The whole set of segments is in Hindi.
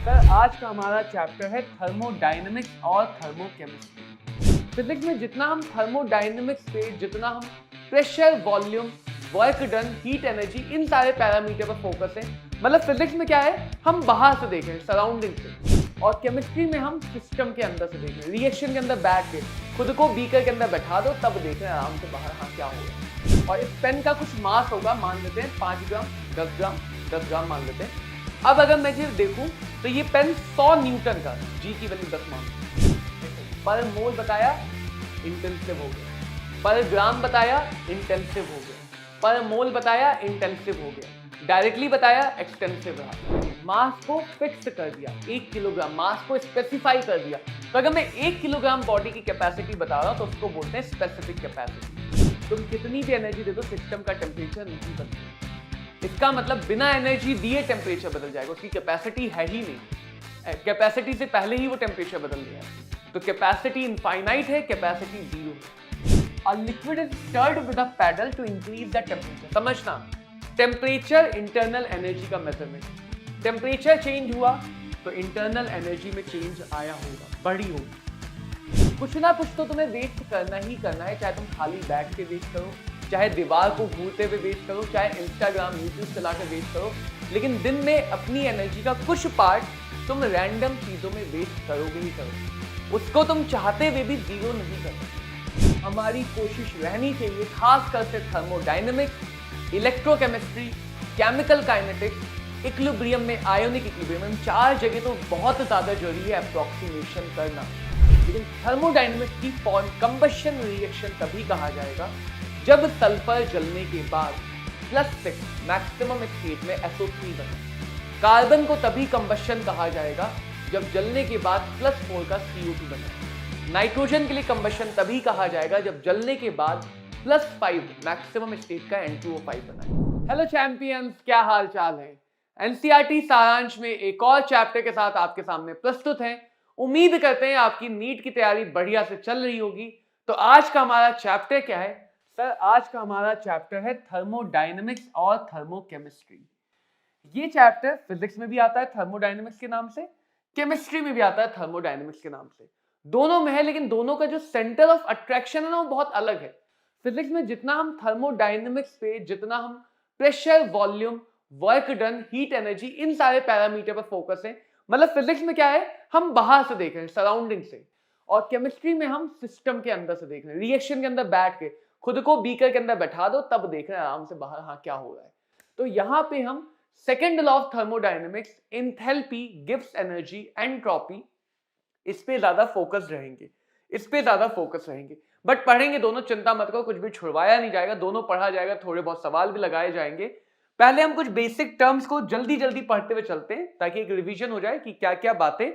सर आज का हमारा चैप्टर है थर्मोडायनेमिक्स और थर्मोकेमिस्ट्री। फिजिक्स में जितना हम थर्मोडायनेमिक्स पे, जितना हम pressure, volume, work done, heat energy, इन सारे पैरामीटर पर फोकस है। मतलब फिजिक्स में क्या है, हम बाहर से देख रहे हैं, सराउंडिंग से, और केमिस्ट्री में हम सिस्टम के अंदर से देख रहे हैं, रिएक्शन के अंदर बैठ के खुद को बीकर के अंदर बैठा दो, तब देख रहे हैं आराम से बाहर हाँ क्या होगा। और इस पेन का कुछ मास होगा, मान लेते हैं 5 ग्राम, 10 ग्राम, 10 ग्राम मान लेते हैं। अब अगर मैं ये देखूं तो ये पेन 100 न्यूटन का, जी की वैल्यू 10 मान, पर मोल बताया इंटेंसिव हो गया, पर ग्राम बताया इंटेंसिव हो गया, पर मोल बताया इंटेंसिव हो गया, डायरेक्टली बताया एक्सटेंसिव रहा। मास को फिक्स कर दिया, 1 किलोग्राम, मास को स्पेसिफाई कर दिया। तो अगर मैं 1 किलोग्राम बॉडी की कैपेसिटी बता रहा हूं तो उसको बोलते हैं स्पेसिफिक कैपेसिटी। तुम कितनी भी एनर्जी दे दो, सिस्टम का टेम्परेचर नहीं बदलेगा। इसका मतलब बिना एनर्जी दिए टेम्परेचर बदल जाएगा, उसकी कैपेसिटी है ही नहीं, कैपेसिटी से पहले ही वो टेम्परेचर बदल गया। तो कैपेसिटी इनफाइनाइट है, कैपेसिटी जीरो है। A liquid is stirred with a paddle to increase the temperature। समझना, टेम्परेचर इंटरनल एनर्जी का मेजरमेंट। टेम्परेचर चेंज हुआ तो इंटरनल एनर्जी में चेंज आया होगा, बढ़ी होगी। कुछ ना कुछ तो तुम्हें वेस्ट करना ही करना है, चाहे तुम खाली बैठ के वेस्ट करो, चाहे दीवार को घूरते हुए वेस्ट करो, चाहे इंस्टाग्राम, यूट्यूब चला के वेस्ट करो, लेकिन दिन में अपनी एनर्जी का कुछ पार्ट तुम रैंडम चीजों में वेस्ट करोगे ही करोगे। उसको तुम चाहते हुए भी जीरो नहीं करोगे। हमारी कोशिश रहनी चाहिए, खास करके thermodynamics, electrochemistry, chemical kinetics, equilibrium में, आयोनिक इक्विलिब्रियम में, 4 जगह तो बहुत ज्यादा जरूरी है अप्रोक्सीमेशन करना। लेकिन थर्मोडायनेमिक्स की कंबशन रिएक्शन तभी कहा जाएगा जब सल्फर जलने के बाद +6 मैक्सिमम स्टेट में SO3 बने। कार्बन को तभी कंबशन कहा जाएगा जब जलने के बाद +4 का CO2 बने। नाइट्रोजन के लिए कंबशन तभी कहा जाएगा जब जलने के बाद +5 मैक्सिमम स्टेट का N2O5 बना। हेलो चैंपियंस, क्या हाल चाल है? एनसीईआरटी सारांश में एक और चैप्टर के साथ आपके सामने प्रस्तुत हैं। उम्मीद करते हैं आपकी नीट की तैयारी बढ़िया से चल रही होगी। तो आज का हमारा चैप्टर क्या है? सर आज का हमारा चैप्टर है थर्मोडायनेमिक्स और थर्मोकेमिस्ट्री। ये चैप्टर फिजिक्स में भी आता है थर्मोडायनेमिक्स के नाम से, केमिस्ट्री में भी आता है थर्मोडायनेमिक्स के नाम से, दोनों में है, लेकिन दोनों का जो सेंटर ऑफ अट्रैक्शन है ना, वो बहुत अलग है। फिजिक्स में जितना हम थर्मोडायनेमिक्स पे, जितना हम pressure, volume, work done, heat energy, इन सारे पैरामीटर पर फोकस है। मतलब फिजिक्स में क्या है, हम बाहर से देख रहे हैं, सराउंडिंग से, और केमिस्ट्री में हम सिस्टम के अंदर से देख रहे हैं, रिएक्शन के अंदर बैठ के खुद को बीकर के अंदर बैठा दो, तब देख रहे हैं आराम से बाहर हाँ क्या हो रहा है। तो यहां पे हम second law of thermodynamics, enthalpy gives energy, entropy, इस पे ज्यादा फोकस रहेंगे, इस पे ज्यादा फोकस रहेंगे। बट पढ़ेंगे दोनों, चिंता मत करो, कुछ भी छुड़वाया नहीं जाएगा, दोनों पढ़ा जाएगा, थोड़े बहुत सवाल भी लगाए जाएंगे। पहले हम कुछ बेसिक टर्म्स को जल्दी जल्दी पढ़ते हुए चलते हैं, ताकि एक रिवीजन हो जाए कि क्या क्या बातें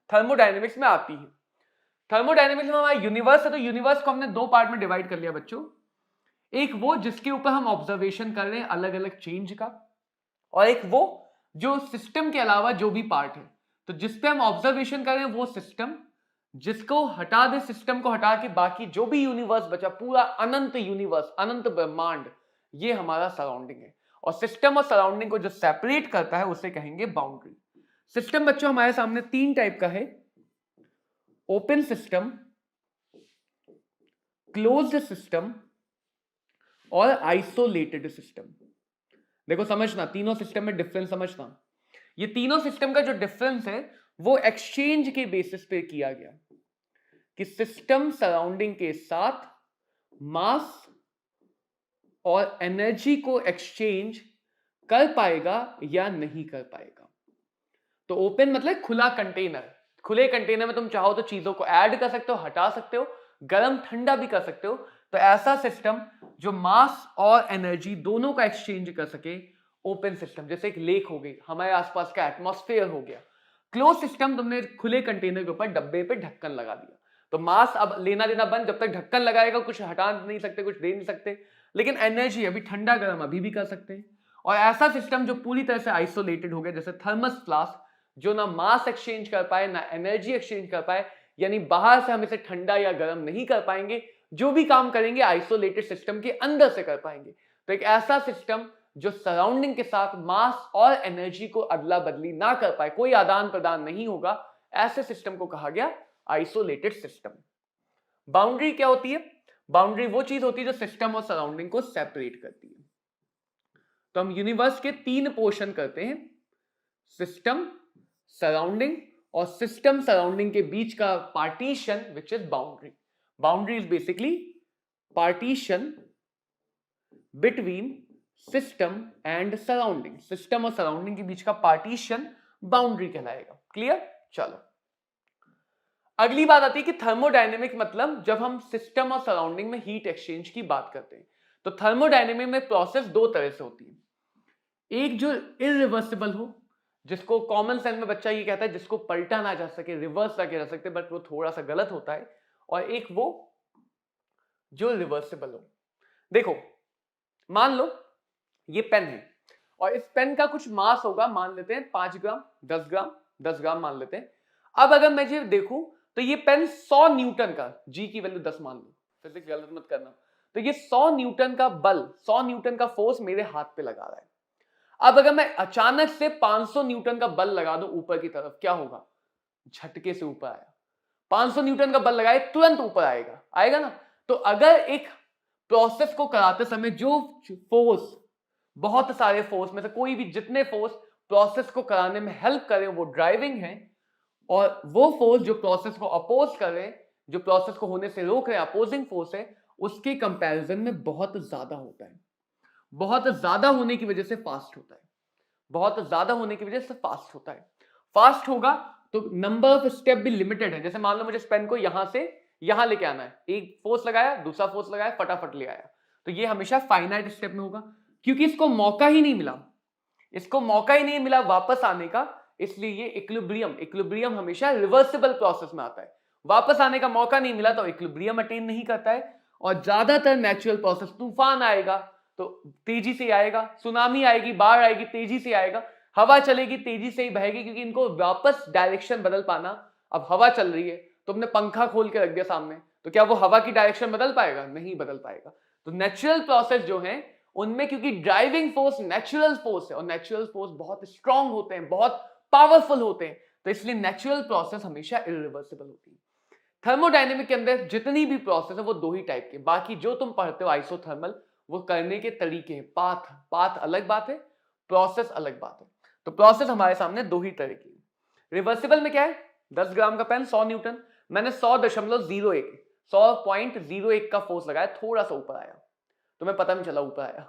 थर्मोडायनेमिक्स में आती है। थर्मोडायनेमिक्स में हमारा यूनिवर्स है, तो यूनिवर्स को हमने 2 पार्ट में डिवाइड कर लिया बच्चों। एक वो जिसके ऊपर हम ऑब्जर्वेशन कर रहे हैं अलग अलग चेंज का, और एक वो जो सिस्टम के अलावा जो भी पार्ट है। तो जिस पे हम ऑब्जर्वेशन कर रहे हैं वो सिस्टम, जिसको हटा दे, सिस्टम को हटा के बाकी जो भी यूनिवर्स बचा, पूरा अनंत यूनिवर्स, अनंत ब्रह्मांड, ये हमारा सराउंडिंग है। और सिस्टम और सराउंडिंग को जो सेपरेट करता है उसे कहेंगे बाउंड्री। सिस्टम बच्चों हमारे सामने 3 टाइप का है, ओपन सिस्टम, क्लोज्ड सिस्टम और आइसोलेटेड सिस्टम। देखो समझना, तीनों सिस्टम में डिफरेंस समझना। ये तीनों सिस्टम का जो डिफरेंस है वो एक्सचेंज के बेसिस पे किया गया कि सिस्टम सराउंडिंग के साथ मास और एनर्जी को एक्सचेंज कर पाएगा या नहीं कर पाएगा। तो ओपन मतलब खुला कंटेनर, खुले कंटेनर में तुम चाहो तो चीजों को ऐड कर सकते हो, हटा सकते हो, गर्म ठंडा भी कर सकते हो। तो ऐसा सिस्टम जो मास और एनर्जी दोनों का एक्सचेंज कर सके, ओपन सिस्टम। जैसे एक लेक हो गई, हमारे आसपास का एटमॉस्फेयर हो गया। क्लोज सिस्टम, तुमने खुले कंटेनर के ऊपर डब्बे पे ढक्कन लगा दिया, तो मास अब लेना देना बंद, जब तक ढक्कन लगाएगा कुछ हटा नहीं सकते, कुछ दे नहीं सकते, लेकिन एनर्जी अभी ठंडा गर्म अभी भी कर सकते हैं। और ऐसा सिस्टम जो पूरी तरह से आइसोलेटेड हो गया, जैसे थर्मस फ्लास्क, जो ना मास एक्सचेंज कर पाए ना एनर्जी एक्सचेंज कर पाए, यानी बाहर से हम इसे ठंडा या गर्म नहीं कर पाएंगे, जो भी काम करेंगे आइसोलेटेड सिस्टम के अंदर से कर पाएंगे। तो एक ऐसा सिस्टम जो सराउंडिंग के साथ मास और एनर्जी को अदला बदली ना कर पाए, कोई आदान प्रदान नहीं होगा, ऐसे सिस्टम को कहा गया आइसोलेटेड सिस्टम। बाउंड्री क्या होती है? बाउंड्री वो चीज होती है जो सिस्टम और सराउंडिंग को सेपरेट करती है। तो हम यूनिवर्स के 3 पोर्शन करते हैं, सिस्टम, सराउंडिंग और सिस्टम सराउंडिंग के बीच का partition which is boundary. Boundary is basically partition between system and surrounding. System और सराउंडिंग के बीच का पार्टीशन बाउंड्री कहलाएगा। क्लियर? चलो अगली बात आती है कि थर्मोडायनेमिक्स मतलब जब हम सिस्टम और सराउंडिंग में हीट एक्सचेंज की बात करते हैं तो थर्मोडायनेमिक में प्रोसेस 2 तरह से होती है। एक जो इरिवर्सिबल हो, जिसको कॉमन सेंस में बच्चा ये कहता है जिसको पलटा ना जा सके, रिवर्स ना किया जा सकते, बट वो थोड़ा सा गलत होता है, और एक वो जो रिवर्सिबल हो। देखो मान लो ये पेन है और इस पेन का कुछ मास होगा, मान लेते हैं 5 ग्राम, 10 ग्राम, 10 ग्राम मान लेते हैं। अब अगर मैं ये देखूं तो ये पेन 100 न्यूटन का, जी की वैल्यू 10 मान लो, फिजिक्स गलत मत करना, तो ये 100 न्यूटन का बल, 100 न्यूटन का फोर्स मेरे हाथ पे लगा रहा है। अब अगर मैं अचानक से 500 न्यूटन का बल लगा दूं ऊपर की तरफ, क्या होगा? झटके से ऊपर आया। 500 न्यूटन का बल लगाए तुरंत ऊपर आएगा, आएगा ना? तो अगर एक प्रोसेस को कराते समय जो फोर्स, बहुत सारे फोर्स में से कोई भी जितने फोर्स प्रोसेस को कराने में हेल्प करें वो ड्राइविंग है, और वो फोर्स जो प्रोसेस को अपोज करे, जो प्रोसेस को होने से रोक रहे हैं, अपोजिंग फोर्स है, उसके कंपैरिजन में बहुत ज्यादा होता है। बहुत ज्यादा होने की वजह से फास्ट होता है, बहुत ज्यादा होने की वजह से फास्ट होता है। फास्ट होगा तो नंबर ऑफ स्टेप भी लिमिटेड है। जैसे मान लो मुझे इस पेन को यहां से यहां लेके आना है, एक फोर्स लगाया, दूसरा फोर्स लगाया, फटाफट ले आया, तो ये हमेशा फाइनाइट स्टेप में होगा, क्योंकि इसको मौका ही नहीं मिला, इसको मौका ही नहीं मिला वापस आने का, इसलिए ये इक्विलिब्रियम हमेशा रिवर्सिबल प्रोसेस में आता है। वापस आने का मौका नहीं मिला तो इक्विलिब्रियम अटेन नहीं करता है, और ज्यादातर नेचुरल प्रोसेस, तूफान आएगा तो तेजी से आएगा, सुनामी आएगी, बाढ़ आएगी, तेजी से आएगा, हवा चलेगी तेजी से ही बहेगी, क्योंकि इनको वापस डायरेक्शन बदल पाना, अब हवा चल रही है तो हमने पंखा खोल के रख दिया सामने, तो क्या वो हवा की डायरेक्शन बदल पाएगा? नहीं बदल पाएगा। तो नेचुरल प्रोसेस जो है उनमें, क्योंकि ड्राइविंग फोर्स नेचुरल फोर्स है, और नेचुरल फोर्स बहुत स्ट्रांग होते हैं, बहुत पावरफुल होते हैं, तो इसलिए नेचुरल प्रोसेस हमेशा इरिवर्सिबल होती है। थर्मोडायनेमिक के अंदर जितनी भी प्रोसेस है वो 2 ही टाइप के, बाकी जो तुम पढ़ते हो आइसोथर्मल, वो करने के तरीके हैं, पाथ अलग बात है, प्रोसेस अलग बात है। तो प्रोसेस हमारे सामने 2 ही तरह की। रिवर्सिबल में क्या है? 10 ग्राम का पेन, 100 न्यूटन, मैंने 100.01 का फोर्स लगाया, थोड़ा सा ऊपर आया, तुम्हें पता नहीं चला ऊपर आया,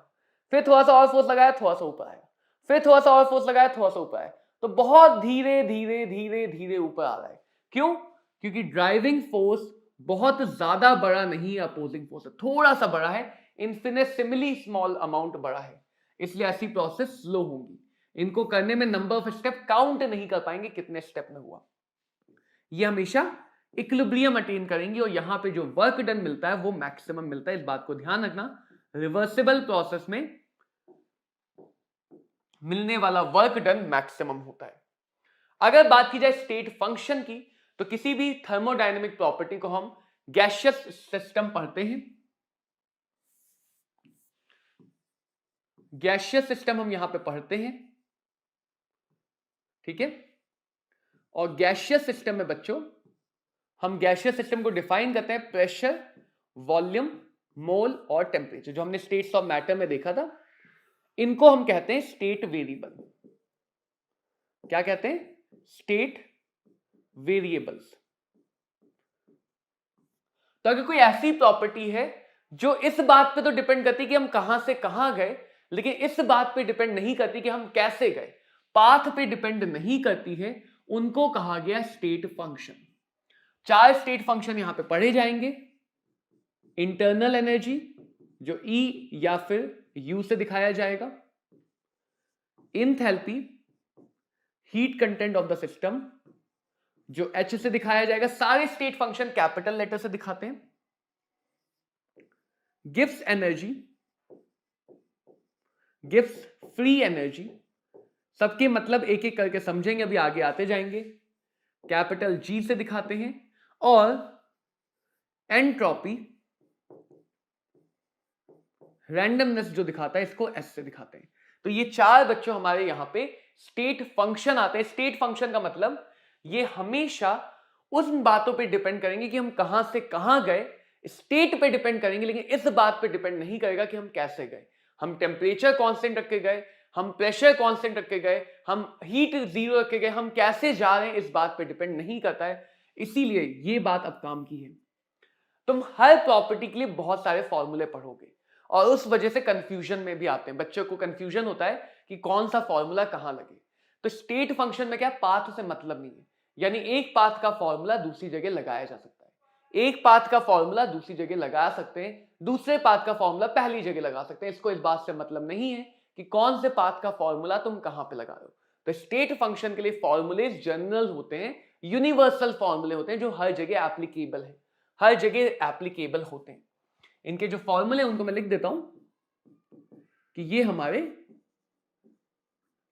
फिर थोड़ा सा और फोर्स लगाया, थोड़ा सा ऊपर आया, फिर थोड़ा सा और फोर्स लगाया, थोड़ा सा ऊपर आया, तो बहुत धीरे धीरे धीरे धीरे ऊपर आ रहा है। क्यों? क्योंकि ड्राइविंग फोर्स बहुत ज्यादा बड़ा नहीं है, अपोजिंग फोर्स थोड़ा सा बड़ा है, इन्फिनिटेसिमली स्मॉल अमाउंट बड़ा है, इसलिए ऐसी प्रोसेस स्लो होगी। इनको करने में नंबर ऑफ स्टेप काउंट नहीं कर पाएंगे कितने स्टेप में हुआ, ये हमेशा इक्विलिब्रियम अटेन करेंगे, और यहां पे जो वर्क डन मिलता है वो मैक्सिमम मिलता है। इस बात को ध्यान रखना, रिवर्सिबल प्रोसेस में मिलने वाला वर्क डन मैक्सिमम होता है। अगर बात की जाए स्टेट फंक्शन की, तो किसी भी थर्मोडायनेमिक प्रॉपर्टी को हम गैसियस सिस्टम पढ़ते हैं, गैसियस सिस्टम हम यहां पे पढ़ते हैं, ठीक है। और गैसियस सिस्टम में बच्चों हम गैसियस सिस्टम को डिफाइन करते हैं प्रेशर, वॉल्यूम, मोल और टेम्परेचर, जो हमने स्टेट्स ऑफ मैटर में देखा था, इनको हम कहते हैं स्टेट वेरिएबल। क्या कहते हैं? State variables. तो अगर कोई ऐसी प्रॉपर्टी है जो इस बात पे तो डिपेंड करती है कि हम कहां से कहां गए, लेकिन इस बात पे डिपेंड नहीं करती कि हम कैसे गए, पाथ पे डिपेंड नहीं करती है, उनको कहा गया स्टेट फंक्शन। 4 स्टेट फंक्शन यहां पे पढ़े जाएंगे। इंटरनल एनर्जी जो E या फिर U से दिखाया जाएगा, enthalpy, heat content of the system जो H से दिखाया जाएगा, सारे स्टेट फंक्शन कैपिटल लेटर से दिखाते हैं। Gives energy, gives free energy, सबके मतलब एक एक करके समझेंगे, अभी आगे आते जाएंगे, कैपिटल G से दिखाते हैं। और एंट्रोपी, रैंडमनेस जो दिखाता है, इसको S से दिखाते हैं। तो ये चार बच्चों हमारे यहां पे स्टेट फंक्शन आते हैं। स्टेट फंक्शन का मतलब ये हमेशा उन बातों पे डिपेंड करेंगे कि हम कहां से कहां गए, स्टेट पे डिपेंड करेंगे, लेकिन इस बात पे डिपेंड नहीं करेगा कि हम कैसे गए। हम टेम्परेचर कांस्टेंट रख के गए, हम प्रेशर कांस्टेंट रख के गए, हम हीट जीरो रख के गए, हम कैसे जा रहे हैं इस बात पे डिपेंड नहीं करता है। इसीलिए ये बात अब काम की है। तुम हर प्रॉपर्टी के लिए बहुत सारे फॉर्मूले पढ़ोगे और उस वजह से कंफ्यूजन में भी आते हैं। बच्चों को कंफ्यूजन होता है कि कौन सा फॉर्मूला कहां लगे। तो स्टेट फंक्शन में क्या, पाथ से मतलब नहीं है, यानी एक पाथ का फॉर्मूला दूसरी जगह लगाया जा सकता है, एक पाथ का फॉर्मूला दूसरी जगह लगा सकते हैं, दूसरे पाथ का फॉर्मूला पहली जगह लगा सकते हैं। इसको इस बात से मतलब नहीं है कि कौन से पाथ का फॉर्मूला तुम कहां पे लगा रहे हो। तो स्टेट फंक्शन के लिए फॉर्मूले जनरल होते हैं, यूनिवर्सल फॉर्मूले होते हैं जो हर जगह एप्लीकेबल है, हर जगह एप्लीकेबल होते हैं। इनके जो फॉर्मूले उनको मैं लिख देता हूं कि ये हमारे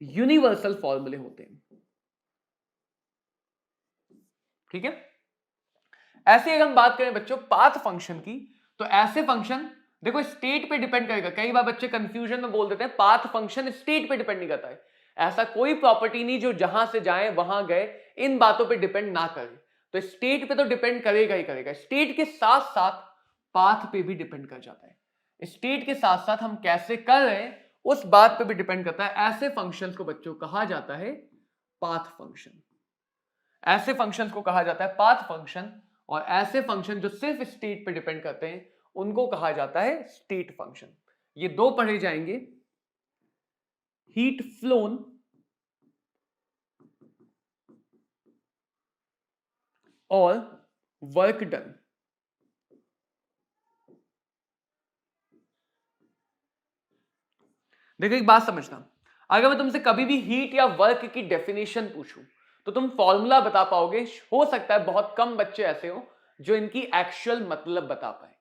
यूनिवर्सल फॉर्मूले होते हैं। ठीक है। ऐसे अगर हम बात करें बच्चों पाथ फंक्शन की, तो ऐसे फंक्शन देखो स्टेट पे डिपेंड करेगा। कई बार बच्चे कंफ्यूजन में बोल देते हैं पाथ फंक्शन स्टेट पे डिपेंड नहीं करता है। ऐसा कोई प्रॉपर्टी नहीं जो जहां से जाए वहां गए इन बातों पे डिपेंड ना करे। तो स्टेट पे तो डिपेंड करेगा ही करेगा, स्टेट के साथ साथ पाथ पे भी डिपेंड कर जाता है। स्टेट के साथ साथ हम कैसे कर रहे हैं उस बात पे भी डिपेंड करता है। ऐसे फंक्शंस को बच्चों कहा जाता है पाथ फंक्शन। ऐसे फंक्शंस को कहा जाता है पाथ फंक्शन, और ऐसे फंक्शन जो सिर्फ स्टेट पे डिपेंड करते हैं उनको कहा जाता है स्टेट फंक्शन। ये दो पढ़े जाएंगे, हीट फ्लोन और वर्क डन। देखो एक बात समझना, अगर मैं तुमसे कभी भी हीट या वर्क की डेफिनेशन पूछूं तो तुम फॉर्मूला बता पाओगे। हो सकता है बहुत कम बच्चे ऐसे हो जो इनकी एक्चुअल मतलब बता पाए।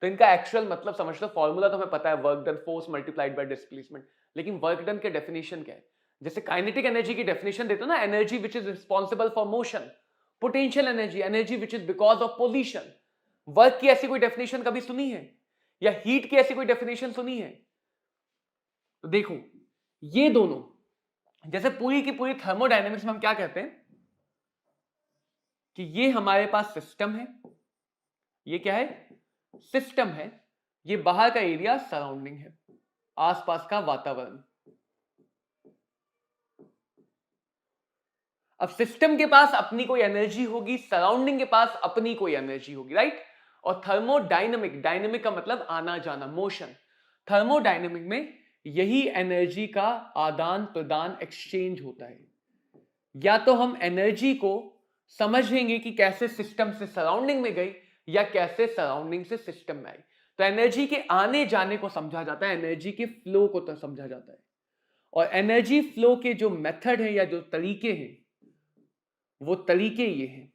तो इनका एक्चुअल मतलब समझ लो, फॉर्मूला तो हमें पता है work done force multiplied by displacement, लेकिन वर्क डन के डेफिनेशन क्या है। जैसे काइनेटिक एनर्जी की डेफिनेशन देते हो ना, energy which is responsible for motion, potential energy, energy which is because of position. Work की ऐसी कोई डेफिनेशन कभी सुनी है, या हीट की ऐसी कोई डेफिनेशन सुनी है? तो देखो ये दोनों, जैसे पूरी की पूरी थर्मोडायनेमिक्स में हम क्या कहते हैं कि ये हमारे पास सिस्टम है, ये क्या है, सिस्टम है, ये बाहर का एरिया सराउंडिंग है, आसपास का वातावरण। अब सिस्टम के पास अपनी कोई एनर्जी होगी, सराउंडिंग के पास अपनी कोई एनर्जी होगी, राइट। और थर्मोडायनेमिक, डायनेमिक का मतलब आना जाना, मोशन। थर्मोडायनेमिक में यही एनर्जी का आदान प्रदान, एक्सचेंज होता है। या तो हम एनर्जी को समझेंगे कि कैसे सिस्टम से सराउंडिंग में गई या कैसे सराउंडिंग से सिस्टम में आई। तो एनर्जी के आने जाने को समझा जाता है, एनर्जी के फ्लो को तो समझा जाता है। और एनर्जी फ्लो के जो मेथड है या जो तरीके हैं वो तरीके ये हैं,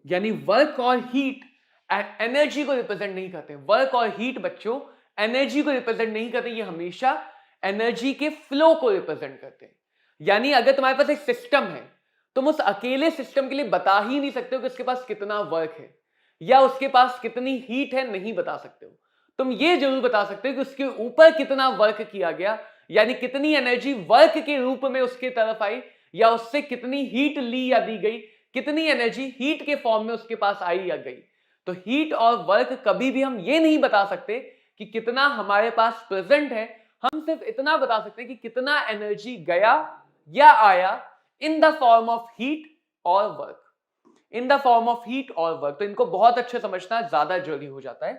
यानी वर्क और हीट एनर्जी को रिप्रेजेंट नहीं करते। वर्क और हीट बच्चों एनर्जी को रिप्रेजेंट नहीं करते, ये हमेशा एनर्जी के फ्लो को रिप्रेजेंट करते हैं। यानी अगर तुम्हारे पास एक सिस्टम है, तुम उस अकेले सिस्टम के लिए बता ही नहीं सकते हो कि उसके पास कितना वर्क है या उसके पास कितनी हीट है, नहीं बता सकते हो। तुम ये जरूर बता सकते हो कि उसके ऊपर कितना वर्क किया गया, यानी कितनी एनर्जी वर्क के रूप में उसके तरफ आई, या उससे कितनी हीट ली या दी गई, कितनी एनर्जी हीट के फॉर्म में उसके पास आई या गई। तो हीट और वर्क कभी भी हम ये नहीं बता सकते कि कितना हमारे पास प्रेजेंट है, हम सिर्फ इतना बता सकते हैं कि कितना एनर्जी गया या आया in the form of heat और work, in the form of heat और वर्क। तो इनको बहुत अच्छे समझना ज्यादा जरूरी हो जाता है।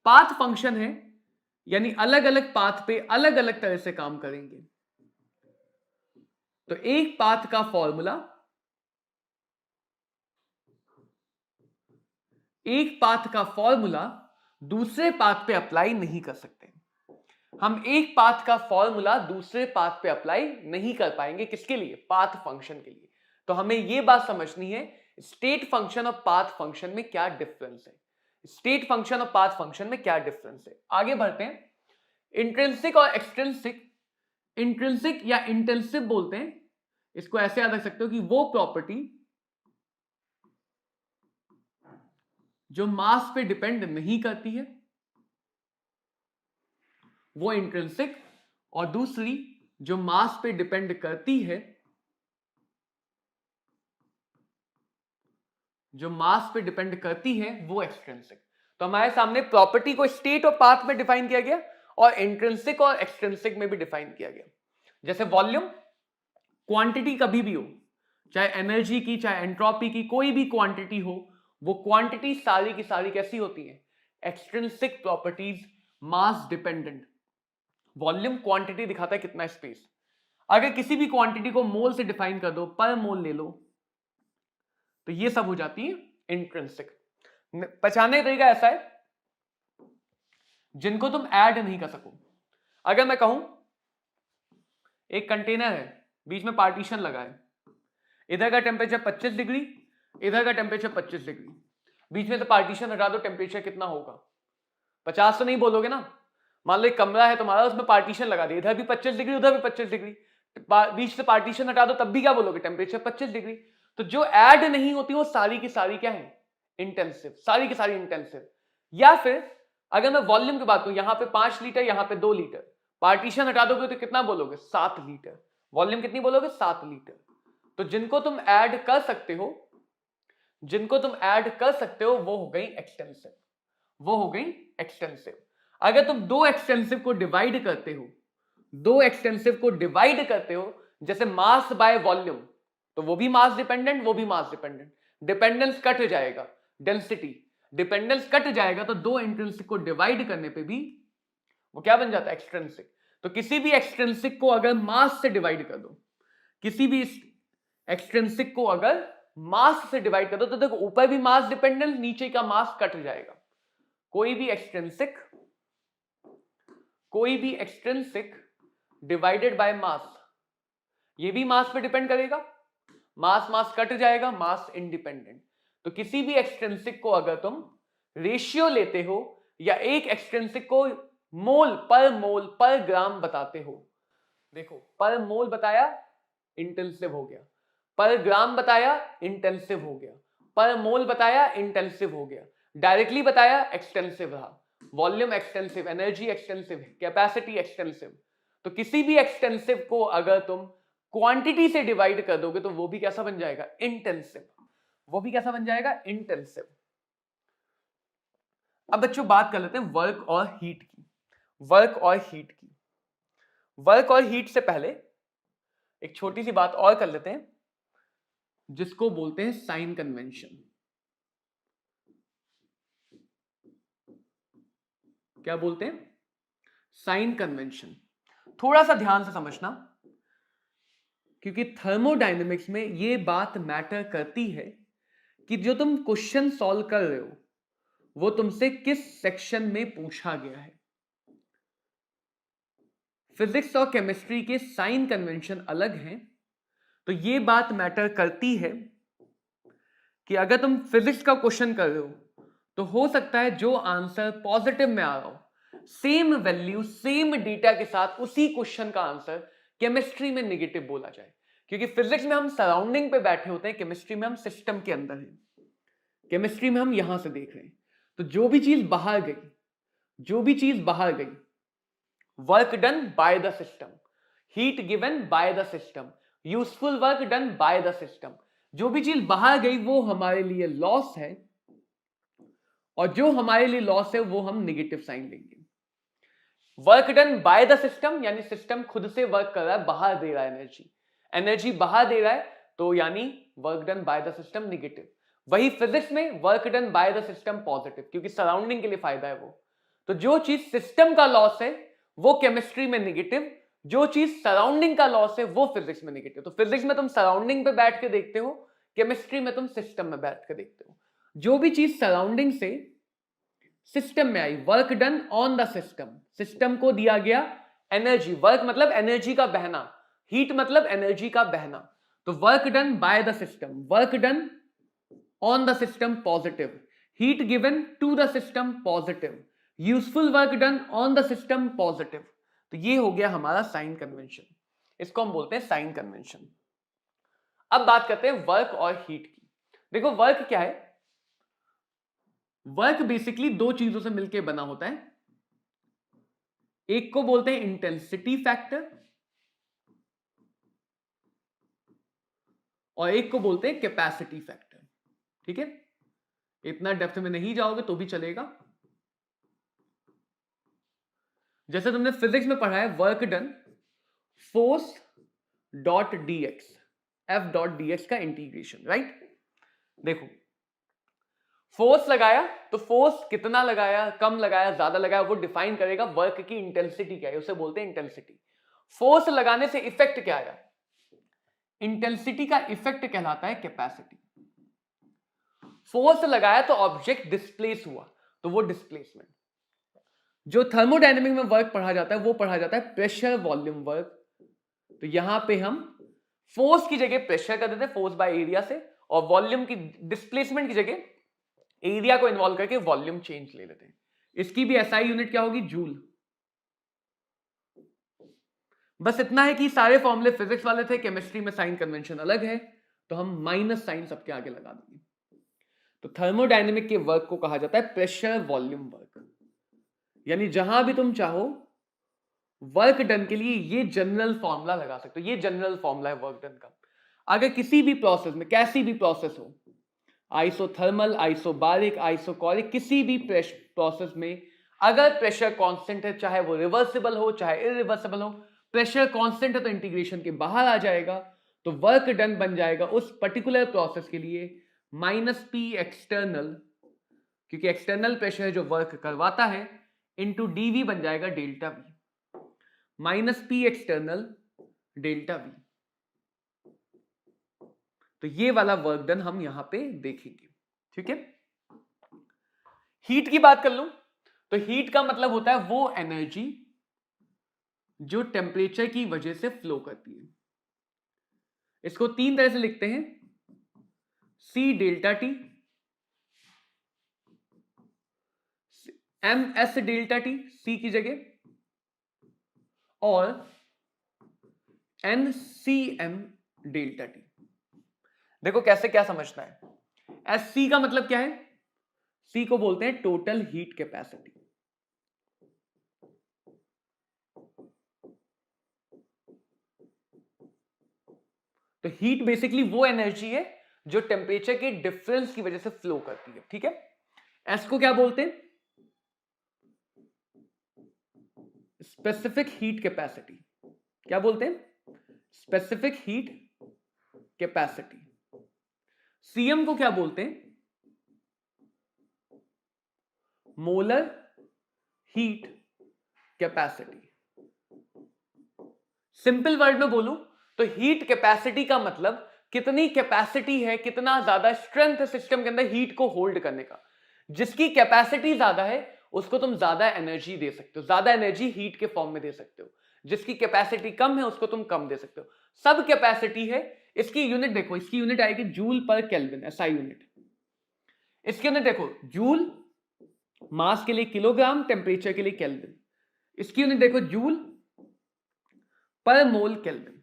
पाथ फंक्शन है, यानी अलग अलग पाथ पे अलग अलग तरह से काम करेंगे। तो एक पाथ का फॉर्मूला, एक पाथ का फॉर्मूला दूसरे पाथ पे अप्लाई नहीं कर सकते। हम एक पाथ का फॉर्मूला दूसरे पाथ पे अप्लाई नहीं कर पाएंगे। किसके लिए? पाथ फंक्शन के लिए। तो हमें यह बात समझनी है स्टेट फंक्शन और पाथ फंक्शन में क्या डिफरेंस है। स्टेट फंक्शन और पाथ फंक्शन में क्या डिफरेंस है, आगे बढ़ते हैं। इंट्रिंसिक और एक्सट्रिंसिक, इंट्रिंसिक या इंटेंसिव बोलते हैं, इसको ऐसे याद रख सकते हो कि वो प्रॉपर्टी जो मास पे डिपेंड नहीं करती है, वो इंट्रिंसिक, और दूसरी जो मास पे डिपेंड करती है, जो मास पे डिपेंड करती है, वो एक्सट्रिंसिक। तो हमारे सामने प्रॉपर्टी को स्टेट और पाथ में डिफाइन किया गया और इंट्रिंसिक और एक्सट्रिंसिक में भी डिफाइन किया गया। जैसे वॉल्यूम, क्वांटिटी कभी भी हो, चाहे एनर्जी की, चाहे एंट्रोपी की, कोई भी क्वांटिटी हो, वो क्वांटिटी सारी की सारी कैसी होती है? Extrinsic properties, mass dependent. Volume quantity दिखाता है कितना स्पेस। अगर किसी भी क्वांटिटी को मोल से डिफाइन कर दो, पर मोल ले लो, तो ये सब हो जाती है इंट्रिंसिक। पहचानने का तरीका ऐसा है जिनको तुम ऐड नहीं कर सको। अगर मैं कहूं एक कंटेनर है, बीच में पार्टीशन लगा है, इधर का टेम्परेचर 25 डिग्री, इधर का टेम्परेचर 25 डिग्री, बीच में से पार्टीशन हटा दो, टेम्परेचर कितना होगा? 50 तो नहीं बोलोगे ना। मान लो एक कमरा है तुम्हारा, उसमें पार्टीशन लगा दिया, इधर भी 25 डिग्री, उधर भी 25 डिग्री, बीच से पार्टीशन हटा दो, तब भी क्या बोलोगे? Temperature 25 degree. तो जो ऐड नहीं होती वो सारी की सारी क्या है? इंटेंसिव, सारी की सारी इंटेंसिव। या फिर अगर मैं वॉल्यूम की बात करूं, यहां पे 5 लीटर, यहां पे 2 लीटर, पार्टीशन हटा दोगे तो कितना बोलोगे? 7 लीटर। वॉल्यूम कितनी बोलोगे? 7 लीटर। तो जिनको तुम ऐड कर सकते हो, जिनको तुम ऐड कर सकते हो, वो हो गई एक्सटेंसिव, वो हो गई एक्सटेंसिव। अगर तुम दो एक्सटेंसिव को डिवाइड करते हो, दो एक्सटेंसिव को डिवाइड करते हो, जैसे मास बाय वॉल्यूम, तो वो भी मास डिपेंडेंट, वो भी मास डिपेंडेंट, डिपेंडेंस कट जाएगा, डेंसिटी डिपेंडेंस कट जाएगा, तो दो इंट्रिंसिक को डिवाइड करने पे भी वो क्या बन जाता है? एक्सट्रिंसिक। तो किसी भी एक्सट्रिंसिक को अगर मास से डिवाइड कर दो, किसी भी एक्सट्रिंसिक को अगर मास से डिवाइड कर दो, तो देखो ऊपर भी मास डिपेंडेंट, नीचे का मास कट जाएगा। कोई भी एक्सट्रिंसिक डिवाइडेड बाय मास, ये भी मास पे डिपेंड करेगा, मास मास कट जाएगा, मास इंडिपेंडेंट। तो किसी भी एक्सट्रिंसिक को अगर तुम रेशियो लेते हो, या एक एक्सट्रिंसिक को मोल पर ग्राम बताते हो, देखो पर मोल बताया इंटेंसिव हो गया, पर ग्राम बताया इंटेंसिव हो गया, पर मोल बताया इंटेंसिव हो गया, डायरेक्टली बताया एक्सटेंसिव रहा। Volume extensive, energy extensive, capacity extensive. तो किसी भी एक्सटेंसिव को अगर तुम क्वांटिटी से डिवाइड कर दोगे, तो वो भी कैसा बन जाएगा? इंटेंसिव। वो भी कैसा बन जाएगा? इंटेंसिव। अब बच्चों बात कर लेते हैं वर्क और हीट की। वर्क और हीट की, वर्क और हीट से पहले एक छोटी सी बात और कर लेते हैं, जिसको बोलते हैं साइन कन्वेंशन। क्या बोलते हैं? Sign convention. थोड़ा सा ध्यान से समझना, क्योंकि थर्मोडायनेमिक्स में यह बात मैटर करती है कि जो तुम क्वेश्चन सॉल्व कर रहे हो, वो तुमसे किस सेक्शन में पूछा गया है। फिजिक्स और केमिस्ट्री के साइन कन्वेंशन अलग हैं, तो ये बात मैटर करती है कि अगर तुम फिजिक्स का क्वेश्चन कर रहे हो, तो हो सकता है जो आंसर पॉजिटिव में आ रहा हो, सेम वैल्यू सेम डेटा के साथ उसी क्वेश्चन का आंसर केमिस्ट्री में नेगेटिव बोला जाए। क्योंकि फिजिक्स में हम सराउंडिंग पे बैठे होते हैं, केमिस्ट्री में हम सिस्टम के अंदर हैं, केमिस्ट्री में हम यहां से देख रहे हैं। तो जो भी चीज बाहर गई, जो भी चीज बाहर गई, work done by the system, heat given by the system, useful work done by the system, जो भी चीज बाहर गई वो हमारे लिए लॉस है, और जो हमारे लिए लॉस है वो हम नेगेटिव साइन लेंगे। Work done by the system यानी सिस्टम खुद से वर्क कर रहा है, बाहर दे रहा है एनर्जी, एनर्जी बाहर दे रहा है, तो यानी work done by the system negative. वही फिजिक्स में work done by the system positive, क्योंकि सराउंडिंग के लिए फायदा है वो। तो जो चीज सिस्टम का लॉस है वो केमिस्ट्री में नेगेटिव, जो चीज सराउंडिंग का लॉस है वो फिजिक्स में नेगेटिव। तो फिजिक्स में तुम सराउंडिंग पे बैठ के देखते हो, केमिस्ट्री में तुम सिस्टम में बैठ के देखते हो। जो भी चीज सराउंडिंग से सिस्टम में आई, work done on the system, system को दिया गया एनर्जी, वर्क मतलब एनर्जी का बहना, हीट मतलब एनर्जी का बहना, तो work done by the system, work done on the system positive, heat given to the system positive, useful work done on the system positive. तो ये हो गया हमारा साइन कन्वेंशन, इसको हम बोलते हैं साइन कन्वेंशन। अब बात करते हैं वर्क और हीट की। देखो वर्क क्या है? वर्क बेसिकली दो चीजों से मिलकर बना होता है, एक को बोलते हैं इंटेंसिटी फैक्टर और एक को बोलते हैं कैपेसिटी फैक्टर। ठीक है, इतना डेप्थ में नहीं जाओगे तो भी चलेगा। जैसे तुमने फिजिक्स में पढ़ा है work done force dot dx, F dot dx का इंटीग्रेशन, राइट। देखो फोर्स लगाया तो फोर्स कितना लगाया, कम लगाया, ज्यादा लगाया, वो डिफाइन करेगा वर्क की इंटेंसिटी क्या है, उसे बोलते हैं इंटेंसिटी। फोर्स लगाने से इफेक्ट क्या आया, इंटेंसिटी का इफेक्ट कहलाता है कैपेसिटी। फोर्स लगाया तो ऑब्जेक्ट डिस्प्लेस हुआ तो वो डिस्प्लेसमेंट। जो थर्मोडायनेमिक में वर्क पढ़ा जाता है वो पढ़ा जाता है प्रेशर वॉल्यूम वर्क। तो यहां पे हम फोर्स की जगह प्रेशर कर देते हैं, फोर्स बाय एरिया से, और वॉल्यूम की डिस्प्लेसमेंट की जगह एरिया को इन्वॉल्व करके वॉल्यूम चेंज ले लेते हैं। इसकी भी एसआई यूनिट क्या होगी, जूल। बस इतना है कि सारे फॉर्मूले फिजिक्स वाले थे, केमिस्ट्री में साइन कन्वेंशन अलग है, तो हम माइनस साइन सबके आगे लगा देंगे। तो थर्मोडायनेमिक के वर्क को कहा जाता है प्रेशर वॉल्यूम वर्क। यानी जहां भी तुम चाहो वर्क डन के लिए ये जनरल फॉर्मूला लगा सकते हो, ये जनरल फॉर्मूला है वर्क डन का। अगर किसी भी प्रोसेस में, कैसी भी प्रोसेस हो, आइसोथर्मल, आइसोबारिक, आइसोकॉरिक, किसी भी प्रोसेस में अगर प्रेशर कांस्टेंट है, चाहे वो रिवर्सिबल हो चाहे इरिवर्सिबल हो, प्रेशर कांस्टेंट है तो इंटीग्रेशन के बाहर आ जाएगा, तो वर्क डन बन जाएगा उस पर्टिकुलर प्रोसेस के लिए माइनस पी एक्सटर्नल, क्योंकि एक्सटर्नल प्रेशर जो वर्क करवाता है, इंटू डीवी बन जाएगा delta we, minus P external delta we. तो ये वाला वर्क डन हम यहां पे देखेंगे। ठीक है, हीट की बात कर लूं तो हीट का मतलब होता है वो एनर्जी जो टेम्परेचर की वजह से फ्लो करती है। इसको तीन तरह से लिखते हैं, C delta T, M S delta T C की जगह, और N C M delta T. देखो कैसे क्या समझना है, एस सी का मतलब क्या है, सी को बोलते हैं टोटल हीट कैपेसिटी। तो हीट बेसिकली वो एनर्जी है जो टेम्परेचर के डिफरेंस की वजह से फ्लो करती है। ठीक है, एस को क्या बोलते हैं, स्पेसिफिक हीट कैपेसिटी। क्या बोलते हैं, स्पेसिफिक हीट कैपेसिटी। सीएम को क्या बोलते हैं, molar heat capacity. Simple word में बोलूं तो हीट कैपेसिटी का मतलब कितनी कैपेसिटी है, कितना ज्यादा स्ट्रेंथ है सिस्टम के अंदर हीट को होल्ड करने का। जिसकी कैपेसिटी ज्यादा है उसको तुम ज्यादा एनर्जी दे सकते हो, ज्यादा एनर्जी हीट के फॉर्म में दे सकते हो। जिसकी कैपेसिटी कम है उसको तुम कम दे सकते हो। सब कैपेसिटी है, इसकी यूनिट देखो, इसकी यूनिट आएगी जूल पर केल्विन, एसआई यूनिट। इसकी यूनिट देखो जूल, मास के लिए किलोग्राम, टेम्परेचर के लिए केल्विन। इसकी यूनिट देखो जूल पर मोल केल्विन।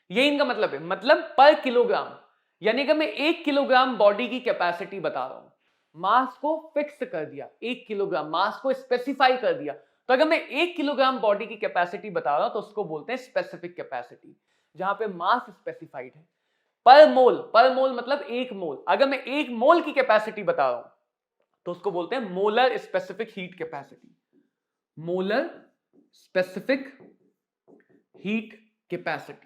ये इनका मतलब है, मतलब पर किलोग्राम। यानी कि मैं 1 किलोग्राम बॉडी की कैपेसिटी बता रहा हूं, मास को फिक्स कर दिया, 1 किलोग्राम मास को स्पेसिफाई कर दिया। तो अगर मैं 1 किलोग्राम बॉडी की कैपेसिटी बता रहा हूं तो उसको बोलते हैं स्पेसिफिक कैपेसिटी, जहां पे मास स्पेसिफाइड है। पर मोल, पर मोल मतलब 1 मोल। अगर मैं 1 मोल की कैपेसिटी बता रहा हूं तो उसको बोलते हैं molar specific heat capacity, molar specific heat capacity.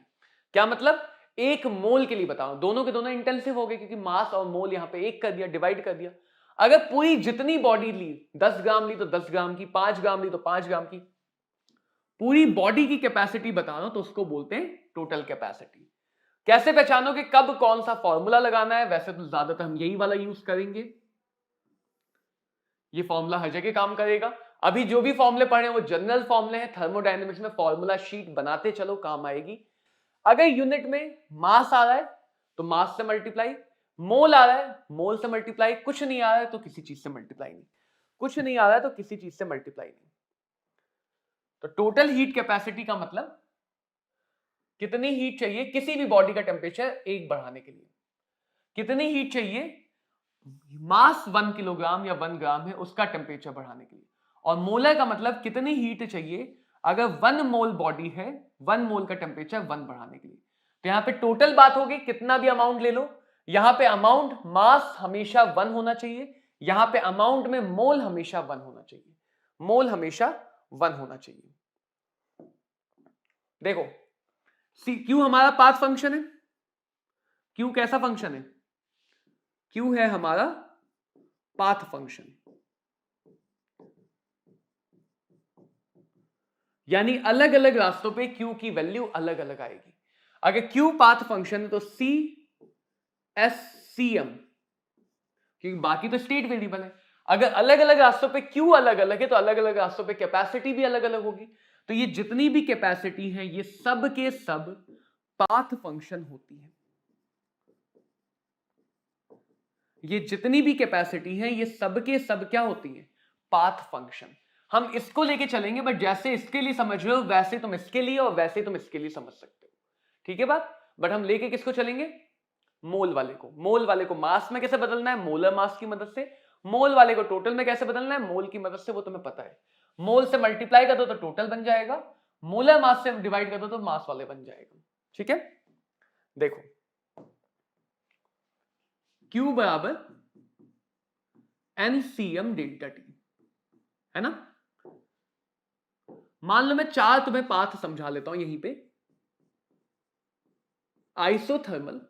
क्या मतलब, 1 मोल के लिए बताओ, दोनों के दोनों इंटेंसिव हो गए क्योंकि मास और मोल यहां पे 1 कर दिया, डिवाइड कर दिया। अगर पूरी जितनी बॉडी ली, 10 ग्राम ली तो 10 ग्राम की, 5 ग्राम ली तो 5 ग्राम की, पूरी बॉडी की कैपेसिटी बता रहा हूं तो उसको बोलते हैं टोटल कैपेसिटी। कैसे पहचानोगे कब कौन सा फॉर्मूला लगाना है, वैसे तो ज्यादातर हम यही वाला यूज करेंगे, ये फॉर्मूला हर जगह काम करेगा। अभी जो भी फॉर्मूले पढ़े हैं वो जनरल फॉर्मूले हैं, थर्मोडायनेमिक्स में फॉर्मूला शीट बनाते चलो, काम आएगी। अगर यूनिट में मास आ रहा है तो मास से मल्टीप्लाई, मोल आ रहा है मोल से मल्टीप्लाई, कुछ नहीं आ रहा है तो किसी चीज से मल्टीप्लाई नहीं, कुछ नहीं आ रहा है तो किसी चीज से मल्टीप्लाई नहीं। तो टोटल हीट कैपेसिटी का मतलब कितनी हीट चाहिए किसी भी बॉडी का टेम्परेचर 1 बढ़ाने के लिए, कितनी हीट चाहिए मास 1 किलोग्राम या 1 ग्राम है उसका टेम्परेचर बढ़ाने के लिए, और मोलर का मतलब कितनी हीट चाहिए अगर 1 मोल बॉडी है, 1 मोल का टेम्परेचर 1 बढ़ाने के लिए, तो यहां पे टोटल बात होगी, कितना भी अमाउंट ले लो, यहां पे अमाउंट मास हमेशा 1 होना चाहिए, यहां पे अमाउंट में मोल हमेशा 1 होना चाहिए, मोल हमेशा 1 होना चाहिए। देखो क्यू हमारा पाथ फंक्शन है, क्यू कैसा फंक्शन है, क्यू है हमारा पाथ फंक्शन, यानी अलग अलग रास्तों पे क्यू की वैल्यू अलग अलग आएगी। अगर क्यू पाथ फंक्शन है तो सी एस सी एम, क्योंकि बाकी तो स्टेट वेरिएबल है। अगर अलग अलग रास्तों पे क्यू अलग अलग है तो अलग अलग रास्तों पे कैपेसिटी भी अलग अलग होगी। तो ये जितनी भी कैपेसिटी है ये सब के सब पाथ फंक्शन होती है। ये जितनी भी कैपेसिटी है ये सब के सब क्या होती है, पाथ फंक्शन। हम इसको लेके चलेंगे, बट जैसे इसके लिए समझ रहे हो वैसे तुम इसके लिए और वैसे तुम इसके लिए समझ सकते हो, ठीक है बात। बट हम लेके किसको चलेंगे, मोल वाले को। मोल वाले को मास में कैसे बदलना है, मोलर मास की मदद से। मोल वाले को टोटल में कैसे बदलना है, मोल की मदद से, वो तुम्हें पता है। मोल से मल्टीप्लाई कर दो तो टोटल बन जाएगा, मोलर मास से डिवाइड कर दो तो मास वाले बन जाएगा, ठीक है। देखो Q बराबर NCM डेल्टा टी, है ना। मान लो मैं 4 तुम्हें पाथ समझा लेता हूं यहीं पे। आइसोथर्मल,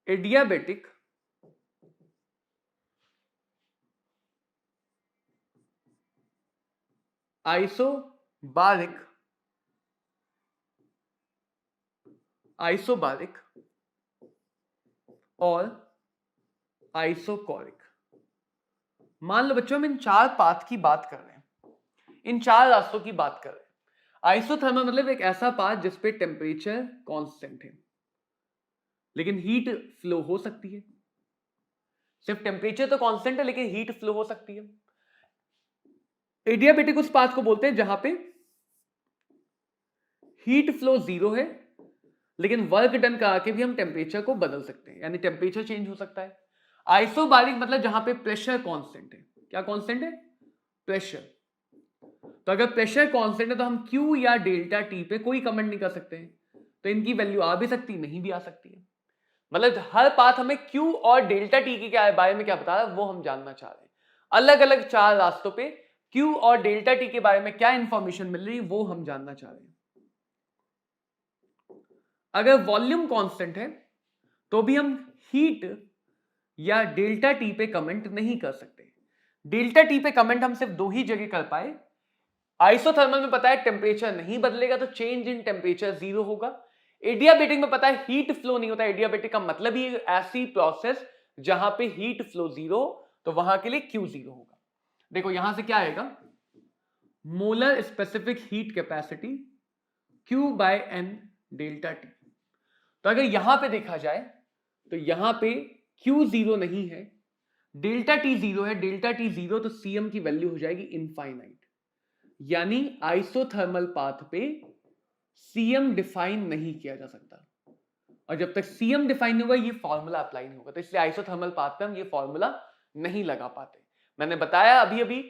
एडियाबेटिक, आइसोबारिक, आइसोबारिक और आइसोकोरिक। मान लो बच्चों हम इन 4 पाथ की बात कर रहे हैं, इन 4 रास्तों की बात कर रहे हैं। आइसोथर्मल मतलब एक ऐसा पाथ जिसपे टेम्परेचर कांस्टेंट है लेकिन हीट फ्लो हो सकती है। सिर्फ टेम्परेचर तो कांस्टेंट है लेकिन हीट फ्लो हो सकती है। एडियाबेटिक उस पाथ को बोलते हैं जहां पे हीट फ्लो 0 है लेकिन वर्क डन करा के भी हम टेम्परेचर को बदल सकते हैं, यानी टेम्परेचर चेंज हो सकता है। आइसोबारिक मतलब जहां पे प्रेशर कांस्टेंट है। क्या कांस्टेंट है, प्रेशर। तो अगर प्रेशर कांस्टेंट है तो हम क्यू या डेल्टा टी पे कोई कमेंट नहीं कर सकते हैं, तो इनकी वैल्यू आ भी सकती नहीं भी आ सकती है। मतलब हर पाथ हमें क्यू और डेल्टा टी के क्या बारे में क्या बता रहा है वो हम जानना चाह रहे हैं। अलग अलग 4 रास्तों पे क्यू और डेल्टा टी के बारे में क्या इंफॉर्मेशन मिल रही है वो हम जानना चाह रहे हैं। अगर वॉल्यूम कांस्टेंट है तो भी हम हीट या डेल्टा टी पे कमेंट नहीं कर सकते। डेल्टा टी पे कमेंट हम सिर्फ 2 ही जगह कर पाए। आइसोथर्मल में पता है टेम्परेचर नहीं बदलेगा तो चेंज इन टेम्परेचर 0 होगा। एडियाबेटिक में पता है हीट फ्लो नहीं होता। एडियाबेटिक का मतलब ही ऐसी प्रोसेस जहां पे हीट फ्लो 0, तो वहां के लिए क्यू 0 होगा। देखो यहां से क्या आएगा, molar specific heat capacity Q by N delta T. तो अगर यहां पे देखा जाए तो यहां पे Q 0 नहीं है, डेल्टा टी 0 है, डेल्टा टी 0 तो Cm की वैल्यू हो जाएगी इनफाइनाइट। यानी आइसोथर्मल पाथ पे Cm डिफाइन नहीं किया जा सकता, और जब तक Cm डिफाइन होगा ये फॉर्मूला अप्लाई नहीं होगा। तो इसलिए आइसोथर्मल पाथ पे हम ये फॉर्मूला नहीं लगा पाते। मैंने बताया अभी अभी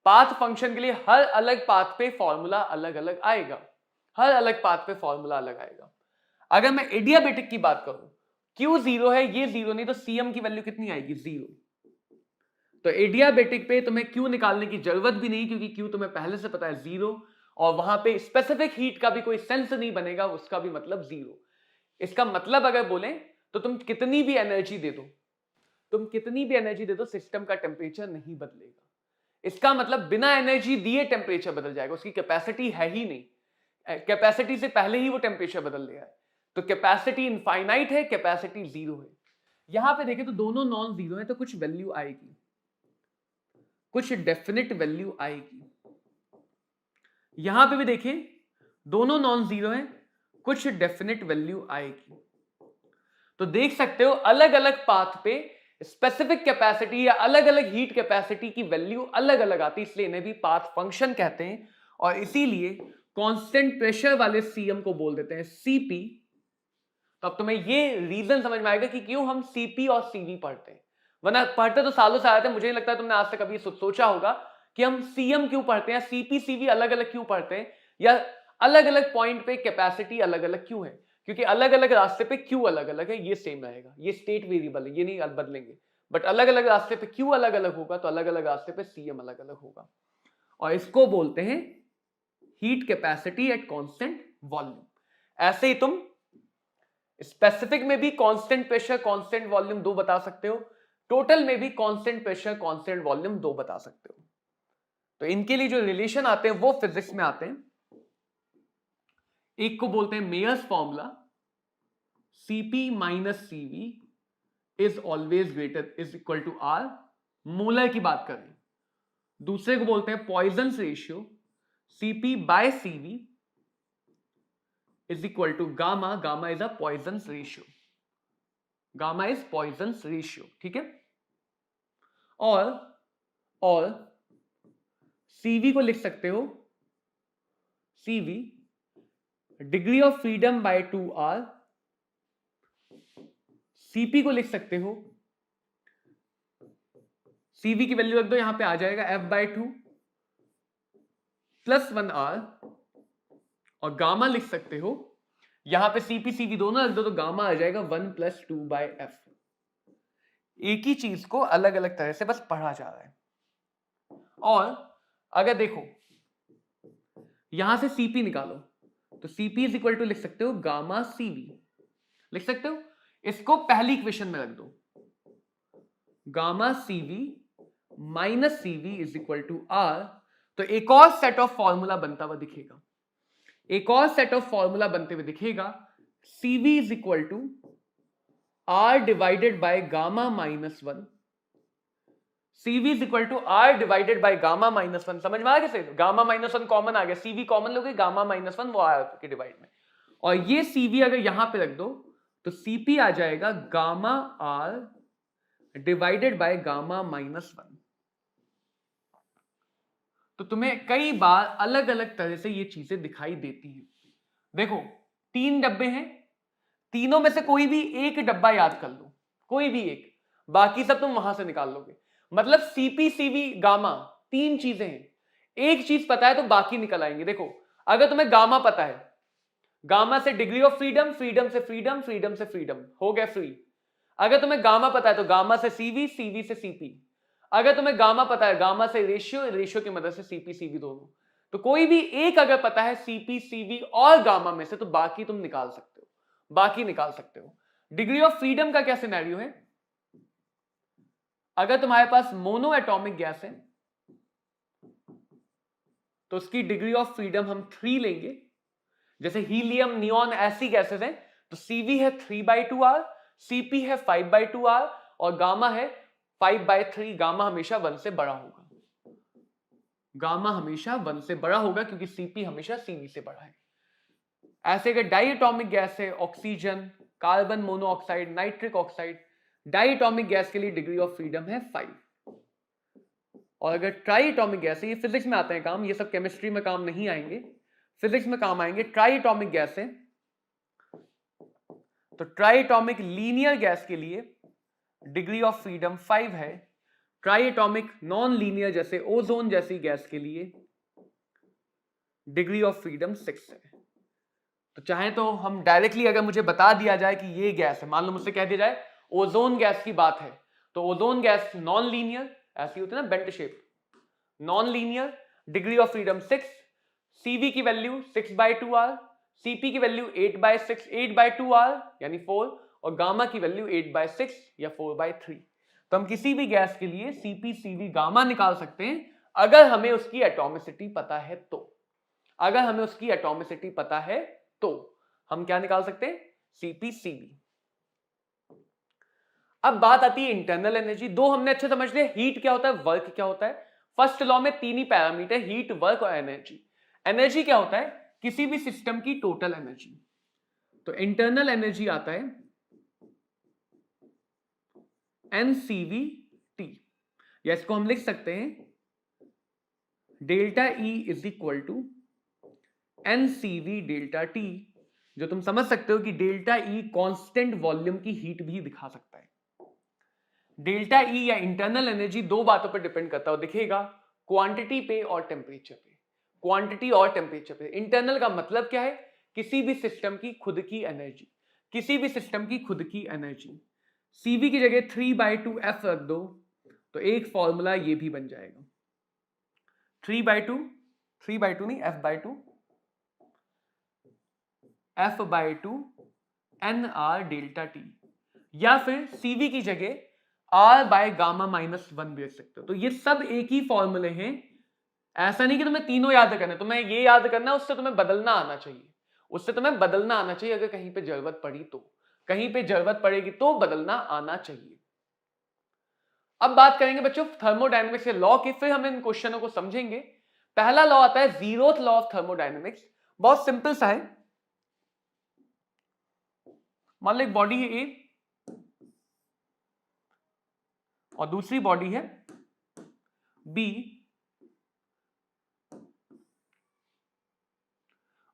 पाथ फंक्शन के लिए हर अलग पाथ पे फॉर्मूला अलग अलग आएगा, हर अलग पाथ पे फॉर्मूला अलग आएगा। अगर मैं एडियाबेटिक की बात करूं, Q 0 है, ये 0 नहीं, तो Cm की वैल्यू कितनी आएगी, 0। तो एडियाबेटिक पे तुम्हें Q निकालने की जरूरत भी नहीं क्योंकि Q तुम्हें पहले से पता है 0, और वहां पे स्पेसिफिक हीट का भी कोई सेंस नहीं बनेगा, उसका भी मतलब 0। इसका मतलब अगर बोलें तो तुम कितनी भी एनर्जी दे दो, तुम कितनी भी एनर्जी दे दो, सिस्टम का टेम्परेचर नहीं बदलेगा। इसका मतलब बिना एनर्जी दिए टेम्परेचर बदल जाएगा, उसकी कैपेसिटी है ही नहीं, कैपेसिटी से पहले ही वो टेम्परेचर बदल दिया है। तो कैपेसिटी इनफाइनाइट है, कैपेसिटी 0 है। यहां पे देखें तो दोनों नॉन 0 है, तो कुछ वैल्यू आएगी, कुछ डेफिनेट वैल्यू आएगी। यहां पे भी देखें दोनों नॉन 0 है, कुछ डेफिनेट वैल्यू आएगी। तो देख सकते हो अलग अलग पाथ पे स्पेसिफिक कैपेसिटी या अलग अलग हीट कैपेसिटी की वैल्यू अलग अलग आती है, इसलिए इन्हें भी पाथ फंक्शन कहते हैं। और इसीलिए कांस्टेंट प्रेशर वाले Cm को बोल देते हैं Cp। तो अब तुम्हें ये रीजन समझ में आएगा कि क्यों हम Cp और Cv पढ़ते हैं। वरना पढ़ते तो सालों से आए थे, मुझे नहीं लगता तुमने आज तक कभी सोचा होगा कि हम सीएम क्यों पढ़ते हैं, सीपी सीवी अलग अलग क्यों पढ़ते हैं, या अलग अलग पॉइंट पे कैपेसिटी अलग अलग क्यों है। क्योंकि अलग अलग रास्ते पे क्यू अलग अलग है, ये सेम रहेगा, ये स्टेट वेरिएबल है, ये नहीं बदलेंगे। बट अलग अलग रास्ते पे क्यू अलग अलग होगा, तो अलग अलग रास्ते पे सीएम अलग अलग होगा, और इसको बोलते हैं heat capacity at constant volume. ऐसे ही तुम स्पेसिफिक में भी कांस्टेंट प्रेशर कांस्टेंट वॉल्यूम 2 बता सकते हो, टोटल में भी कांस्टेंट प्रेशर कांस्टेंट वॉल्यूम 2 बता सकते हो। तो इनके लिए जो रिलेशन आते हैं वो फिजिक्स में आते हैं। एक को बोलते हैं Mayer's formula, CP minus CV is always greater is equal to R, molar की बात करें। दूसरे को बोलते हैं Poisson's ratio, CP by CV is equal to gamma, gamma is a Poisson's ratio, gamma is Poisson's ratio, ठीक है। और सीवी को लिख सकते हो, CV degree of freedom by 2r, CP को लिख सकते हो, सीवी की वैल्यू रख दो, यहां पे आ जाएगा f/2 प्लस 1r, और गामा लिख सकते हो, यहां पे सीपी सीवी दोनों रख दो, तो गामा आ जाएगा 1 + 2/f। एक ही चीज को अलग अलग तरह से बस पढ़ा जा रहा है। और अगर देखो यहां से सीपी निकालो, तो सीपी इज इक्वल टू लिख सकते हो गामा सीवी, लिख सकते हो। इसको पहली इक्वेशन में रख दो, gamma CV minus CV is equal to R, तो एक और सेट ऑफ फॉर्मूला बनता हुआ दिखेगा, एक और सेट ऑफ फॉर्मूला बनते हुए दिखेगा, CV is equal to R divided by gamma -1, CV is equal to R divided by gamma -1। समझ में आ गया कैसे? गामा -1 कॉमन आ गया, सीवी कॉमन लोगे, गामा -1 वो आर के डिवाइड में, और ये सीवी अगर यहां पे रख दो तो सीपी आ जाएगा gamma R divided by gamma -1। तो तुम्हें कई बार अलग अलग तरह से ये चीजें दिखाई देती हैं। देखो 3 डब्बे हैं, तीनों में से कोई भी एक डब्बा याद कर लो, कोई भी एक, बाकी सब तुम वहां से निकाल लोगे। मतलब सीपी सीवी गामा 3 चीजें हैं, एक चीज पता है तो बाकी निकल आएंगे। देखो अगर तुम्हें गामा पता है, गामा से डिग्री ऑफ फ्रीडम, फ्रीडम से फ्रीडम, फ्रीडम से फ्रीडम, हो गया फ्री। अगर तुम्हें गामा पता है तो गामा से सीवी, सीवी से सीपी। अगर तुम्हें गामा पता है, गामा से रेशियो, रेशियो की मदद से सीपी सीवी दोनों। तो कोई भी एक अगर पता है सीपी सीवी और गामा में से, तो बाकी तुम निकाल सकते हो, बाकी निकाल सकते हो। डिग्री ऑफ फ्रीडम का क्या सिनेरियो है? अगर तुम्हारे पास मोनो एटॉमिक गैस है तो उसकी डिग्री ऑफ फ्रीडम हम 3 लेंगे, जैसे हीलियम, नियॉन, ऐसी गैसेस हैं, तो सीवी है 3/2r, सीपी है 5/2r, और गामा है 5/3। गामा हमेशा 1 से बड़ा होगा, गामा हमेशा 1 से बड़ा होगा, क्योंकि सीपी हमेशा सीवी से बड़ा है। ऐसे अगर डाई एटॉमिक गैस है, oxygen, carbon monoxide, nitric oxide, diatomic gas के लिए डिग्री ऑफ फ्रीडम है 5। और अगर ट्राई एटॉमिक गैस है, ये फिजिक्स में आते हैं काम, ये सब केमिस्ट्री में काम नहीं आएंगे, फिजिक्स में काम आएंगे। ट्राई एटॉमिक गैस है, तो ट्राई एटॉमिक लीनियर गैस के लिए डिग्री ऑफ फ्रीडम 5 है। ट्राई एटॉमिक नॉन लीनियर जैसे ओजोन जैसी गैस के लिए डिग्री ऑफ फ्रीडम 6 है। तो चाहे तो हम डायरेक्टली अगर मुझे बता दिया जाए कि ये गैस है, मान लो मुझसे कह दिया जाए ओजोन गैस की बात है, तो ओजोन गैस नॉन लीनियर, ऐसी होती है ना bent shape, non linear, degree of freedom 6, CV की वैल्यू 6/2r, सीपी की वैल्यू 8/2r यानी 4, और गामा की वैल्यू 8/6 या 4/3। तो हम किसी भी गैस के लिए सीपी सीवी गामा निकाल सकते हैं अगर हमें उसकी एटॉमिसिटी पता है तो। अगर हमें उसकी एटॉमिसिटी पता है तो हम क्या निकाल सकते हैं? CP CV. अब बात आती है इंटरनल एनर्जी। दो हमने अच्छे समझ लिया, हीट क्या होता है, वर्क क्या होता है। फर्स्ट लॉ में 3 ही पैरामीटर, हीट, वर्क और एनर्जी। एनर्जी क्या होता है? किसी भी सिस्टम की टोटल एनर्जी। तो इंटरनल एनर्जी आता है NCV/T, या इसको हम लिख सकते हैं delta E is equal to NCV/ΔT, जो तुम समझ सकते हो कि डेल्टा E कांस्टेंट वॉल्यूम की हीट भी दिखा सकता है। डेल्टा ई या इंटरनल एनर्जी दो बातों पर डिपेंड करता है, दिखेगा क्वांटिटी पे और टेम्परेचर पे। क्वांटिटी और टेम्परेचर पे। इंटरनल का मतलब क्या है? किसी भी सिस्टम की खुद की एनर्जी, किसी भी सिस्टम की खुद की एनर्जी। CV की जगह 3/2 F रख दो तो एक फॉर्मूला ये भी बन जाएगा 3/2 नहीं F/2 F/2 NR delta T, या फिर CV की जगह R/γ-1 भी रख सकते हो। तो ये सब एक ही फॉर्मूले हैं। ऐसा नहीं कि तुम्हें तीनों याद करना है, तुम्हें ये याद करना है, उससे तुम्हें बदलना आना चाहिए, उससे तुम्हें बदलना आना चाहिए। अगर कहीं पे जरूरत पड़ी तो, कहीं पे जरूरत पड़ेगी तो बदलना आना चाहिए। अब बात करेंगे बच्चों थर्मोडायनेमिक्स के लॉ की, फिर हम इन क्वेश्चनों को समझेंगे। पहला लॉ आता है जीरोथ लॉ ऑफ थर्मोडायनेमिक्स। बहुत सिंपल सा है। मान लो एक बॉडी है ए और दूसरी बॉडी है बी,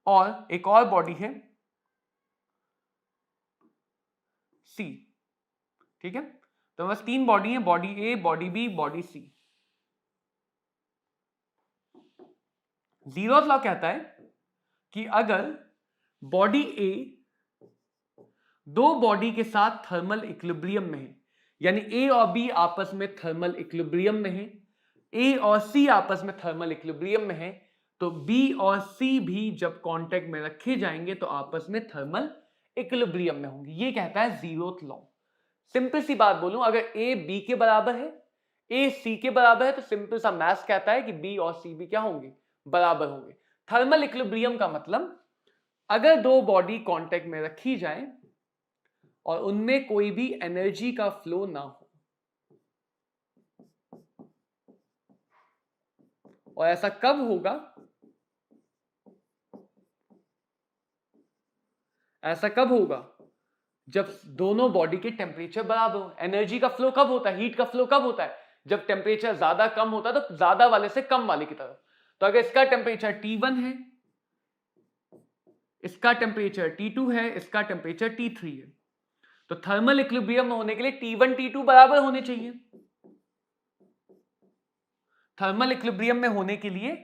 और एक और बॉडी है सी। ठीक है, तो बस तीन बॉडी है, बॉडी ए, बॉडी बी, बॉडी सी। जीरोथ लॉ कहता है कि अगर बॉडी ए दो बॉडी के साथ थर्मल इक्विलिब्रियम में है, यानी ए और बी आपस में थर्मल इक्विलिब्रियम में है, ए और सी आपस में थर्मल इक्विलिब्रियम में है, तो बी और सी भी जब कांटेक्ट में रखे जाएंगे तो आपस में थर्मल इक्विलिब्रियम में होंगे। ये कहता है जीरोथ लॉ। सिंपल सी बात बोलूं, अगर ए बी के बराबर है, ए सी के बराबर है, तो सिंपल सा मैथ्स कहता है कि बी और सी भी क्या होंगे? बराबर होंगे। थर्मल इक्विलिब्रियम का मतलब अगर दो बॉडी कांटेक्ट में रखी जाए और उनमें कोई भी एनर्जी का फ्लो ना हो, और ऐसा कब होगा? ऐसा कब होगा? जब दोनों बॉडी के टेम्परेचर बराबर हो। एनर्जी का फ्लो कब होता है? हीट का फ्लो कब होता है? जब टेम्परेचर ज्यादा कम होता है, तो ज्यादा वाले से कम वाले की तरफ। तो अगर इसका टेम्परेचर T1 है, इसका टेम्परेचर T2 है, इसका टेम्परेचर T3 है, तो थर्मल इक्विलिब्रियम होने के लिए T1 T2 बराबर होने चाहिए। थर्मल इक्विलिब्रियम में होने के लिए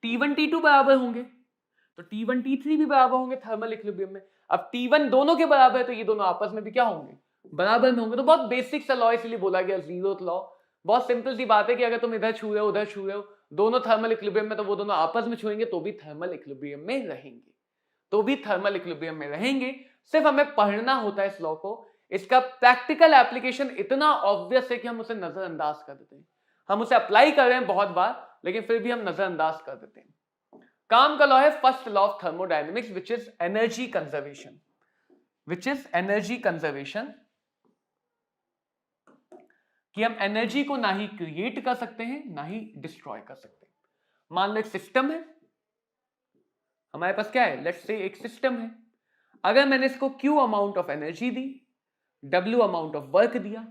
T1 T2 बराबर होंगे, तो T1 T3 भी बराबर होंगे थर्मल इक्विलिब्रियम में। अब T1 दोनों के बराबर है, तो ये दोनों आपस में भी क्या होंगे? बराबर में होंगे। तो बहुत बेसिक सा लॉ इसलिए बोला गया जीरोथ लॉ। बहुत सिंपल सी बात है कि अगर तुम इधर छू रहे हो, उधर छू रहे हो, दोनों थर्मल इक्विलिब्रियम में, तो वो दोनों आपस में छुएंगे तो भी थर्मल इक्विलिब्रियम में रहेंगे, तो भी थर्मल इक्विलिब्रियम में रहेंगे। सिर्फ हमें पढ़ना होता है इस लॉ को। इसका प्रैक्टिकल एप्लीकेशन इतना ऑब्वियस है कि हम उसे नजरअंदाज कर देते हैं। हम उसे अप्लाई कर रहे हैं बहुत बार, लेकिन फिर भी हम नजरअंदाज कर देते हैं। काम का लॉ है first law of thermodynamics, which is energy conservation. Which is energy conservation, कि हम एनर्जी को ना ही क्रिएट कर सकते हैं ना ही डिस्ट्रॉय कर सकते हैं। मान लो एक सिस्टम है, हमारे पास क्या है? लेट्स से एक सिस्टम है। अगर मैंने इसको Q amount of energy the, W amount of work दिया,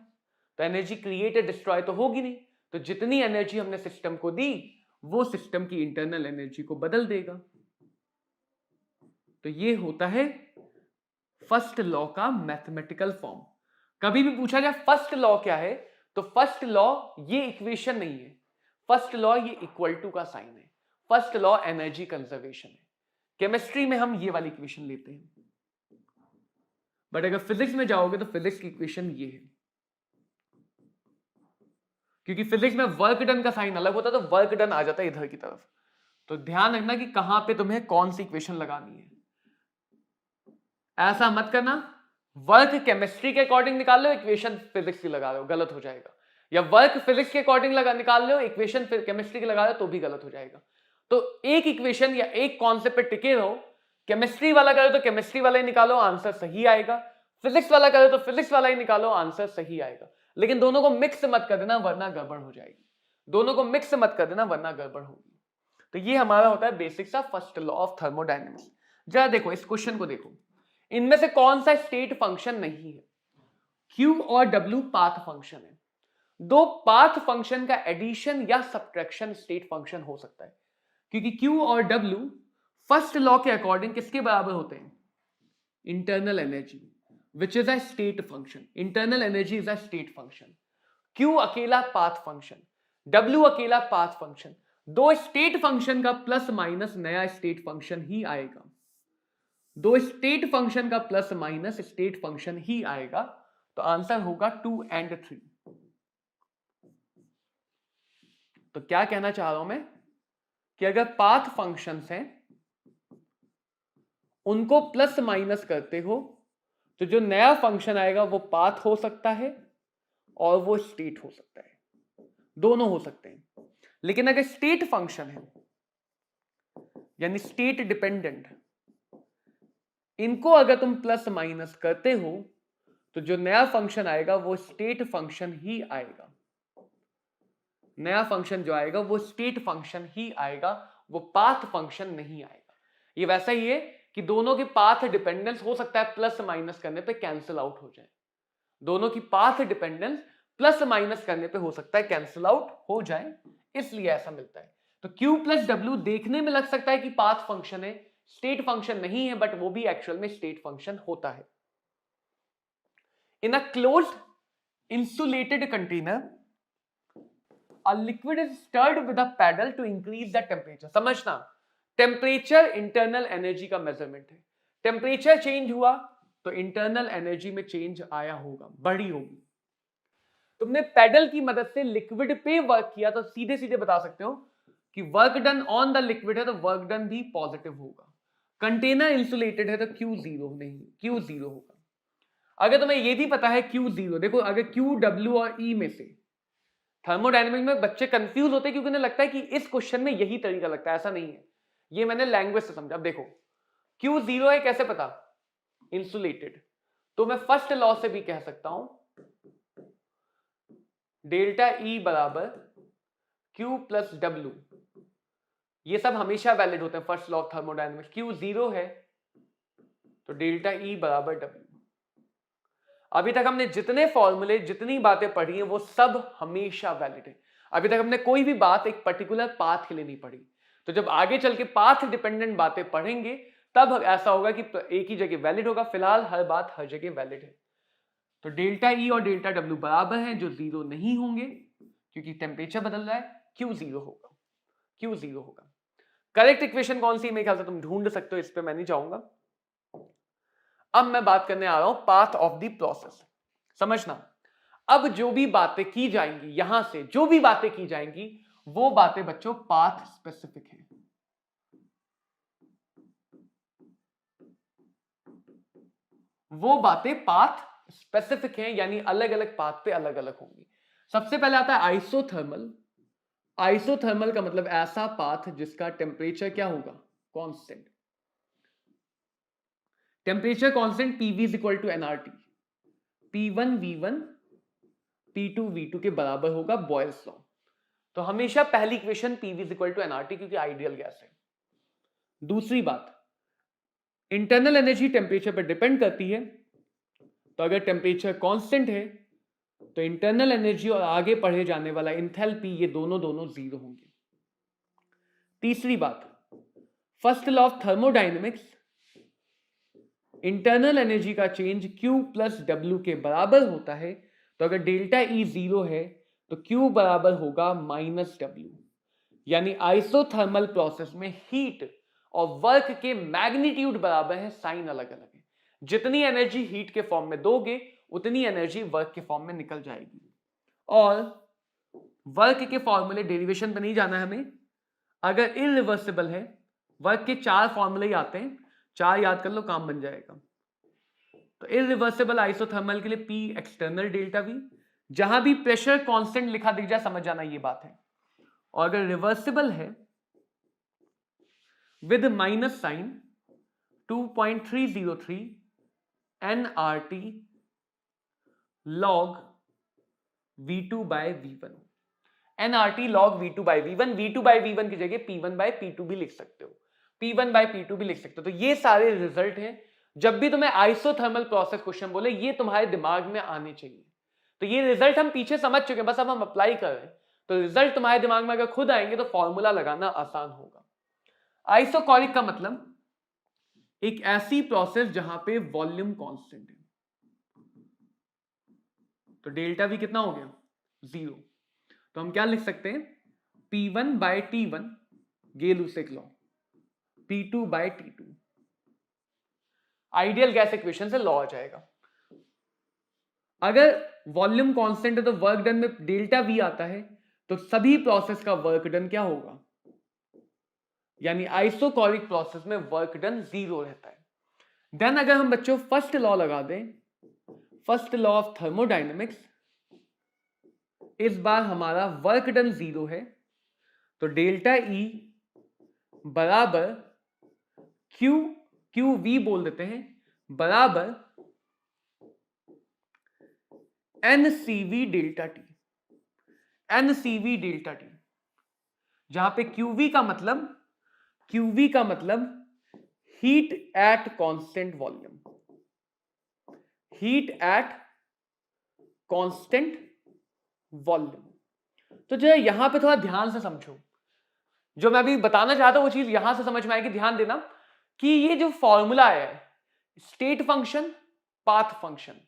तो एनर्जी क्रिएट डिस्ट्रॉय तो होगी नहीं। तो जितनी एनर्जी हमने सिस्टम को दी, वो सिस्टम की इंटरनल एनर्जी को बदल देगा। तो ये होता है फर्स्ट लॉ का मैथमेटिकल फॉर्म। कभी भी पूछा जाए फर्स्ट लॉ क्या है, तो फर्स्ट लॉ ये इक्वेशन नहीं है। फर्स्ट लॉ ये इक्वल टू का साइन है। फर्स्ट लॉ एनर्जी कंजर्वेशन है। केमिस्ट्री में हम ये वाली इक्वेशन लेते हैं, बट अगर फिजिक्स में जाओगे तो फिजिक्स की इक्वेशन ये है, क्योंकि फिजिक्स में वर्क डन का साइन अलग होता है, तो वर्क डन आ जाता है इधर की तरफ। तो ध्यान रखना कि कहां पे तुम्हें कौन सी इक्वेशन लगानी है। ऐसा मत करना वर्क केमिस्ट्री के अकॉर्डिंग निकाल लो, इक्वेशन फिजिक्स की लगा लो, गलत हो जाएगा। या वर्क फिजिक्स के अकॉर्डिंग निकाल लो, इक्वेशन फिर केमिस्ट्री की लगा लो, तो भी गलत हो जाएगा। तो एक इक्वेशन या एक कॉन्सेप्ट पे टिके रहो। केमिस्ट्री वाला करो तो केमिस्ट्री वाला ही निकालो, आंसर सही आएगा। फिजिक्स वाला करो तो फिजिक्स वाला ही निकालो, आंसर सही आएगा। लेकिन दोनों को मिक्स मत कर देना, वरना गड़बड़ हो जाएगी। दोनों को मिक्स मत कर देना, वरना गड़बड़ होगी। तो ये हमारा होता है बेसिक सा फर्स्ट लॉ ऑफ थर्मोडायनेमिक्स। जरा देखो इस क्वेश्चन को देखो, इनमें से कौन सा स्टेट फंक्शन नहीं है? Q और W पाथ फंक्शन है। दो पाथ फंक्शन का एडिशन या सब्ट्रैक्शन स्टेट फंक्शन हो सकता है, क्योंकि Q और W फर्स्ट लॉ के अकॉर्डिंग किसके बराबर होते हैं? Internal energy, which is a state function. Internal energy is a state function. Q अकेला पाथ फंक्शन, W अकेला पाथ फंक्शन, दो स्टेट फंक्शन का प्लस माइनस नया स्टेट फंक्शन ही आएगा, दो स्टेट फंक्शन का प्लस माइनस स्टेट फंक्शन ही आएगा। तो आंसर होगा 2 and 3। तो क्या कहना चाह रहा हूं मैं कि अगर पाथ फंक्शंस हैं उनको प्लस माइनस करते हो तो जो नया फंक्शन आएगा वो पाथ हो सकता है और वो स्टेट हो सकता है, दोनों हो सकते हैं। लेकिन अगर स्टेट फंक्शन है यानी स्टेट डिपेंडेंट, इनको अगर तुम प्लस माइनस करते हो तो जो नया फंक्शन आएगा वो स्टेट फंक्शन ही आएगा, नया फंक्शन जो आएगा वो स्टेट फंक्शन ही आएगा, वो पाथ फंक्शन नहीं आएगा। ये वैसा ही है कि दोनों के पाथ डिपेंडेंस हो सकता है प्लस माइनस करने पे कैंसिल आउट हो जाए, दोनों की पाथ डिपेंडेंस प्लस माइनस करने पे हो सकता है कैंसिल आउट हो जाए, इसलिए ऐसा मिलता है। तो Q प्लस W देखने में लग सकता है कि पाथ फंक्शन है, स्टेट फंक्शन नहीं है, बट वो भी एक्चुअल में स्टेट फंक्शन होता है। In a closed insulated container a liquid is stirred with a paddle to increase the temperature। समझना, टेम्परेचर इंटरनल एनर्जी का मेजरमेंट है, टेम्परेचर चेंज हुआ तो इंटरनल एनर्जी में चेंज आया होगा, बढ़ी होगी। तुमने पैडल की मदद से लिक्विड पे वर्क किया तो सीधे सीधे बता सकते हो कि work done on the liquid है तो वर्क डन भी पॉजिटिव होगा। कंटेनर इंसुलेटेड है तो Q जीरो नहीं, Q जीरो होगा। अगर तुम्हें ये भी पता है Q जीरो, देखो अगर Q W और E में से, थर्मोडायनेमिक्स में बच्चे कंफ्यूज होते हैं क्योंकि उन्हें लगता है कि इस क्वेश्चन में यही तरीका लगता है, ऐसा नहीं है, ये मैंने लैंग्वेज से समझा। अब देखो Q जीरो है, कैसे पता, इंसुलेटेड, तो मैं फर्स्ट लॉ से भी कह सकता हूं डेल्टा E बराबर Q प्लस W, ये सब हमेशा वैलिड होते हैं first law of thermodynamics. Q zero है तो डेल्टा E बराबर W। अभी तक हमने जितने फॉर्मूले, जितनी बातें पढ़ी हैं वो सब हमेशा वैलिड है। अभी तक हमने कोई भी बात एक पर्टिकुलर पाथ के लिए नहीं पढ़ी, तो जब आगे चल के पाथ डिपेंडेंट बातें पढ़ेंगे तब ऐसा होगा कि एक ही जगह वैलिड होगा, फिलहाल हर बात हर जगह वैलिड है। तो डेल्टा E और डेल्टा W बराबर हैं, जो जीरो नहीं होंगे क्योंकि टेम्परेचर बदल रहा है, Q जीरो होगा, Q जीरो होगा। करेक्ट इक्वेशन कौन सी मेरे ख्याल से तुम ढूंढ सकते हो, इस पे मैं नहीं जाऊंगा। अब मैं बात करने आ रहा हूं पाथ ऑफ द प्रोसेस। समझना, अब जो भी बातें की जाएंगी, यहां से जो भी बातें की जाएंगी वो बातें बच्चों पाथ स्पेसिफिक हैं। वो बातें पाथ स्पेसिफिक हैं, यानी अलग अलग पाथ पे अलग अलग होंगी। सबसे पहले आता है आइसोथर्मल। आइसोथर्मल का मतलब ऐसा पाथ जिसका टेम्परेचर क्या होगा, constant. Temperature constant PV is equal to nRT, P1 V1 P2 V2 के बराबर होगा, बॉयल्स लॉ। तो हमेशा पहली equation PV is equal to nRT क्योंकि आइडियल गैस है। दूसरी बात, इंटरनल एनर्जी टेम्परेचर पर डिपेंड करती है, तो अगर टेम्परेचर कांस्टेंट है तो इंटरनल एनर्जी और आगे पढ़े जाने वाला इंथैल्पी, ये दोनों जीरो होंगे। तीसरी बात, first law of thermodynamics, internal energy का चेंज Q प्लस W के बराबर होता है, तो अगर डेल्टा E जीरो है तो Q बराबर होगा माइनस W, यानी आइसोथर्मल प्रोसेस में हीट और वर्क के मैग्नीट्यूड बराबर है, साइन अलग अलग है। जितनी एनर्जी हीट के फॉर्म में दोगे उतनी एनर्जी वर्क के फॉर्म में निकल जाएगी। और वर्क के फॉर्मूले, डेरिवेशन पे नहीं जाना है हमें, अगर इरिवर्सिबल है, वर्क के 4 फॉर्मूले ही आते हैं, 4 याद कर लो, काम बन जाएगा। तो इरिवर्सिबल आइसोथर्मल के लिए P एक्सटर्नल डेल्टा V, जहां भी प्रेशर कांस्टेंट लिखा दिख जाए समझ जाना ये बात है। और अगर रिवर्सिबल है with minus sign 2.303 nRT log V2 by V1, nRT log V2 by V1, V2 by V1 की जगह P1 by P2 भी लिख सकते हो, P1 by P2 भी लिख सकते हो। तो ये सारे रिजल्ट हैं, जब भी तुम्हें आइसोथर्मल प्रोसेस क्वेश्चन बोले ये तुम्हारे दिमाग में आने चाहिए। तो ये रिजल्ट हम पीछे समझ चुके हैं, बस अब हम अप्लाई कर रहे हैं, तो रिजल्ट तुम्हारे दिमाग में अगर खुद आएंगे तो फॉर्मूला लगाना आसान होगा। आइसोकोरिक का मतलब एक ऐसी प्रोसेस जहां पे वॉल्यूम कांस्टेंट है, तो डेल्टा V कितना हो गया, 0। तो हम क्या लिख सकते हैं, P1 by T1 Gay Lussac law, P2 by T2 ideal gas equation से लॉ आ जाएगा। अगर वॉल्यूम कांस्टेंट है तो वर्क डन में डेल्टा वी आता है, तो सभी प्रोसेस का वर्क डन क्या होगा, यानी आइसोकोरिक प्रोसेस में वर्क डन 0 रहता है। देन अगर हम बच्चों फर्स्ट लॉ लगा दें, फर्स्ट लॉ ऑफ थर्मोडायनेमिक्स, इस बार हमारा वर्क डन 0 है, तो डेल्टा ई बराबर क्यू वी बोल देते हैं, बराबर NCV delta T, NCV delta T, जहां पे क्यूवी का मतलब heat at constant volume, heat at constant volume. तो जो है यहां पे थोड़ा ध्यान से समझो, जो मैं अभी बताना चाहता हूं वो चीज यहां से समझ में आएगी। ध्यान देना कि ये जो फॉर्मूला है, स्टेट फंक्शन पाथ फंक्शन,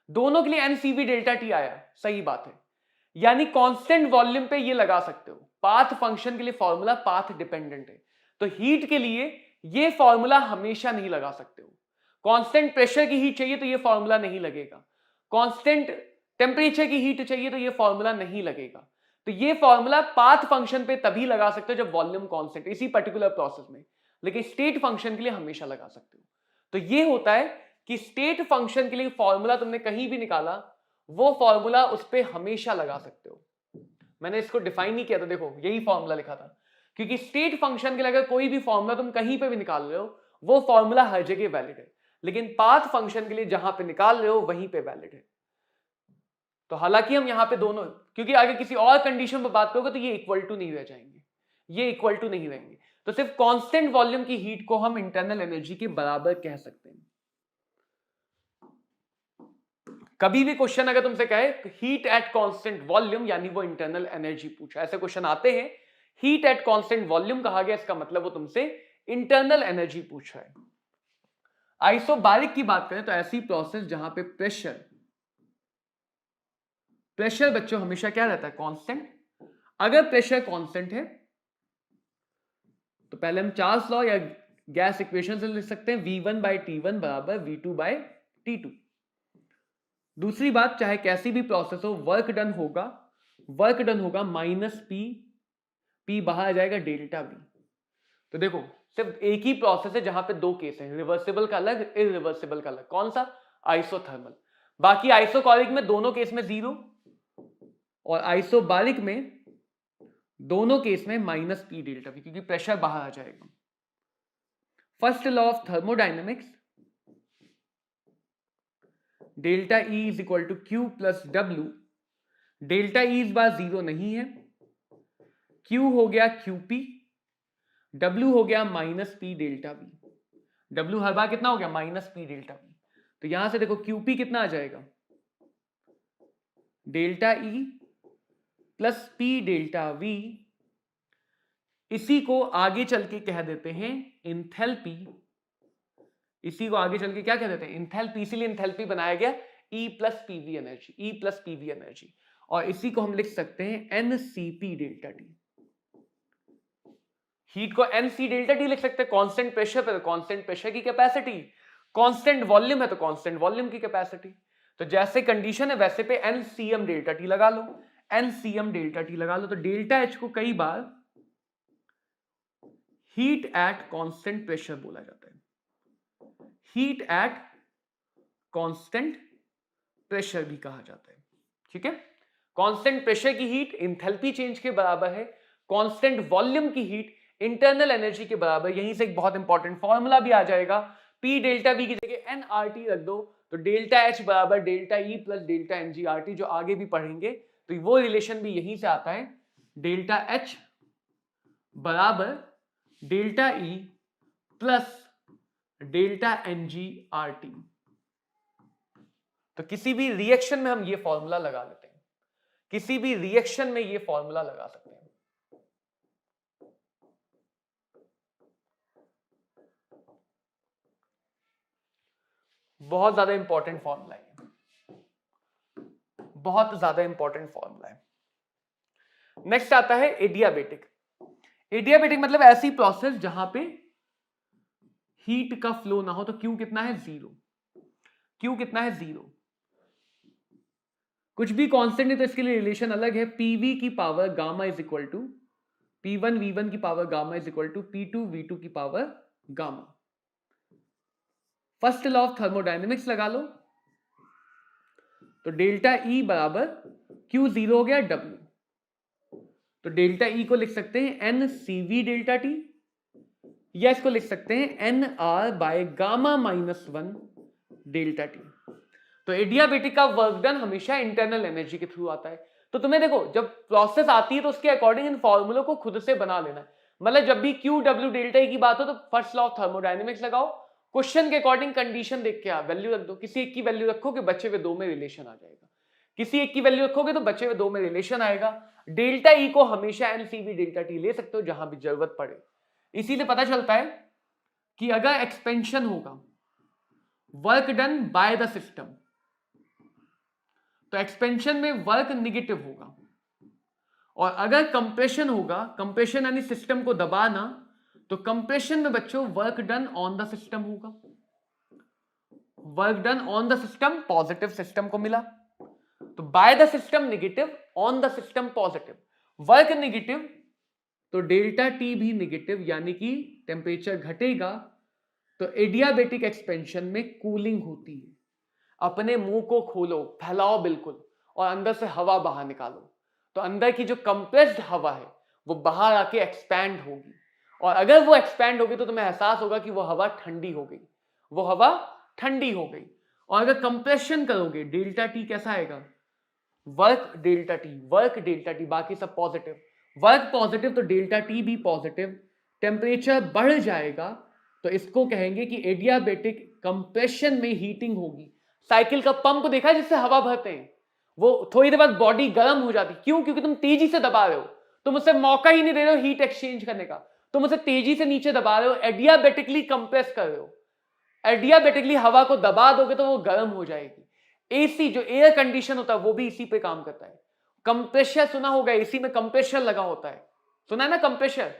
दोनों के लिए एनसीवी डेल्टा टी आया, सही बात है, यानी कांस्टेंट वॉल्यूम पे ये लगा सकते हो। पाथ फंक्शन के लिए फॉर्मूला पाथ डिपेंडेंट है, तो हीट के लिए ये फॉर्मूला हमेशा नहीं लगा सकते हो। कांस्टेंट प्रेशर की हीट चाहिए तो ये फॉर्मूला नहीं लगेगा, कांस्टेंट टेम्परेचर की हीट चाहिए तो ये फॉर्मूला नहीं लगेगा। तो ये फॉर्मूला पाथ फंक्शन पे तभी लगा सकते हो जब वॉल्यूम कांस्टेंट, इसी पर्टिकुलर प्रोसेस में, लेकिन स्टेट फंक्शन के लिए हमेशा लगा सकते हो। तो ये होता है कि स्टेट फंक्शन के लिए फॉर्मूला तुमने कहीं भी निकाला, वो फॉर्मूला उस पर हमेशा लगा सकते हो। मैंने इसको डिफाइन नहीं किया था, देखो यही फॉर्मूला लिखा था, क्योंकि स्टेट फंक्शन के लिए अगर कोई भी फॉर्मूला तुम कहीं पे भी निकाल रहे हो, वो फॉर्मूला हर जगह वैलिड है, लेकिन पाथ फंक्शन के लिए जहां पे निकाल रहे हो वहीं पे वैलिड है। तो हालांकि हम यहां पे दोनों, क्योंकि आगे किसी और कंडीशन पर बात करोगे तो ये इक्वल टू नहीं रह जाएंगे, ये इक्वल टू नहीं रहेंगे। तो सिर्फ कांस्टेंट वॉल्यूम की हीट को हम इंटरनल एनर्जी के बराबर कह सकते हैं। कभी भी क्वेश्चन अगर तुमसे कहे हीट एट कांस्टेंट वॉल्यूम, यानी वो इंटरनल एनर्जी पूछा, ऐसे क्वेश्चन आते हैं, हीट एट कांस्टेंट वॉल्यूम कहा गया, इसका मतलब वो तुमसे इंटरनल एनर्जी पूछ रहा है। आइसोबारिक की बात करें तो ऐसी प्रोसेस जहां पे प्रेशर बच्चों हमेशा क्या रहता है, कांस्टेंट। अगर प्रेशर कांस्टेंट है तो पहले हम चार्ल्स लॉ या गैस इक्वेशन से लिख सकते हैं, V1 बाई T1 बराबर V2 बाई T2। दूसरी बात, चाहे कैसी भी प्रोसेस हो, वर्क डन होगा माइनस पी बाहर आ जाएगा डेल्टा वी। तो देखो सिर्फ एक ही प्रोसेस है जहां पे दो केस है, रिवर्सिबल का अलग, इरिवर्सिबल का अलग, कौन सा, आइसोथर्मल। बाकी आइसोकोरिक में दोनों केस में 0 और आइसोबारिक में दोनों केस में माइनस पी डेल्टा वी, क्योंकि प्रेशर बाहर आ जाएगा। First law of thermodynamics, delta E is equal to Q plus W. Delta E इस बार 0 नहीं है, क्यू हो गया क्यूपी, डब्ल्यू हो गया minus P delta V. W हर बार कितना हो गया, माइनस पी डेल्टा वी। तो यहां से देखो क्यूपी कितना आ जाएगा, delta E plus P delta we. इसी को आगे चल के कह देते हैं इंथैल्पी, इसी को आगे चल के क्या कह देते हैं, इंथैल्पी। इसीलिए इंथैल्पी बनाया गया E plus PV energy, E plus PV energy, और इसी को हम लिख सकते हैं एनसीपी डेल्टा टी। हीट को एनसी डेल्टा टी लिख सकते हैं, कांस्टेंट प्रेशर पे तो कांस्टेंट प्रेशर की कैपेसिटी, कांस्टेंट वॉल्यूम है तो कांस्टेंट वॉल्यूम की कैपेसिटी। तो जैसे कंडीशन है वैसे पे एनसीएम डेल्टा टी लगा लो, एनसीएम डेल्टा टी लगा लो। तो डेल्टा एच को कई बार हीट एट कांस्टेंट प्रेशर बोला जाता है, हीट एट कांस्टेंट प्रेशर भी कहा जाता है, ठीक है। कांस्टेंट प्रेशर की हीट इंथैल्पी चेंज के बराबर है, कांस्टेंट वॉल्यूम की हीट इंटरनल एनर्जी के बराबर। यहीं से एक बहुत इंपॉर्टेंट फॉर्मूला भी आ जाएगा, पी डेल्टा वी की जगह एनआरटी रख दो, तो डेल्टा एच बराबर डेल्टा ई प्लस डेल्टा एनजीआरटी, जो आगे भी पढ़ेंगे तो वो रिलेशन भी यहीं से आता है, डेल्टा एच बराबर डेल्टा ई प्लस डेल्टा एनजीआरटी। तो किसी भी रिएक्शन में हम ये फॉर्मूला लगा लेते हैं, किसी भी रिएक्शन में ये फॉर्मूला लगा सकते हैं। बहुत ज्यादा इंपॉर्टेंट फॉर्मूला है, बहुत ज्यादा इंपॉर्टेंट फॉर्मूला है। नेक्स्ट आता है एडियाबेटिक। एडियाबेटिक मतलब ऐसी प्रोसेस जहां पे हीट का फ्लो ना हो। तो क्यू कितना है? 0। क्यू कितना है? 0। कुछ भी कांस्टेंट है तो इसके लिए रिलेशन अलग है। पीवी की power gamma is equal to P1 V1 की power gamma is equal to P2 V2 की power gamma. First law of thermodynamics लगा लो। तो डेल्टा E बराबर Q 0 हो गया W। तो डेल्टा E को लिख सकते हैं N CV डेल्टा T, या इसको लिख सकते हैं NR bye gamma -1 delta T। तो एडियाबेटिक का वर्क डन हमेशा इंटरनल एनर्जी के थ्रू आता है। तो तुम्हें देखो, जब प्रोसेस आती है तो उसके अकॉर्डिंग इन फॉर्मूलों को खुद से बना लेना है। मतलब जब भी Q W डेल्टा E की बात हो तो फर्स्ट लॉ ऑफ थर्मोडायनेमिक्स लगाओ, क्वेश्चन के अकॉर्डिंग कंडीशन देख के वैल्यू रख दो। किसी एक की वैल्यू रखोगे बचे हुए दो में रिलेशन आ जाएगा, किसी एक की वैल्यू रखोगे तो बचे हुए दो में रिलेशन आएगा। डेल्टा E को हमेशा NCV डेल्टा T ले सकते हो जहां भी जरूरत पड़े। इसीलिए पता चलता है कि अगर एक्सपेंशन होगा work done by the system तो एक्सपेंशन में वर्क निगेटिव होगा, और अगर कंप्रेशन होगा, कंप्रेशन यानी सिस्टम को दबाना, तो कंप्रेशन में बच्चों work done on the system होगा। Work done on the system positive system को मिला, तो by the system negative, on the system positive. Work negative तो डेल्टा टी भी निगेटिव, यानी कि टेम्परेचर घटेगा तो एडियाबेटिक एक्सपेंशन में कूलिंग होती है। अपने मुंह को खोलो, फैलाओ बिल्कुल, और अंदर से हवा बाहर निकालो। तो अंदर की जो कंप्रेस्ड हवा है वो बाहर आके एक्सपैंड होगी, और अगर वो एक्सपैंड होगी तो तुम्हें एहसास होगा कि वो हवा ठंडी हो गई, वो हवा ठंडी हो गई। और अगर कंप्रेशन करोगे डेल्टा टी कैसा आएगा? Work delta T, work delta T, बाकी सब पॉजिटिव। वर्क पॉजिटिव तो डेल्टा टी भी पॉजिटिव, टेम्परेचर बढ़ जाएगा तो इसको कहेंगे कि एडियाबेटिक कंप्रेशन में हीटिंग होगी। साइकिल का पंप देखा है जिससे हवा भरते हैं, वो थोड़ी देर बाद बॉडी गर्म हो जाती। क्यों? क्योंकि तुम तेजी से दबा रहे हो, तुम उसे मौका ही नहीं दे रहे हो हीट एक्सचेंज करने का, तुम उसे तेजी से नीचे दबा रहे हो, एडियाबेटिकली कंप्रेस कर रहे हो। एडियाबेटिकली हवा को दबा दोगे तो वो गर्म हो जाएगी। एसी जो एयर कंडीशन होता है वो भी इसी पे काम करता है। कंप्रेशर सुना होगा, एसी में कंप्रेशर लगा होता है, सुना है ना कंप्रेशर?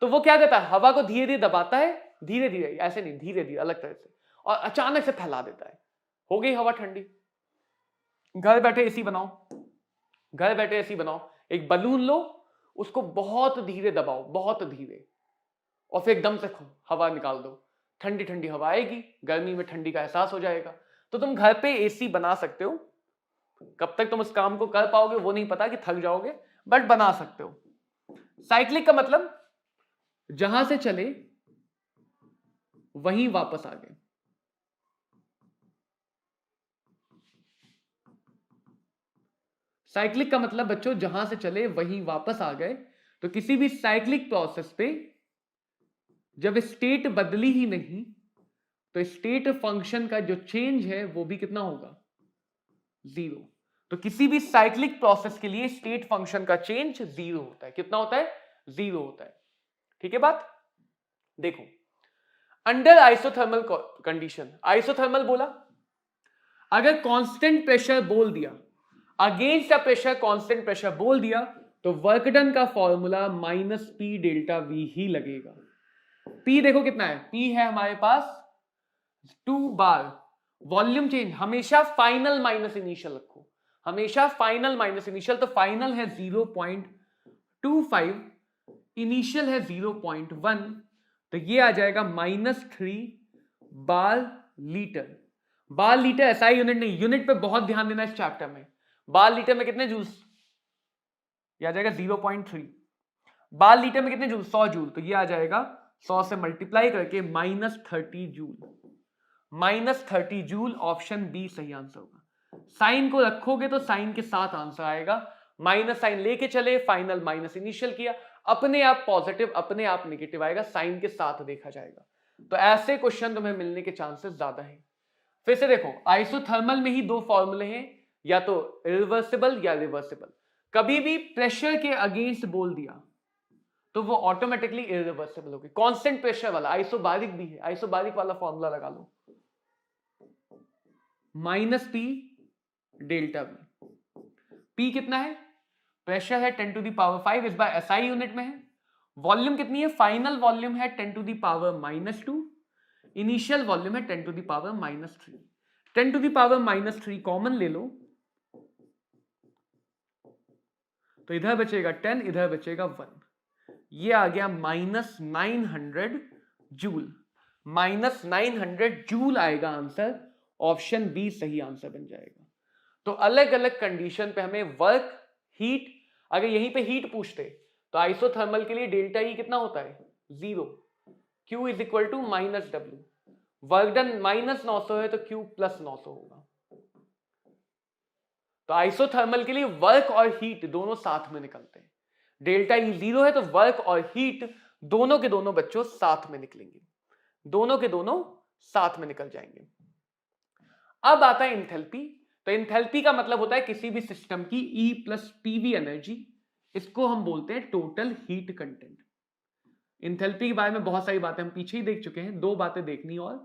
तो वो क्या करता है? हवा को धीरे धीरे दबाता है, धीरे धीरे, ऐसे नहीं, धीरे धीरे अलग तरह से, और अचानक से फैला देता है। हो गई हवा ठंडी। घर बैठे एसी बनाओ, घर बैठे एसी बनाओ। एक बलून लो, उसको बहुत धीरे दबाओ, बहुत धीरे, और फिर एकदम से हवा निकाल दो, ठंडी ठंडी हवा आएगी, गर्मी में ठंडी का एहसास हो जाएगा। तो तुम घर पे एसी बना सकते हो। कब तक तुम उस काम को कर पाओगे वो नहीं पता, कि थक जाओगे, बट बना सकते हो। साइक्लिक का मतलब जहां से चले वहीं वापस आ गए। साइक्लिक का मतलब बच्चों जहां से चले वहीं वापस आ गए। तो किसी भी साइक्लिक प्रोसेस पे जब स्टेट बदली ही नहीं तो स्टेट फंक्शन का जो चेंज है वो भी कितना होगा? 0। तो किसी भी साइक्लिक प्रोसेस के लिए स्टेट फंक्शन का चेंज 0 होता है। कितना होता है? 0 होता है। ठीक है बात? देखो, अंडर आइसोथर्मल कंडीशन, आइसोथर्मल बोला, अगर कांस्टेंट प्रेशर बोल दिया, against a pressure constant pressure बोल दिया, तो वर्क डन का फॉर्मूला -P डेल्टा V ही लगेगा। P देखो कितना है, P है हमारे पास 2 बार। वॉल्यूम चेंज हमेशा फाइनल माइनस इनिशियल रखो, हमेशा फाइनल माइनस इनिशियल। तो फाइनल है 0.25, इनिशियल है 0.1, तो ये आ जाएगा -3 बार लीटर। बार लीटर ऐसा यूनिट नहीं, यूनिट पे बहुत ध्यान देना इस चैप्टर में। बार लीटर में कितने जूल्स? ये आ जाएगा 0.3। बार लीटर में कितने जूल? 100 जूल। तो ये आ जाएगा 100 से मल्टीप्लाई करके -30 जूल। -30 जूल, ऑप्शन बी सही आंसर होगा। साइन को रखोगे तो साइन के साथ आंसर आएगा, माइनस साइन लेके चले, फाइनल माइनस इनिशियल किया, अपने आप पॉजिटिव अपने आप नेगेटिव आएगा, साइन के साथ देखा जाएगा। तो ऐसे क्वेश्चन तुम्हें मिलने के चांसेस ज्यादा हैं। फिर से देखो, आइसोथर्मल में ही दो फॉर्मूले हैं, या तो रिवर्सिबल या रिवर्सिबल। कभी भी प्रेशर के अगेंस्ट बोल दिया तो वो ऑटोमेटिकली इरिवर्सिबल होगी। कांस्टेंट प्रेशर वाला आइसोबारिक भी है, आइसोबारिक वाला फॉर्मूला लगा लो, -P डेल्टा V। P कितना है, प्रेशर है 10 टू द पावर 5 इस बार SI यूनिट में है। वॉल्यूम कितनी है, फाइनल वॉल्यूम है 10 to the power -2, initial volume है 10 to the power -3। 10 to the power -3 common ले लो तो इधर बचेगा 10, इधर बचेगा 1, ये आ गया -900 जूल। -900 जूल आएगा आंसर, ऑप्शन बी सही आंसर बन जाएगा। तो अलग अलग कंडीशन पे हमें वर्क, हीट, अगर यहीं पे हीट पूछते तो आइसोथर्मल के लिए डेल्टा ई कितना होता है 0, Q is equal to -W, work done -900 है तो Q +900 होगा। तो आइसोथर्मल के लिए वर्क और हीट दोनों साथ में निकलते हैं। डेल्टा ई 0 है तो वर्क और हीट दोनों के दोनों बच्चों साथ में निकलेंगे, दोनों के दोनों साथ में निकल जाएंगे। अब आता है इंथैल्पी। तो इंथैल्पी का मतलब होता है किसी भी सिस्टम की E + PV एनर्जी, इसको हम बोलते हैं टोटल हीट कंटेंट। इंथैल्पी के बारे में बहुत सारी बातें हम पीछे ही देख चुके हैं, 2 बातें देखनी और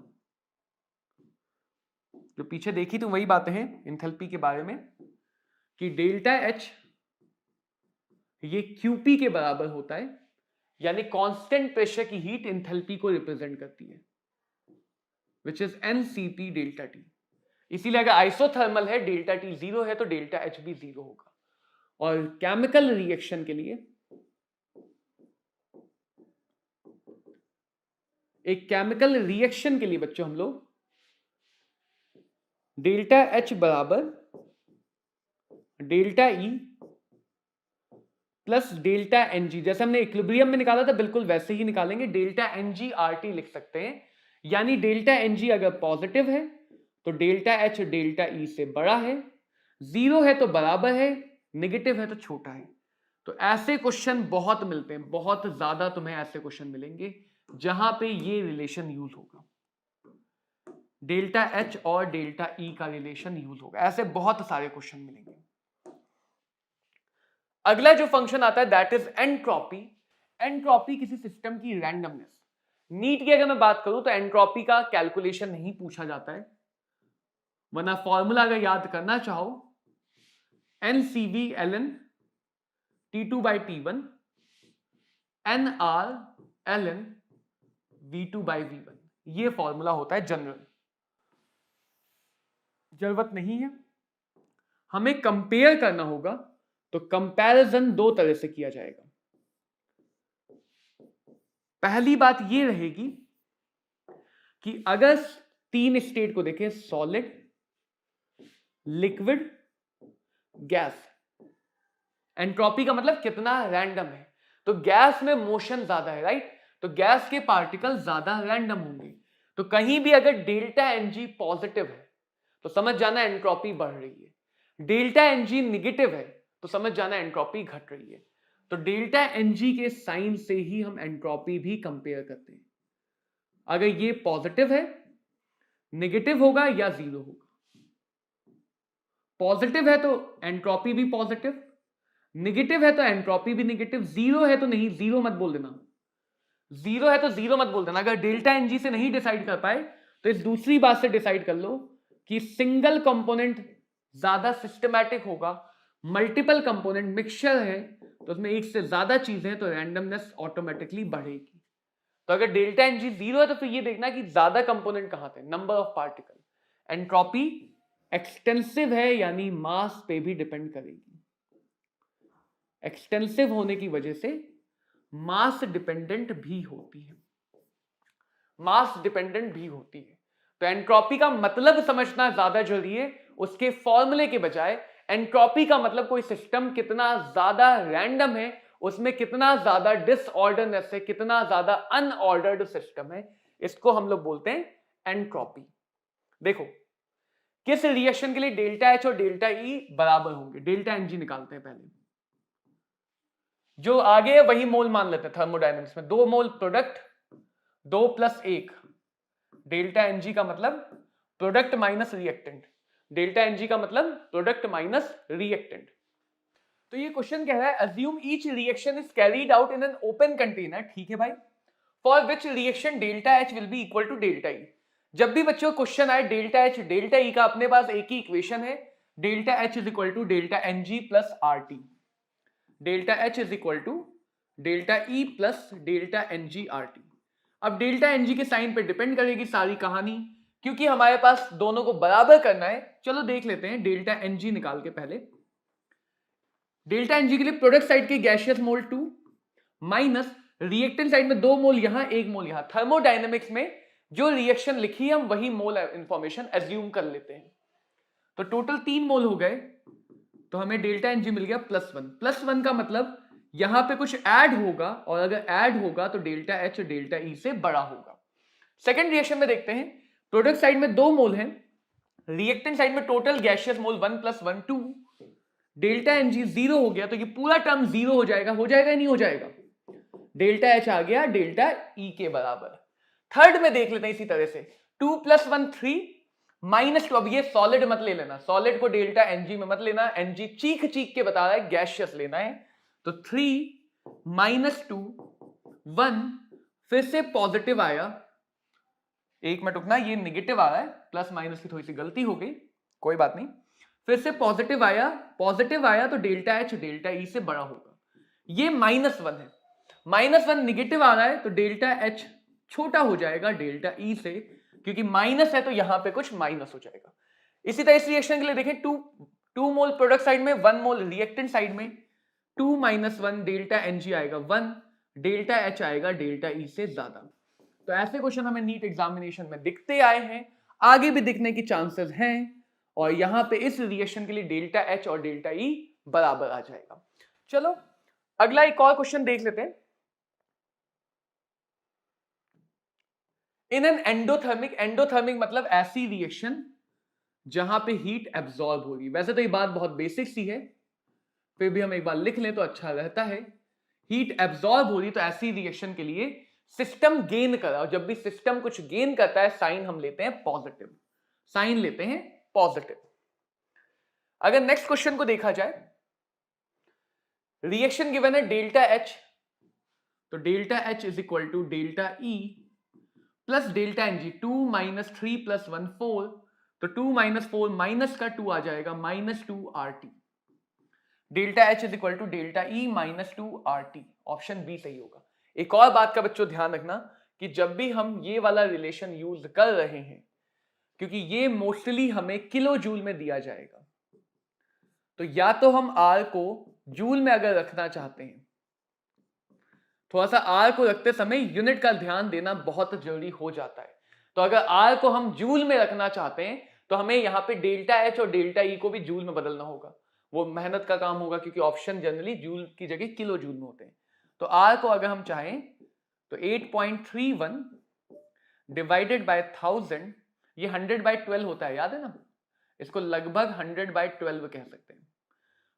जो पीछे देखी तो वही बातें हैं इंथैल्पी के बारे में कि डेल्टा H ये QP के बराबर होता है, यानी कांस्टेंट प्रेशर की हीट इंथैल्पी को रिप्रेजेंट करती है, which is NCP delta T। इसीलिए अगर आइसोथर्मल है डेल्टा T 0 है तो डेल्टा H भी 0 होगा। और केमिकल रिएक्शन के लिए, एक केमिकल रिएक्शन के लिए बच्चों हम लोग डेल्टा H बराबर delta E plus delta NG, जैसे हमने इक्विलिब्रियम में निकाला था बिल्कुल वैसे ही निकालेंगे, डेल्टा NG RT लिख सकते हैं। यानी डेल्टा NG अगर पॉजिटिव है तो डेल्टा H डेल्टा E से बड़ा है, 0 है तो बराबर है, नेगेटिव है तो छोटा है। तो ऐसे क्वेश्चन बहुत मिलते हैं, बहुत ज्यादा तुम्हें ऐसे क्वेश्चन मिलेंगे जहां पे ये रिलेशन यूज होगा, डेल्टा H और डेल्टा E का रिलेशन यूज होगा। ऐसे बहुत सारे क्वेश्चन मिलेंगे। अगला जो फंक्शन आता है दैट इज एंट्रोपी। एंट्रोपी किसी सिस्टम की रैंडमनेस। नीट की अगर मैं बात करूं तो एंट्रोपी का कैलकुलेशन नहीं पूछा जाता है, वरना फॉर्मूला अगर याद करना चाहो NCV ln T2/T1 NR ln V2/V1, ये फॉर्मूला होता है जनरल, जरूरत नहीं है। हमें कंपेयर करना होगा तो कंपैरिजन 2 तरह से किया जाएगा। पहली बात ये रहेगी कि अगर 3 स्टेट को देखें, सॉलिड, लिक्विड, गैस, एंट्रोपी का मतलब कितना रैंडम है। तो गैस में मोशन ज्यादा है, राइट, तो गैस के पार्टिकल ज्यादा रैंडम होंगे। तो कहीं भी अगर डेल्टा NG पॉजिटिव है तो समझ जाना एंट्रोपी बढ़ रही है, डेल्टा NG निगेटिव है तो समझ जाना एंट्रोपी घट रही है। तो डेल्टा NG के साइन से ही हम एंट्रोपी भी कंपेयर करते हैं। अगर ये पॉजिटिव है, नेगेटिव होगा या 0 होगा। पॉजिटिव है तो एंट्रोपी भी पॉजिटिव, नेगेटिव है तो एंट्रोपी भी नेगेटिव, 0 है तो नहीं, 0 मत बोल देना, 0 है तो 0 मत बोल देना। अगर डेल्टा NG से नहीं डिसाइड कर पाए तो इस दूसरी बात से डिसाइड कर लो कि सिंगल कंपोनेंट ज्यादा सिस्टमैटिक होगा, मल्टीपल कंपोनेंट मिक्सचर है तो उसमें एक से ज्यादा चीजें हैं तो रैंडमनेस ऑटोमेटिकली बढ़ेगी। तो अगर डेल्टा NG 0 है तो फिर ये देखना कि ज्यादा कंपोनेंट कहां थे, number of particle. Entropy extensive है यानी मास पे भी डिपेंड करेगी, एक्सटेंसिव होने की वजह से मास डिपेंडेंट भी होती है, मास डिपेंडेंट भी होती है। तो एंट्रोपी का मतलब समझना ज्यादा जरूरी है उसके फॉर्मूले के बजाय। एंट्रोपी का मतलब कोई सिस्टम कितना ज्यादा रैंडम है, उसमें कितना ज्यादा डिसऑर्डरनेस है, कितना ज्यादा अनऑर्डर्ड सिस्टम है, इसको हम लोग बोलते हैं एंट्रोपी। देखो किस रिएक्शन के लिए डेल्टा H और डेल्टा E बराबर होंगे, डेल्टा NG निकालते हैं पहले, जो आगे है वही मोल मान लेते हैं थर्मोडायनेमिक्स में, 2 मोल प्रोडक्ट, 2 + 1, डेल्टा NG का मतलब product minus reactant, delta NG का मतलब प्रोडक्ट माइनस रिएक्टेंट। तो ये क्वेश्चन कह रहा है assume each reaction is carried out in an open container, ठीक है भाई, for which reaction delta H will be equal to delta E। जब भी बच्चों क्वेश्चन आए डेल्टा H डेल्टा E का, अपने पास एक ही इक्वेशन है, delta H is equal to delta N G plus R T, delta H is equal to delta E plus delta N G R T. अब डेल्टा एन जी के साइन पे डिपेंड करेगी सारी कहानी, क्योंकि हमारे पास दोनों को बराबर करना है। चलो देख लेते हैं डेल्टा एन जी निकाल के। पहले डेल्टा एन जी के लिए प्रोडक्ट साइड के गैसियस मोल 2 माइनस रिएक्टेंट साइड में 2 मोल यहां 1 मोल यहां। थर्मोडायनेमिक्स में जो रिएक्शन लिखी है हम वही मोल इंफॉर्मेशन एज्यूम कर लेते हैं। तो टोटल 3 मोल हो गए, तो हमें डेल्टा एन जी मिल गया +1। +1 का मतलब यहां पे कुछ ऐड होगा, और अगर ऐड होगा तो डेल्टा एच डेल्टा ई से बड़ा होगा। सेकेंड रिएक्शन में देखते हैं, प्रोडक्ट साइड में 2 मोल हैं, रिएक्टेंट साइड में टोटल गैसियस मोल 1 + 1 2। डेल्टा एन जी 0 हो गया तो ये पूरा टर्म 0 हो जाएगा या नहीं हो जाएगा? डेल्टा एच आ गया डेल्टा ई के बराबर। थर्ड में देख लेते हैं इसी तरह से, 2 + 1 3 -2। अब ये सॉलिड मत ले लेना, सॉलिड को डेल्टा एन जी में मत लेना, एन जी चीख के बता रहा है, गैसियस लेना है। तो 3 - 2 1, फिर से पॉजिटिव आया, एक मिनट रुकना, ये नेगेटिव आ रहा है, प्लस माइनस की थोड़ी सी गलती हो गई, कोई बात नहीं। फिर से पॉजिटिव आया तो डेल्टा एच डेल्टा ई से बड़ा होगा। ये -1 है, -1 नेगेटिव आ रहा है तो डेल्टा एच छोटा हो जाएगा डेल्टा ई से, क्योंकि माइनस है तो यहां पे कुछ माइनस हो जाएगा। इसी तरह इस रिएक्शन के लिए देखें, 2 मोल प्रोडक्ट साइड में, 1 मोल रिएक्टेंट साइड में, 2 - 1 डेल्टा एन जी आएगा 1, डेल्टा एच आएगा डेल्टा ई से ज्यादा। तो ऐसे क्वेश्चन हमें नीट एग्जामिनेशन में दिखते आए हैं, आगे भी दिखने की चांसेस हैं, और यहां पे इस रिएक्शन के लिए डेल्टा एच और डेल्टा ई बराबर आ जाएगा। चलो अगला एक और क्वेश्चन देख लेते हैं। इन एन एंडोथर्मिक मतलब ऐसी रिएक्शन जहां पे हीट एब्जॉर्ब होगी। वैसे तो ये बात बहुत बेसिक सी है, फिर भी हम एक बार लिख लें तो अच्छा रहता है। हीट एब्जॉर्ब हो रही तो ऐसी रिएक्शन के लिए सिस्टम गेन कर रहा है, और जब भी सिस्टम कुछ गेन करता है साइन हम लेते हैं पॉजिटिव, साइन लेते हैं पॉजिटिव। अगर नेक्स्ट क्वेश्चन को देखा जाए, रिएक्शन गिवन है डेल्टा एच, तो delta H is equal to delta E plus delta N G. 2 - 3 + 1 4, तो 2 - 4 माइनस का 2 आ जाएगा -2 RT। Delta H is equal to delta E -2 RT, option B सही होगा। एक और बात का बच्चों ध्यान रखना कि जब भी हम ये वाला रिलेशन यूज कर रहे हैं, क्योंकि ये मोस्टली हमें किलो जूल में दिया जाएगा, तो या तो हम R को जूल में अगर रखना चाहते हैं, थोड़ा सा R को रखते समय यूनिट का ध्यान देना बहुत जरूरी हो जाता है। तो अगर R को हम जूल में रखना चाहते हैं तो हमें यहां पे डेल्टा एच और डेल्टा ई को भी जूल में बदलना होगा, वो मेहनत का काम होगा, क्योंकि ऑप्शन जनरली जूल की जगह किलो जूल में होते हैं। तो R को अगर हम चाहें तो 8.31 डिवाइडेड बाय 1000, ये 100/12 होता है, याद है ना, इसको लगभग 100/12 कह सकते हैं,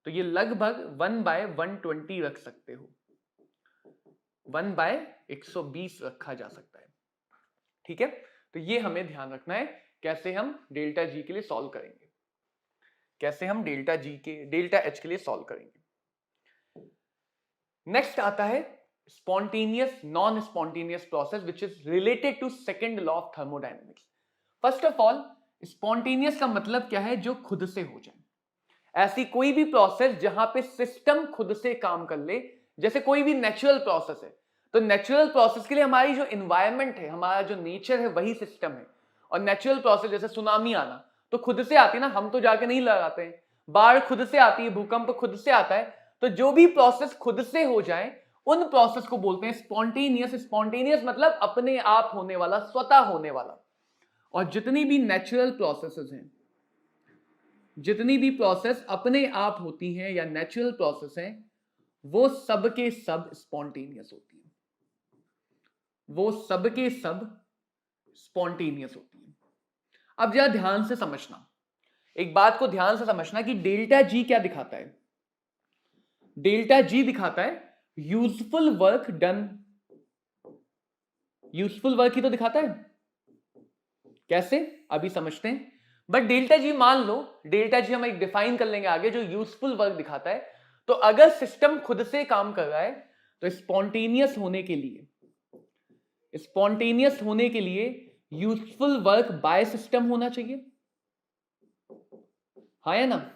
तो ये लगभग 1/120 रख सकते हो, 1/120 रखा जा सकता है। ठीक है, तो ये हमें ध्यान रखना है कैसे हम डेल्टा जी के लिए सॉल्व करेंगे, कैसे हम डेल्टा एच के लिए सॉल्व करेंगे। नेक्स्ट आता है spontaneous non spontaneous process which is related to second law of thermodynamics. First of all, spontaneous का मतलब क्या है? जो खुद से हो जाए। ऐसी कोई भी प्रोसेस जहां पे सिस्टम खुद से काम कर ले, जैसे कोई भी नेचुरल प्रोसेस है, तो नेचुरल प्रोसेस के लिए हमारी जो एनवायरनमेंट है, हमारा जो नेचर है, वही सिस्टम है। और नेचुरल प्रोसेस जैसे सुनामी आना तो खुद से आती है ना, हम तो जाके नहीं लगाते हैं। बाढ़ खुद से आती है, भूकंप खुद से आता है। तो जो भी प्रोसेस खुद से हो जाए उन प्रोसेस को बोलते हैं स्पॉन्टेनियस। स्पॉन्टेनियस मतलब अपने आप होने वाला, स्वतः होने वाला। और जितनी भी नेचुरल प्रोसेसेस हैं, जितनी भी प्रोसेस अपने आप होती हैं या नेचुरल प्रोसेस हैं, वो सब के सब स्पॉन्टेनियस होती है, वो सब के सब स्पॉन्टेनियस होती है। अब जरा ध्यान से समझना, एक बात को ध्यान से समझना कि डेल्टा जी क्या दिखाता है। डेल्टा जी दिखाता है useful work done. Useful work ही तो दिखाता है। कैसे, अभी समझते हैं। बट डेल्टा जी, मान लो डेल्टा जी हम एक डिफाइन कर लेंगे आगे, जो यूजफुल वर्क दिखाता है। तो अगर सिस्टम खुद से काम कर रहा है तो स्पॉन्टेनियस होने के लिए यूजफुल वर्क बाय सिस्टम होना चाहिए। हाँ या ना?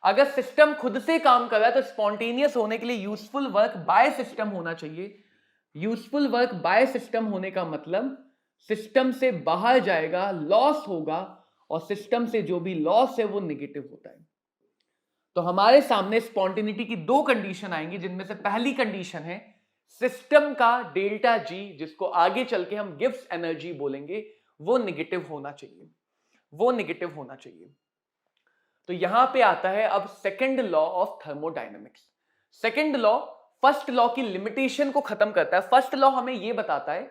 अगर सिस्टम खुद से काम कर रहा है तो स्पॉन्टेनियस होने के लिए यूजफुल वर्क बाय सिस्टम होना चाहिए। यूजफुल वर्क बाय सिस्टम होने का मतलब सिस्टम से बाहर जाएगा, लॉस होगा, और सिस्टम से जो भी लॉस है वो नेगेटिव होता है। तो हमारे सामने स्पॉन्टेनिटी की दो कंडीशन आएंगी, जिनमें से पहली कंडीशन है सिस्टम का डेल्टा जी, जिसको आगे चल के हम गिव्स एनर्जी बोलेंगे, वो नेगेटिव होना चाहिए, वो नेगेटिव होना चाहिए। तो यहां पे आता है अब second law of thermodynamics. Second law first law की लिमिटेशन को खत्म करता है। फर्स्ट लॉ हमें यह बताता है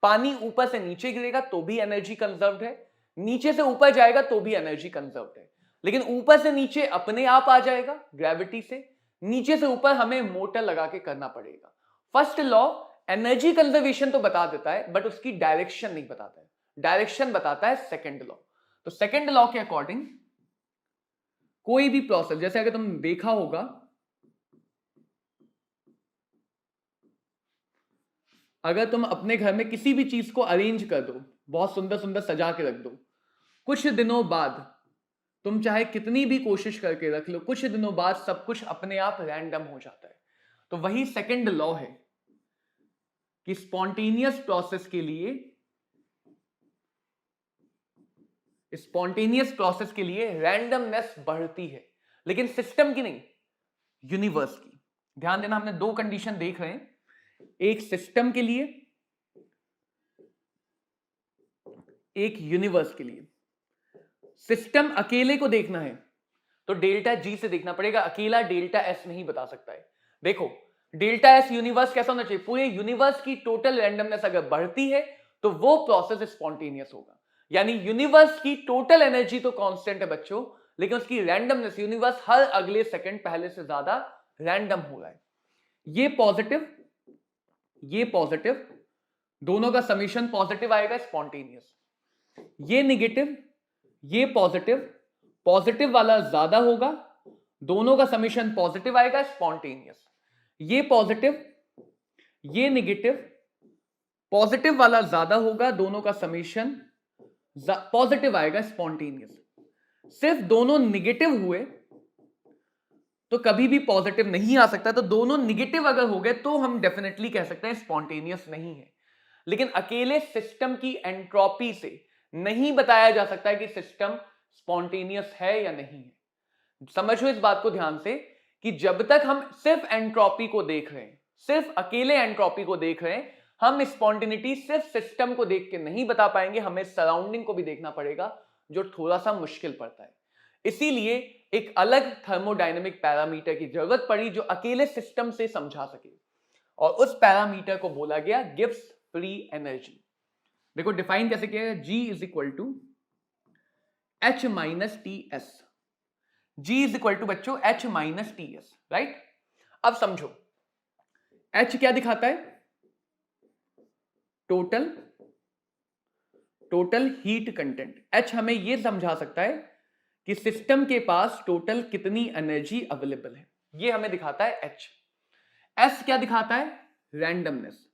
पानी ऊपर से नीचे गिरेगा तो भी एनर्जी कंजर्व्ड है, नीचे से ऊपर जाएगा तो भी एनर्जी कंजर्व्ड है, लेकिन ऊपर से नीचे अपने आप आ जाएगा ग्रेविटी से, नीचे से ऊपर हमें मोटर लगा के करना पड़ेगा। फर्स्ट लॉ एनर्जी कंजर्वेशन तो बता देता है बट उसकी डायरेक्शन नहीं बताता है, डायरेक्शन बताता है सेकंड लॉ। तो सेकंड लॉ के अकॉर्डिंग कोई भी प्रोसेस, जैसे अगर तुम देखा होगा, अगर तुम अपने घर में किसी भी चीज को अरेंज कर दो, बहुत सुंदर सुंदर सजा के रख दो, कुछ दिनों बाद तुम चाहे कितनी भी कोशिश करके रख लो, कुछ दिनों बाद सब कुछ अपने आप रैंडम हो जाता है। तो वही सेकंड लॉ है कि स्पॉन्टेनियस प्रोसेस के लिए, स्पॉन्टेनियस प्रोसेस के लिए रैंडमनेस बढ़ती है, लेकिन सिस्टम की नहीं, यूनिवर्स की। ध्यान देना, हमने दो कंडीशन देख रहे हैं, एक सिस्टम के लिए, एक यूनिवर्स के लिए। सिस्टम अकेले को देखना है तो डेल्टा जी से देखना पड़ेगा, अकेला डेल्टा एस नहीं बता सकता है। देखो डेल्टा एस यूनिवर्स कैसा होना चाहिए, पूरे यूनिवर्स की टोटल रैंडमनेस अगर बढ़ती है तो वो प्रोसेस स्पॉन्टेनियस होगा। यानी यूनिवर्स की टोटल एनर्जी तो कांस्टेंट है बच्चों, लेकिन उसकी रैंडमनेस, यूनिवर्स हर अगले सेकंड पहले से ज्यादा रैंडम हो रहा है। ये पॉजिटिव, ये पॉजिटिव, दोनों का समीशन पॉजिटिव आएगा, स्पॉन्टेनियस। ये नेगेटिव, ये पॉजिटिव, पॉजिटिव वाला ज्यादा होगा, दोनों का समीशन पॉजिटिव आएगा, स्पॉन्टेनियस। ये पॉजिटिव, ये नेगेटिव, पॉजिटिव वाला ज्यादा होगा, दोनों का समीशन पॉजिटिव आएगा, स्पॉन्टेनियस। सिर्फ दोनों नेगेटिव हुए तो कभी भी पॉजिटिव नहीं आ सकता, तो दोनों नेगेटिव अगर हो गए तो हम डेफिनेटली कह सकते हैं स्पॉन्टेनियस नहीं है। लेकिन अकेले सिस्टम की एंट्रोपी से नहीं बताया जा सकता है कि सिस्टम स्पॉन्टेनियस है या नहीं है। समझो इस बात को ध्यान से कि जब तक हम सिर्फ एंट्रोपी को देख रहे हैं, सिर्फ अकेले एंट्रोपी को देख रहे हैं, हम स्पॉन्टेनिटी सिर्फ सिस्टम को देख के नहीं बता पाएंगे, हमें सराउंडिंग को भी देखना पड़ेगा, जो थोड़ा सा मुश्किल पड़ता है। इसीलिए एक अलग थर्मोडायनेमिक पैरामीटर की जरूरत पड़ी जो अकेले सिस्टम से समझा सके, और उस पैरामीटर को बोला गया गिव्स फ्री एनर्जी। देखो डिफाइन कैसे किया है, G is equal to H minus T S. G is equal to बच्चों H minus T S, right. अब समझो H क्या दिखाता है, टोटल हीट कंटेंट। H हमें यह समझा सकता है कि सिस्टम के पास टोटल कितनी एनर्जी अवेलेबल है, यह हमें दिखाता है H। S क्या दिखाता है, रैंडमनेस।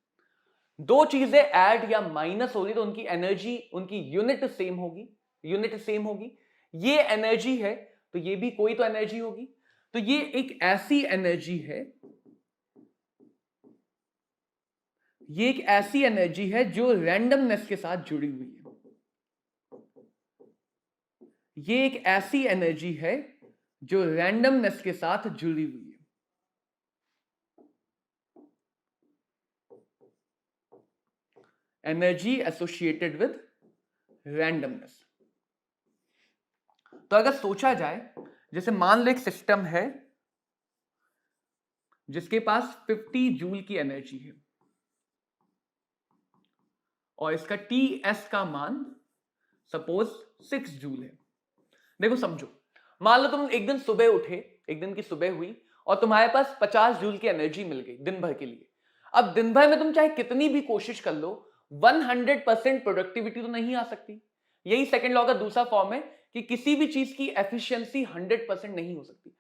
दो चीजें ऐड या माइनस होगी तो उनकी एनर्जी, उनकी यूनिट सेम होगी, यूनिट सेम होगी। ये एनर्जी है तो ये भी कोई तो एनर्जी होगी, तो ये एक ऐसी एनर्जी है, ये एक ऐसी एनर्जी है जो रैंडमनेस के साथ जुड़ी हुई है। ये एक ऐसी एनर्जी है जो रैंडमनेस के साथ जुड़ी हुई है। Energy associated with randomness. तो अगर सोचा जाए, जैसे मान लो एक सिस्टम है जिसके पास 50 जूल की एनर्जी है और इसका टीएस का मान सपोज 6 जूल है। देखो समझो, मान लो तुम एक दिन सुबह उठे, एक दिन की सुबह हुई और तुम्हारे पास 50 जूल की एनर्जी मिल गई दिन भर के लिए। अब दिन भर में तुम चाहे कितनी भी कोशिश कर लो, 100% प्रोडक्टिविटी तो नहीं आ सकती। यही सेकंड लॉ का दूसरा फॉर्म है कि किसी भी चीज की एफिशिएंसी 100% नहीं हो सकती।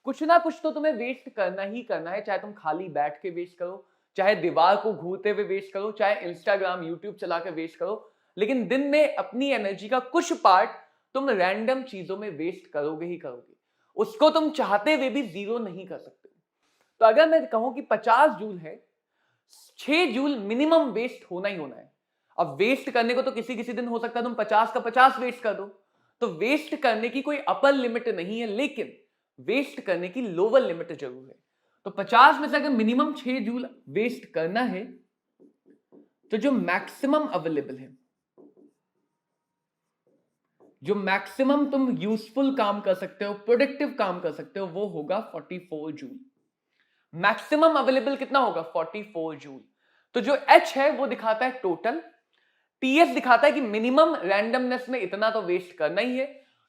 कुछ ना कुछ तो तुम्हें वेस्ट करना ही करना है, चाहे तुम खाली बैठ के वेस्ट करो, चाहे दीवार को घूरते हुए वेस्ट करो, चाहे इंस्टाग्राम यूट्यूब चला के वेस्ट करो, लेकिन दिन में अपनी एनर्जी का कुछ पार्ट तुम रैंडम चीजों में वेस्ट करोगे ही करोगे, उसको तुम चाहते हुए भी जीरो नहीं कर सकते। तो अगर मैं कहूं कि 50 जूल है, 6 जूल मिनिमम वेस्ट होना ही होना है। अब वेस्ट करने को तो किसी किसी दिन हो सकता है तुम 50 का 50 वेस्ट कर दो, तो वेस्ट करने की कोई अपर लिमिट नहीं है, लेकिन वेस्ट करने की लोअर लिमिट जरूर है। तो 50 में से अगर मिनिमम 6 जूल वेस्ट करना है, तो जो मैक्सिमम अवेलेबल है, जो मैक्सिमम तुम यूजफुल काम कर सकते हो, प्रोडक्टिव काम कर सकते हो, वो होगा 44 जूल। मैक्सिमम अवेलेबल कितना होगा? 44 जूल। तो जो H है वो दिखाता है टोटल, TS दिखाता है कि मिनिमम रैंडमनेस में इतना तो वेस्ट करना ही है।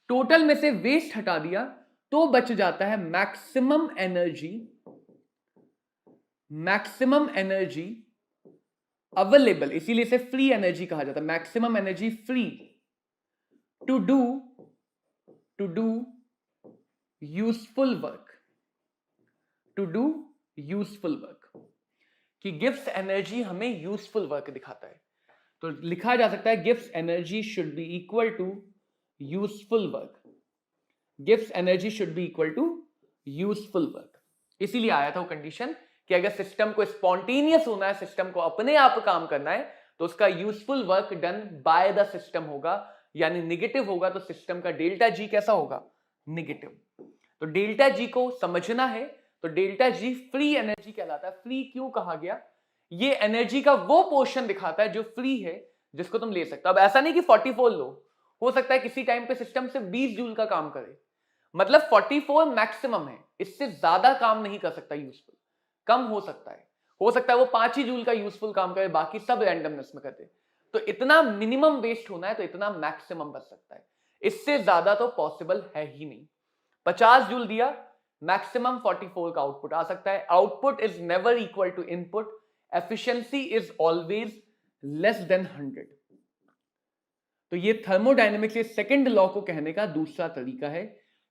टोटल में से वेस्ट हटा दिया तो बच जाता है maximum energy, maximum energy available, इसीलिए इसे फ्री एनर्जी कहा जाता है। Maximum energy free to do useful work, to do useful work, कि गिव्स एनर्जी हमें यूजफुल वर्क दिखाता है। तो लिखा जा सकता है गिव्स energy should be equal to useful work, गिव्स energy should be equal to useful work. इसीलिए आया था वो कंडीशन कि अगर सिस्टम को स्पॉन्टेनियस होना है, सिस्टम को अपने आप काम करना है, तो उसका useful work done by the system होगा, यानी निगेटिव होगा। तो सिस्टम का डेल्टा जी कैसा होगा? निगेटिव। तो डेल्टा जी को समझना है, तो डेल्टा जी फ्री एनर्जी कहलाता है। फ्री क्यों कहा गया? ये एनर्जी का वो पोर्शन दिखाता है जो फ्री है, जिसको तुम ले सकते हो। अब ऐसा नहीं कि 44 लो, हो सकता है किसी टाइम पे सिस्टम से 20 जूल का काम करे, मतलब 44 मैक्सिमम है, इससे ज्यादा काम नहीं कर सकता यूजफुल, कम हो सकता है वो 5 ही जूल का यूजफुल काम करे, बाकी सब रैंडमनेस में करते। तो इतना मिनिमम वेस्ट होना है, तो इतना मैक्सिमम बच सकता है, इससे ज्यादा तो पॉसिबल है ही नहीं। 50 जूल दिया, मैक्सिमम 44 का आउटपुट आ सकता है। Output is never equal to input, efficiency is always less than 100। तो ये थर्मोडायनेमिक्स के सेकंड लॉ को कहने का दूसरा तरीका है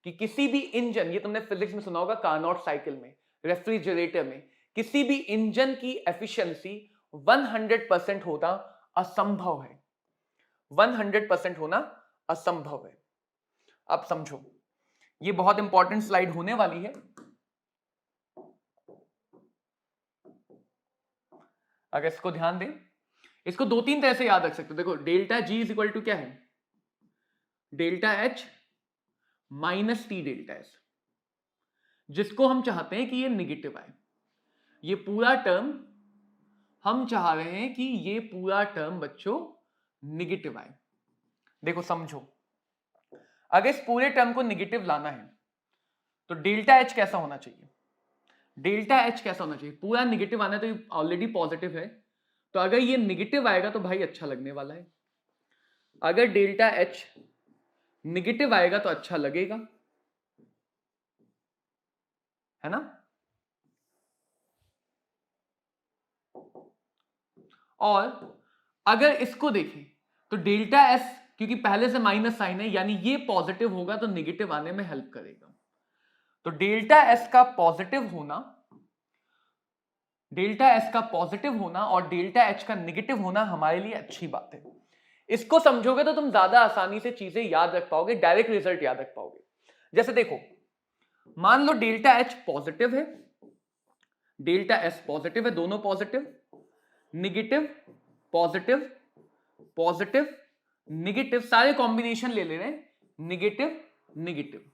कि किसी भी इंजन, ये तुमने फिजिक्स में सुना होगा कार्नोट साइकिल में, रेफ्रिजरेटर में, किसी भी इंजन की एफिशिएंसी 100% होना असंभव है, 100% होना असंभव है। अब समझो, ये बहुत इंपॉर्टेंट स्लाइड होने वाली है। अगर इसको ध्यान दें, इसको 2-3 तरह से याद रख सकते हो। देखो, delta G is equal to क्या है? Delta H minus T delta S, जिसको हम चाहते हैं कि ये निगेटिव आए। ये पूरा टर्म हम चाह रहे हैं कि ये पूरा टर्म बच्चों निगेटिव आए। देखो समझो, अगर इस पूरे टर्म को निगेटिव लाना है, तो डेल्टा एच कैसा होना चाहिए? डेल्टा एच कैसा होना चाहिए? पूरा निगेटिव आना है, तो ये ऑलरेडी पॉजिटिव है, तो अगर ये निगेटिव आएगा तो भाई अच्छा लगने वाला है। अगर डेल्टा एच निगेटिव आएगा तो अच्छा लगेगा, है ना? और अगर इसको देखें तो डेल्टा एस, क्योंकि पहले से माइनस साइन है, यानी ये पॉजिटिव होगा तो निगेटिव आने में हेल्प करेगा। तो डेल्टा एस का पॉजिटिव होना, डेल्टा एस का पॉजिटिव होना और डेल्टा एच का निगेटिव होना हमारे लिए अच्छी बात है। इसको समझोगे तो तुम ज्यादा आसानी से चीजें याद रख पाओगे, डायरेक्ट रिजल्ट याद रख पाओगे। जैसे देखो, मान लो डेल्टा एच पॉजिटिव है, डेल्टा एस पॉजिटिव है, दोनों positive, negative positive positive negative, सारे कॉम्बिनेशन ले रहे हैं, निगेटिव निगेटिव।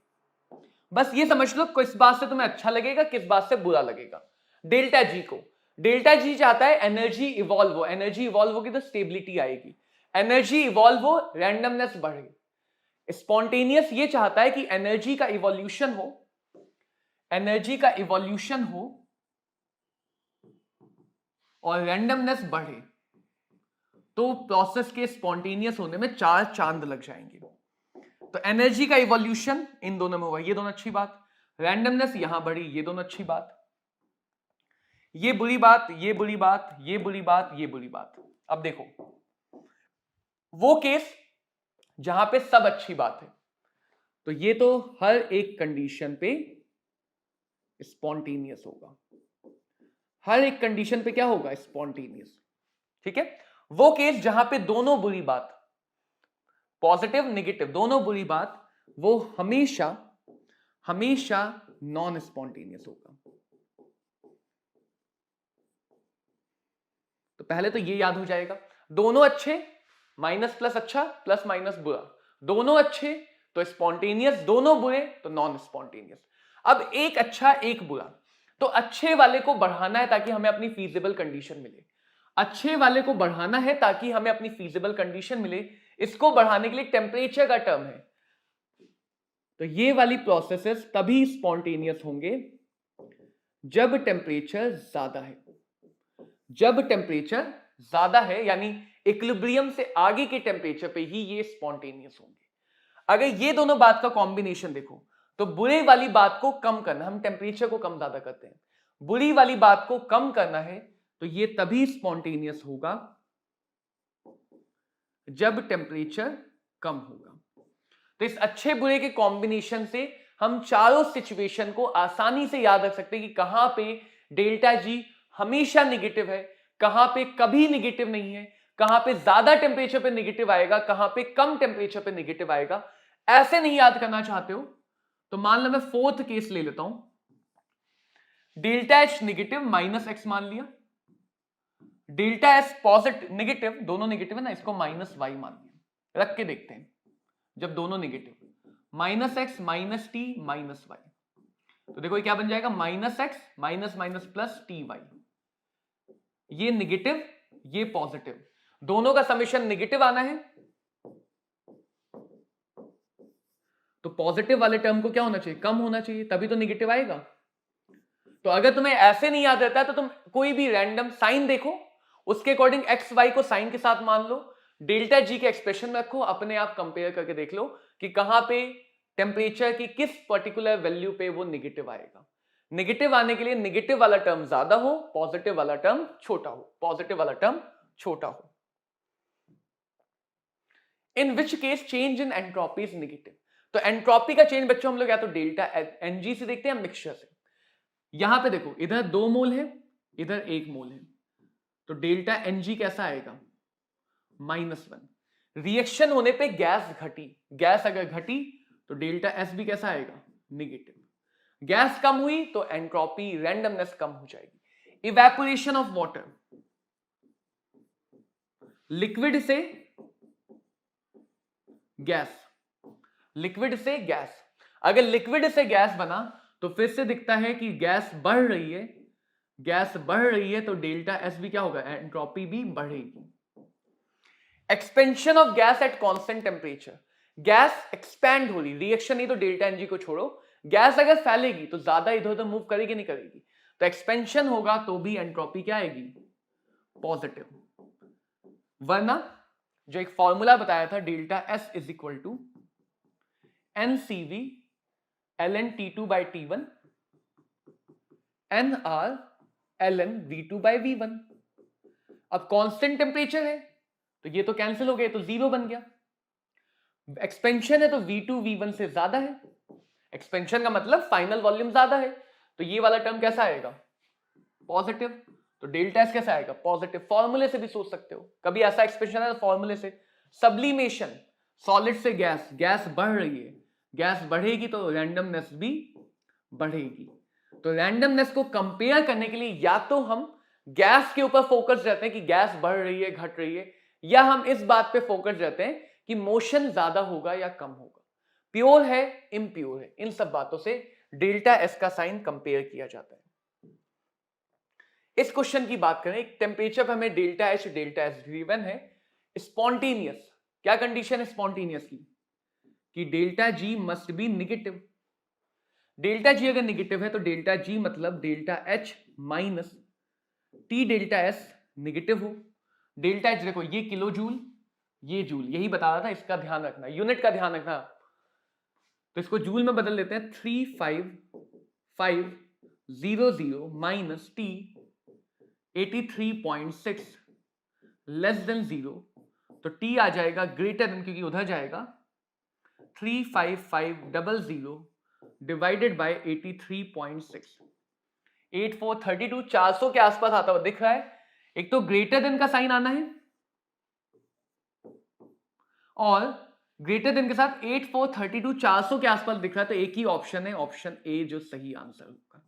बस ये समझ लो किस बात से तुम्हें अच्छा लगेगा, किस बात से बुरा लगेगा। डेल्टा जी को, डेल्टा जी चाहता है एनर्जी इवॉल्व हो, एनर्जी इवॉल्व होगी तो स्टेबिलिटी आएगी, एनर्जी इवॉल्व हो, रैंडमनेस बढ़े। स्पॉन्टेनियस ये चाहता है कि एनर्जी का इवोल्यूशन हो, एनर्जी का इवोल्यूशन हो और रैंडमनेस बढ़े, तो प्रोसेस के स्पॉन्टेनियस होने में 4 चांद लग जाएंगे। तो एनर्जी का इवोल्यूशन इन दोनों में हुआ, ये दोनों अच्छी बात। रैंडमनेस यहां बढ़ी, ये दोनों अच्छी बात। ये बुरी बात, ये बुरी बात, ये बुरी बात, ये बुरी बात। अब देखो, वो केस जहां पे सब अच्छी बात है, तो ये तो हर एक कंडीशन पे स्पॉन्टेनियस होगा, हर एक कंडीशन पे क्या होगा? स्पॉन्टेनियस। ठीक है? वो केस जहां पे दोनों बुरी बात, पॉजिटिव नेगेटिव दोनों बुरी बात, वो हमेशा हमेशा नॉन स्पॉन्टेनियस होगा। तो पहले तो ये याद हो जाएगा, दोनों अच्छे माइनस प्लस अच्छा प्लस माइनस बुरा, दोनों अच्छे तो स्पॉन्टेनियस, दोनों बुरे तो नॉन स्पॉन्टेनियस। अब एक अच्छा एक बुरा, तो अच्छे वाले को बढ़ाना है ताकि हमें अपनी फीजिबल कंडीशन मिले, अच्छे वाले को बढ़ाना है ताकि हमें अपनी फीजिबल कंडीशन मिले। इसको बढ़ाने के लिए टेम्परेचर का टर्म है, तो ये वाली प्रोसेसेस तभी स्पॉन्टेनियस होंगे जब टेम्परेचर ज्यादा है। जब टेम्परेचर ज्यादा है यानी इक्विलिब्रियम से आगे के टेम्परेचर पे ही ये स्पॉन्टेनियस होंगे। अगर ये दोनों बात का कॉम्बिनेशन देखो तो बुरे वाली बात को कम करना, हम टेम्परेचर को कम ज्यादा करते हैं, बुरी वाली बात को कम करना है तो ये तभी स्पॉन्टेनियस होगा जब टेम्परेचर कम होगा। तो इस अच्छे बुरे के कॉम्बिनेशन से हम चारों सिचुएशन को आसानी से याद रख सकते हैं कि कहां पे डेल्टा जी हमेशा नेगेटिव है, कहां पे कभी नेगेटिव नहीं है, कहां पे ज्यादा टेम्परेचर पे नेगेटिव आएगा, कहां पे कम टेम्परेचर पे नेगेटिव आएगा। ऐसे नहीं याद करना चाहते हो तो मान लो मैं फोर्थ केस ले लेता हूं, delta H negative minus x मान लिया, डेल्टा एस पॉजिटिव नेगेटिव, दोनों नेगेटिव है ना, इसको माइनस वाई मान लिया। रख के देखते हैं, जब दोनों negative, minus x minus t minus y, तो देखो ये क्या बन जाएगा, minus x minus minus plus t y. ये नेगेटिव ये पॉजिटिव, दोनों का समेशन नेगेटिव आना है, तो पॉजिटिव वाले टर्म को क्या होना चाहिए, कम होना चाहिए, तभी तो नेगेटिव आएगा। तो अगर तुम्हें ऐसे नहीं याद रहता तो तुम कोई भी रैंडम साइन देखो, उसके अकॉर्डिंग एक्स वाई को साइन के साथ मान लो, डेल्टा जी के एक्सप्रेशन में रखो, अपने आप कंपेयर करके देख लो कि कहां पे टेम्परेचर की किस पर्टिकुलर वैल्यू पे वो नेगेटिव आएगा। नेगेटिव आने के लिए नेगेटिव वाला टर्म ज्यादा हो, पॉजिटिव वाला टर्म छोटा हो, पॉजिटिव वाला टर्म छोटा हो। In which case change in entropy is negative. तो एंट्रोपी का चेंज बच्चों हम लोग या तो डेल्टा एनजी से देखते हैं या मिक्सचर से। यहां पे देखो इधर 2 मोल है, इधर 1 मोल है, तो डेल्टा एनजी कैसा आएगा, -1। रिएक्शन होने पे गैस घटी, गैस अगर घटी तो डेल्टा एस भी कैसा आएगा, नेगेटिव। गैस कम हुई तो एंट्रोपी रैंडमनेस कम हो जाएगी। इवेपोरेशन ऑफ वाटर, लिक्विड से गैस, लिक्विड से गैस, अगर लिक्विड से गैस बना तो फिर से दिखता है कि गैस बढ़ रही है, गैस बढ़ रही है तो डेल्टा एस भी क्या होगा, एंट्रोपी भी बढ़ेगी। Expansion of gas at constant temperature, gas expand हो रही, रिएक्शन नहीं तो डेल्टा एनजी को छोड़ो, गैस अगर फैलेगी तो ज्यादा इधर उधर मूव करेगी नहीं करेगी, तो एक्सपेंशन होगा तो भी एंट्रोपी क्या आएगी, पॉजिटिव। वरना जो एक फॉर्मूला बताया था delta S is equal to nCv ln T2 by T1 nR ln V2 by V1। अब कांस्टेंट टेम्परेचर है तो ये तो कैंसिल हो गया, तो 0 बन गया। एक्सपेंशन है तो V2 V1 से ज्यादा है, एक्सपेंशन का मतलब फाइनल वॉल्यूम ज्यादा है, तो ये वाला टर्म कैसा आएगा, पॉजिटिव। तो डेल्टा एस कैसा आएगा, पॉजिटिव। फॉर्मूले से भी सोच सकते हो, कभी ऐसा एक्सप्रेशन है तो फॉर्मूले से। सब्लिमेशन, सॉलिड से गैस, गैस बढ़ रही है, गैस बढ़ेगी तो रैंडमनेस भी बढ़ेगी। तो रैंडमनेस को कंपेयर करने के लिए या तो हम गैस के ऊपर फोकस रहते हैं कि गैस बढ़ रही है घट रही है, या हम इस बात पे फोकस रहते हैं कि मोशन ज्यादा होगा या कम होगा, प्योर है इम्प्योर है। इन सब बातों से डेल्टा एस का साइन कंपेयर किया जाता है। इस क्वेश्चन की बात करें, एक टेम्परेचर पर हमें delta H delta S given है, स्पॉन्टेनियस, क्या कंडीशन है स्पॉन्टेनियस की, कि delta G must be negative. Delta G अगर नेगेटिव है तो डेल्टा जी मतलब delta H minus T delta S negative हो। डेल्टा एच देखो ये किलो जूल, ये जूल, यही बता रहा था, इसका ध्यान रखना, यूनिट का ध्यान रखना। तो इसको जूल में बदल लेते हैं, 35500 माइनस टी 83.6 लेस देन 0, तो टी आ जाएगा ग्रेटर देन, क्योंकि उधर जाएगा 35500 डिवाइडेड बाय 83.6, 8432, 400 के आसपास आता हुआ दिख रहा है। एक तो ग्रेटर देन का साइन आना है और ग्रेटर देन के साथ 8 4 32 400 के आसपास दिख रहा है, तो एक ही ऑप्शन है, ऑप्शन ए जो सही आंसर होगा।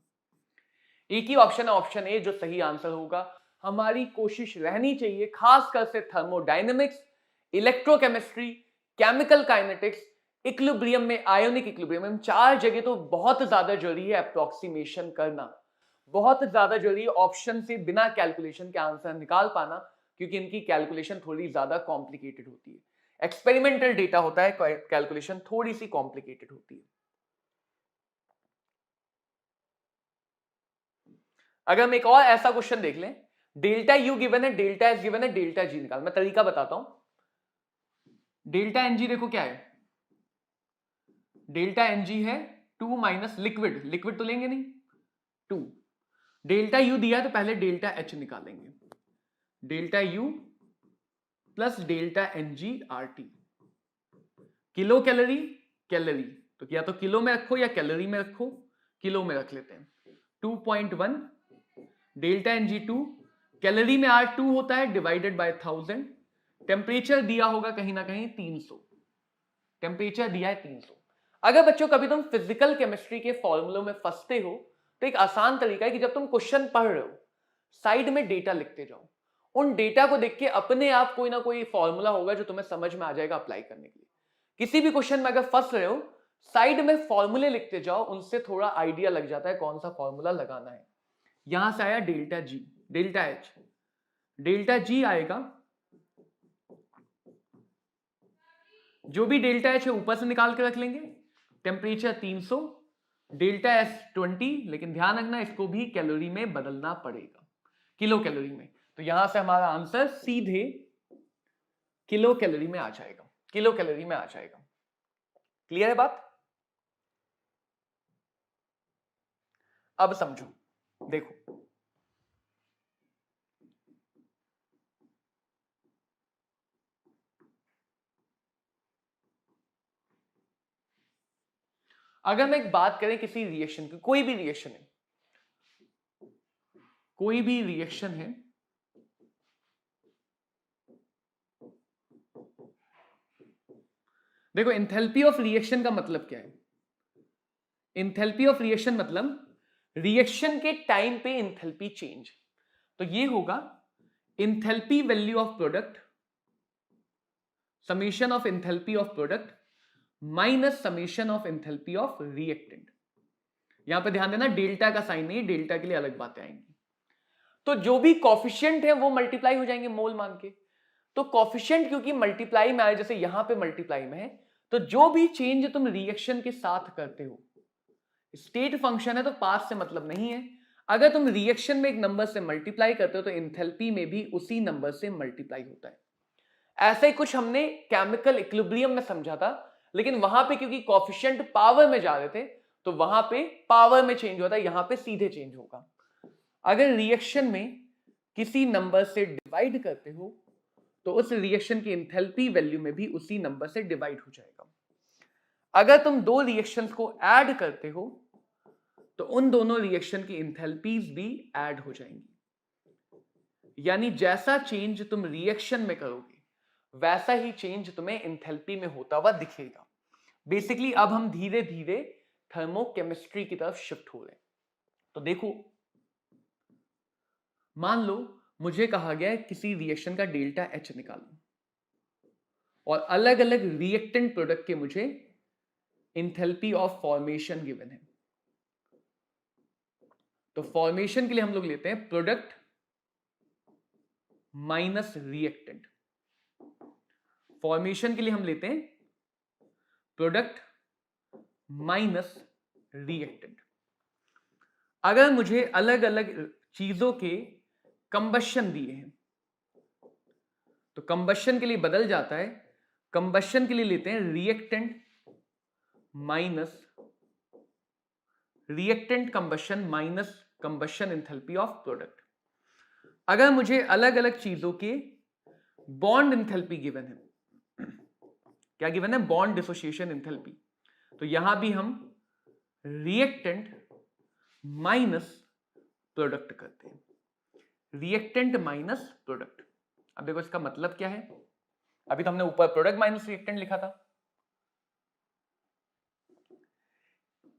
एक ही ऑप्शन है, ऑप्शन ए जो सही आंसर होगा। हमारी कोशिश रहनी चाहिए खासकर से thermodynamics, electrochemistry, chemical kinetics, equilibrium में, आयोनिक इक्विलिब्रियम में, चार जगह तो बहुत ज्यादा जरूरी है अप्रोक्सीमेशन करना, बहुत ज्यादा जरूरी है ऑप्शन से बिना कैलकुलेशन के आंसर निकाल पाना, क्योंकि इनकी कैलकुलेशन थोड़ी ज्यादा कॉम्प्लिकेटेड होती है। एक्सपेरिमेंटल डेटा होता है, कैलकुलेशन थोड़ी सी कॉम्प्लिकेटेड होती है। अगर हम एक और ऐसा क्वेश्चन देख लें, डेल्टा यू गिवन है, डेल्टा एस गिवन है, डेल्टा जी निकाल, मैं तरीका बताता हूं। डेल्टा एन जी देखो क्या है, डेल्टा एन जी है 2 माइनस लिक्विड, लिक्विड तो लेंगे नहीं, 2। डेल्टा यू दिया है तो पहले डेल्टा एच निकालेंगे, delta U plus delta N G R T. Kilo calorie, calorie तो या तो किलो में रखो या कैलोरी में रखो, किलो में रख लेते हैं। 2.1 डेल्टा एन जी 2, कैलोरी में आर 2 होता है, डिवाइडेड बाय 1000। टेम्परेचर दिया होगा कहीं ना कहीं 300, टेम्परेचर दिया है 300। अगर बच्चों कभी तुम फिजिकल केमिस्ट्री के फॉर्मूलों में फंसते हो तो एक आसान तरीका है कि जब तुम क्वेश्चन पढ़ रहे हो साइड में डेटा लिखते जाओ, उन डेटा को देख के अपने आप कोई ना कोई फॉर्मूला होगा जो तुम्हें समझ में आ जाएगा अप्लाई करने के लिए। किसी भी क्वेश्चन में अगर फंस रहे हो साइड में फॉर्मूले लिखते जाओ, उनसे थोड़ा आइडिया लग जाता है कौन सा फॉर्मूला लगाना है। यहां से आया delta G, delta H, delta G आएगा, जो भी डेल्टा एच है ऊपर से निकाल के रख लेंगे। टेम्परेचर 300, डेल्टा एस 20, लेकिन ध्यान रखना इसको भी कैलोरी में बदलना पड़ेगा, किलो कैलोरी में। तो यहां से हमारा आंसर सीधे किलो कैलोरी में आ जाएगा, किलो कैलोरी में आ जाएगा। क्लियर है बात? अब समझो, देखो अगर मैं एक बात करें किसी रिएक्शन की, कोई भी रिएक्शन है, कोई भी रिएक्शन है, देखो एंथैल्पी ऑफ रिएक्शन का मतलब क्या है? एंथैल्पी ऑफ रिएक्शन मतलब रिएक्शन के टाइम पे एंथैल्पी चेंज। तो ये होगा enthalpy value of product, summation of enthalpy of product minus summation of enthalpy of reactant. यहां पे ध्यान देना डेल्टा का साइन नहीं, डेल्टा के लिए अलग बातें आएंगी। तो जो भी कॉफिशिएंट है वो मल्टीप्लाई हो जाएंगे मोल मान के। तो कॉफिशिएंट क्योंकि मल्टीप्लाई में आए, जैसे यहां पे मल्टीप्लाई में है, तो जो भी चेंज तुम रिएक्शन के साथ करते हो, स्टेट फंक्शन है तो पास से मतलब नहीं है। अगर तुम रिएक्शन में एक नंबर से मल्टीप्लाई करते हो तो एंथैल्पी में भी उसी नंबर से मल्टीप्लाई होता है। ऐसे ही कुछ हमने केमिकल इक्विलिब्रियम में समझा था, लेकिन वहां पे क्योंकि कॉफिशिएंट पावर में जा रहे थे तो वहां पे पावर में चेंज होता है, यहां पे सीधे चेंज होगा। अगर रिएक्शन में किसी नंबर से डिवाइड करते हो तो उस रिएक्शन की एंथैल्पी वैल्यू में भी उसी नंबर से डिवाइड हो जाएगा। अगर तुम दो रिएक्शंस को ऐड करते हो तो उन दोनों रिएक्शन की एंथैल्पीज भी ऐड हो जाएंगी। यानी जैसा चेंज तुम रिएक्शन में करोगे वैसा ही चेंज तुम्हें एंथैल्पी में होता हुआ दिखेगा। बेसिकली अब हम धीरे धीरे थर्मोकेमिस्ट्री की तरफ शिफ्ट हो रहे हैं। तो देखो, मान लो मुझे कहा गया है किसी रिएक्शन का डेल्टा एच निकालो और अलग अलग रिएक्टेंट प्रोडक्ट के मुझे एंथैल्पी ऑफ फॉर्मेशन गिवन है। तो फॉर्मेशन के लिए हम लोग लेते हैं प्रोडक्ट माइनस रिएक्टेंट। फॉर्मेशन के लिए हम लेते हैं प्रोडक्ट माइनस रिएक्टेंट। अगर मुझे अलग अलग चीजों के कंबशन दिए हैं तो कंबशन के लिए बदल जाता है। कंबशन के लिए लेते हैं reactant minus reactant combustion minus combustion enthalpy of product. अगर मुझे अलग अलग चीजों के बॉन्ड एंथैल्पी गिवन है, क्या गिवन है? Bond dissociation enthalpy. तो यहां भी हम रिएक्टेंट माइनस प्रोडक्ट करते हैं, रिएक्टेंट माइनस प्रोडक्ट। अब देखो इसका मतलब क्या है, अभी तो हमने ऊपर प्रोडक्ट माइनस रिएक्टेंट लिखा था,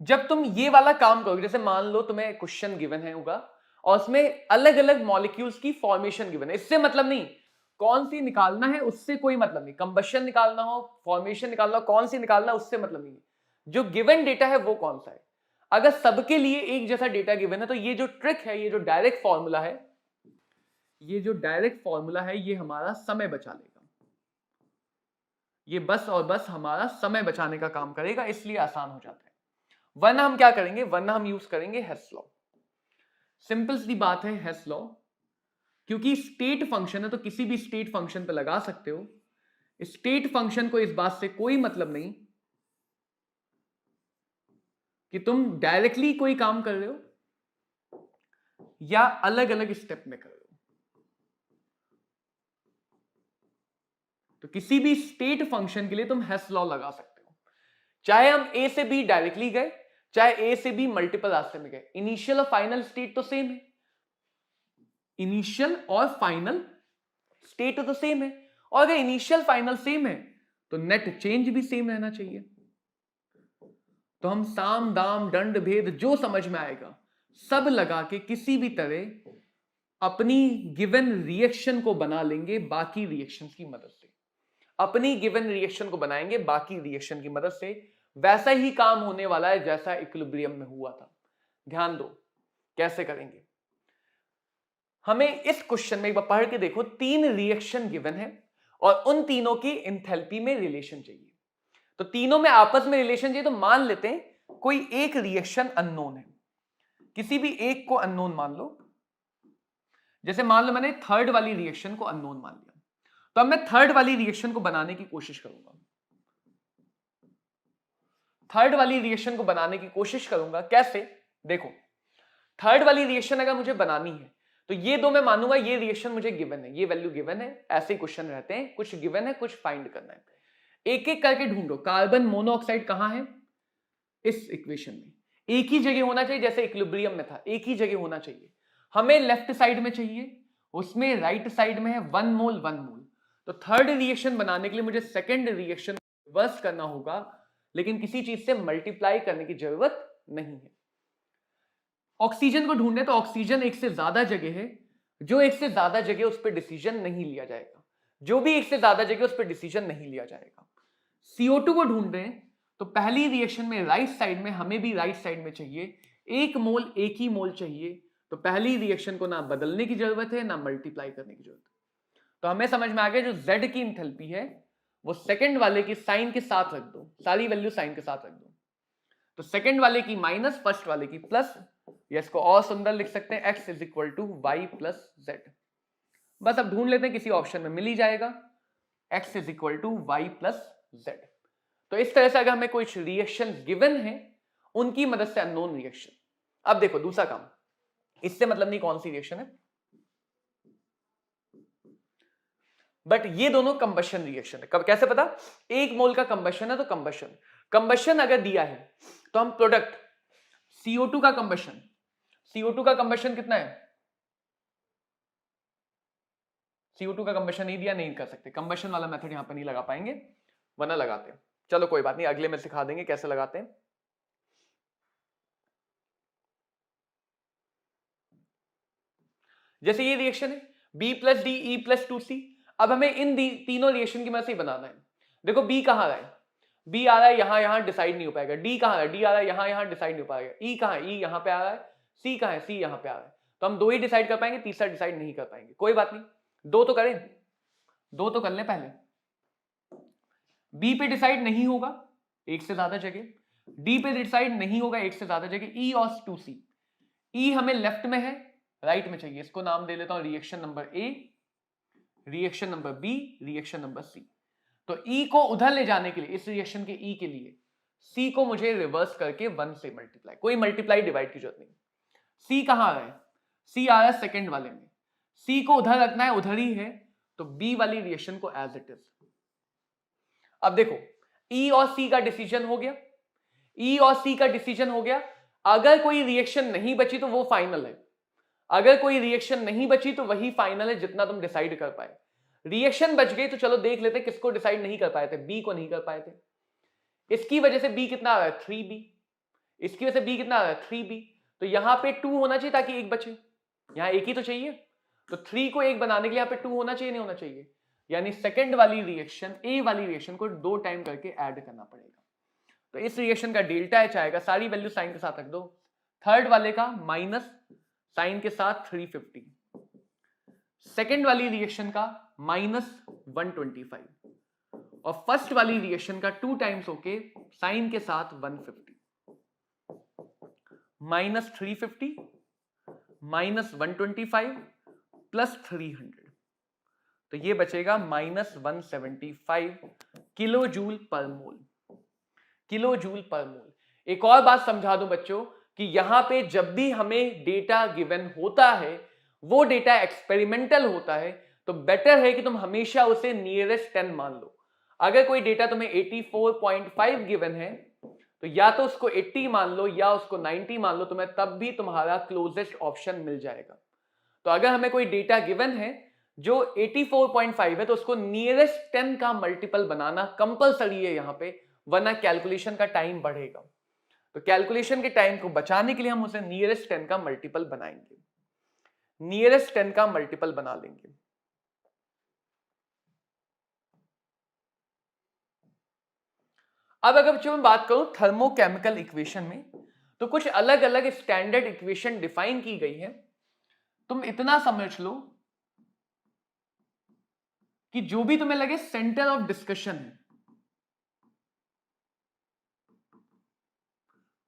जब तुम ये वाला काम करोगे, जैसे मान लो तुम्हें क्वेश्चन गिवन है होगा और उसमें अलग अलग मॉलिक्यूल्स की फॉर्मेशन गिवन है, इससे मतलब नहीं कौन सी निकालना है, उससे कोई मतलब नहीं, कंबशन निकालना हो, फॉर्मेशन निकालना हो, कौन सी निकालना है उससे मतलब नहीं, जो गिवन डेटा है वो कौन सा है। अगर सबके लिए एक जैसा डेटा गिवन है तो ये जो ट्रिक है, ये जो डायरेक्ट फॉर्मूला है, ये हमारा समय बचा लेगा, ये बस और बस हमारा समय बचाने का काम करेगा, इसलिए आसान हो जाता है। वरना हम क्या करेंगे, वरना हम यूज करेंगे हेस लॉ। सिंपल सी बात है हेस लॉ, क्योंकि स्टेट फंक्शन है तो किसी भी स्टेट फंक्शन पे लगा सकते हो। स्टेट फंक्शन को इस बात से कोई मतलब नहीं कि तुम डायरेक्टली कोई काम कर रहे हो या अलग अलग स्टेप में कर रहे हो। तो किसी भी स्टेट फंक्शन के लिए तुम हेस लॉ लगा सकते हो, चाहे हम ए से बी डायरेक्टली गए, चाहे ए से बी मल्टीपल रास्ते में गए, इनिशियल और फाइनल स्टेट तो सेम है, इनिशियल और फाइनल स्टेट तो सेम है, और अगर इनिशियल फाइनल सेम है तो नेट चेंज भी सेम रहना चाहिए। तो हम साम दाम दंड भेद जो समझ में आएगा सब लगा के किसी भी तरह अपनी गिवन रिएक्शन को बना लेंगे बाकी रिएक्शंस की मदद से, अपनी गिवन रिएक्शन को बनाएंगे बाकी रिएक्शन की मदद से। वैसा ही काम होने वाला है जैसा इक्विलिब्रियम में हुआ था। ध्यान दो कैसे करेंगे। हमें इस क्वेश्चन में एक बार पढ़ के देखो, 3 रिएक्शन गिवन है और उन तीनों की एंथैल्पी में रिलेशन चाहिए। तो तीनों में आपस में रिलेशन चाहिए, तो मान लेते हैं कोई एक रिएक्शन अननोन है, किसी भी एक को अननोन मान लो। जैसे मान लो मैंने थर्ड वाली रिएक्शन को अननोन मान लिया, तो अब मैं थर्ड वाली रिएक्शन को बनाने की कोशिश करूंगा। थर्ड वाली रिएक्शन को बनाने की कोशिश करूंगा कैसे, देखो थर्ड वाली रिएक्शन अगर मुझे बनानी है तो ये दो मैं मानूंगा ये रिएक्शन मुझे गिवन है, ये वैल्यू गिवन है, ऐसे क्वेश्चन रहते हैं, कुछ गिवन है कुछ फाइंड करना है। एक एक करके ढूंढो, कार्बन मोनोऑक्साइड कहां है इस इक्वेशन में, एक ही जगह होना चाहिए जैसे इक्विलिब्रियम में था, एक ही जगह होना चाहिए। हमें लेफ्ट साइड में चाहिए, उसमें राइट साइड में है 1 मोल 1 मोल। तो थर्ड रिएक्शन बनाने के लिए मुझे सेकेंड रिएक्शन रिवर्स करना होगा, लेकिन किसी चीज से मल्टीप्लाई करने की जरूरत नहीं है। ऑक्सीजन को ढूंढने तो ऑक्सीजन एक से ज्यादा जगह है, जो एक से ज्यादा जगह उस पर डिसीजन नहीं लिया जाएगा, जो भी एक से ज्यादा जगह उस पर डिसीजन नहीं लिया जाएगा। CO2 को ढूंढ रहे हैं तो पहली रिएक्शन में राइट साइड में हमें भी राइट साइड में चाहिए, 1 मोल 1 ही मोल चाहिए, तो पहली रिएक्शन को ना बदलने की जरूरत है ना मल्टीप्लाई करने की जरूरत है। तो हमें समझ में आ गया जो Z की इंथैल्पी है वो सेकंड वाले की साइन के साथ रख दो, सारी वैल्यू साइन के साथ रख दो। तो सेकंड वाले की माइनस, फर्स्ट वाले की प्लस, या इसको और सुंदर लिख सकते हैं x is equal to y plus z. बस अब ढूंढ लेते हैं, किसी ऑप्शन में मिल ही जाएगा, x is equal to y plus z. तो इस तरह से अगर हमें कुछ रिएक्शन गिवन है उनकी मदद से अननोन रिएक्शन। अब देखो दूसरा काम, इससे मतलब नहीं कौन सी रिएक्शन है, बट ये दोनों कंबशन रिएक्शन है। कब कैसे पता, 1 मोल का कंबशन है तो कंबशन अगर दिया है तो हम प्रोडक्ट CO2 का कंबशन, CO2 का कंबशन कितना है, CO2 का कंबशन नहीं दिया, नहीं कर सकते, कंबशन वाला मेथड यहां पर नहीं लगा पाएंगे, वरना लगाते हैं। चलो कोई बात नहीं, अगले में सिखा देंगे कैसे लगाते हैं। जैसे ये रिएक्शन है B plus D E plus 2C, अब हमें इन तीनों रिएक्शन की मदद से बनाना है। देखो B कहां रहा है, B आ रहा है यहां डिसाइड नहीं हो पाएगा, D कहां है, D आ रहा है यहां डिसाइड नहीं हो पाएगा, E कहां है, E यहां पे आ रहा है, C कहां है, C यहां पे आ रहा है। तो हम 2 ही डिसाइड कर पाएंगे, तीसरा डिसाइड नहीं कर पाएंगे। कोई बात नहीं, 2 तो करें, 2 तो कर लें पहले। B पे डिसाइड नहीं होगा एक से ज्यादा जगह, D पे डिसाइड नहीं होगा एक से ज्यादा जगह, E और 2C। E हमें लेफ्ट में है, राइट में चाहिए, इसको नाम दे लेता हूं reaction number A, reaction number B, reaction number C। तो E को उधर ले जाने के लिए, इस रिएक्शन के E के लिए C को मुझे रिवर्स करके 1 से मल्टीप्लाई, कोई मल्टीप्लाई डिवाइड की जरूरत नहीं। C कहां आ रहा है, C आ रहा है सेकेंड वाले में, C को उधर रखना है, उधर ही है, तो B वाली रिएक्शन को एज इट इज। अब देखो E और C का डिसीजन हो गया, E और C का डिसीजन हो गया। अगर कोई रिएक्शन नहीं बची तो वो फाइनल है, अगर कोई रिएक्शन नहीं बची तो वही फाइनल है जितना तुम डिसाइड कर पाए। रिएक्शन बच गई तो चलो देख लेते किसको डिसाइड नहीं कर पाए थे, B को नहीं कर पाए थे, इसकी वजह से B कितना आ रहा है 3B, इसकी वजह से बी कितना आ रहा है 3b, तो यहां पे 2 होना चाहिए ताकि एक बचे, यहां एक ही तो चाहिए, तो 3 को एक बनाने के लिए यहां पे 2 होना चाहिए, नहीं होना चाहिए, यानी सेकंड वाली रिएक्शन ए वाली रिएक्शन को 2 टाइम करके ऐड करना पड़ेगा। तो इस रिएक्शन का डेल्टा एच आएगा, सारी वैल्यू साइन के साथ रख दो, थर्ड वाले का माइनस साइन के साथ 350, सेकंड वाली रिएक्शन का माइनस 125 और फर्स्ट वाली रिएक्शन का 2 टाइम्स होके साइन के साथ 150, माइनस 350 माइनस 125 प्लस 300, तो ये बचेगा माइनस 175 किलो जूल पर मोल, किलो जूल पर मोल। एक और बात समझा दूं बच्चों कि यहां पे जब भी हमें डेटा गिवन होता है, वो डेटा एक्सपेरिमेंटल होता है, तो बेटर है कि तुम हमेशा उसे नियरेस्ट 10 मान लो। अगर कोई डेटा तुम्हें 84.5 गिवन है तो या तो उसको 80 मान लो या उसको 90 मान लो, तुम्हें तब भी तुम्हारा क्लोजेस्ट ऑप्शन मिल जाएगा। तो अगर हमें कोई डेटा गिवन है जो 84.5 है तो उसको नियरेस्ट 10 का मल्टीपल बनाना कंपलसरी है यहां पे, वरना कैलकुलेशन का टाइम बढ़ेगा। तो कैलकुलेशन के टाइम को बचाने के लिए हम उसे नियरेस्ट 10 का मल्टीपल बनाएंगे, नियरेस्ट 10 का मल्टीपल बना लेंगे। अब अगर बच्चों मैं बात करूं थर्मोकेमिकल इक्वेशन में, तो कुछ अलग अलग स्टैंडर्ड इक्वेशन डिफाइन की गई है। तुम इतना समझ लो कि जो भी तुम्हें लगे सेंटर ऑफ डिस्कशन है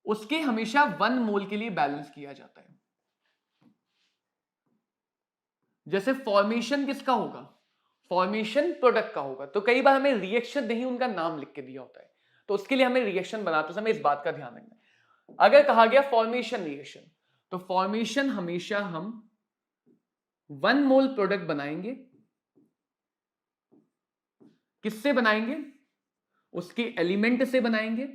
उसके हमेशा 1 मोल के लिए बैलेंस किया जाता है। जैसे फॉर्मेशन किसका होगा, फॉर्मेशन प्रोडक्ट का होगा, तो कई बार हमें रिएक्शन नहीं उनका नाम लिख के दिया होता है, तो उसके लिए हमें रिएक्शन बनाते समय इस बात का ध्यान रखना है। अगर कहा गया फॉर्मेशन रिएक्शन, तो फॉर्मेशन हमेशा हम 1 मोल प्रोडक्ट बनाएंगे, किससे बनाएंगे, उसके एलिमेंट से बनाएंगे,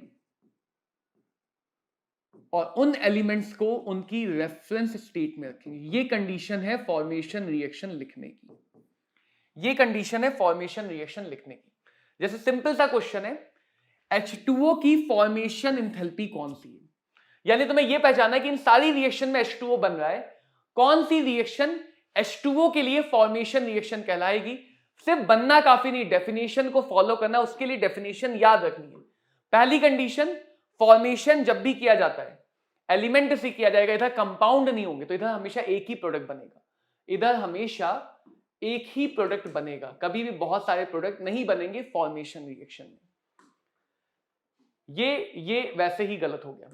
और उन एलिमेंट्स को उनकी रेफरेंस स्टेट में रखेंगे। ये कंडीशन है फॉर्मेशन रिएक्शन लिखने की, ये कंडीशन है फॉर्मेशन रिएक्शन लिखने की। जैसे सिंपल सा क्वेश्चन है, H2O की फॉर्मेशन एंथैल्पी कौन सी है, यानी तुम्हें यह पहचानना है कि इन सारी रिएक्शन में H2O बन रहा है, कौन सी रिएक्शन H2O के लिए फॉर्मेशन रिएक्शन कहलाएगी। सिर्फ बनना काफी नहीं, डेफिनेशन को फॉलो करना, उसके लिए डेफिनेशन याद रखनी है। पहली कंडीशन, फॉर्मेशन जब भी किया जाता है एलिमेंट से किया जाएगा, इधर कंपाउंड नहीं होंगे, तो इधर हमेशा एक ही प्रोडक्ट बनेगा, इधर हमेशा एक ही प्रोडक्ट बनेगा, कभी भी बहुत सारे प्रोडक्ट नहीं बनेंगे फॉर्मेशन रिएक्शन में। ये वैसे ही गलत हो गया,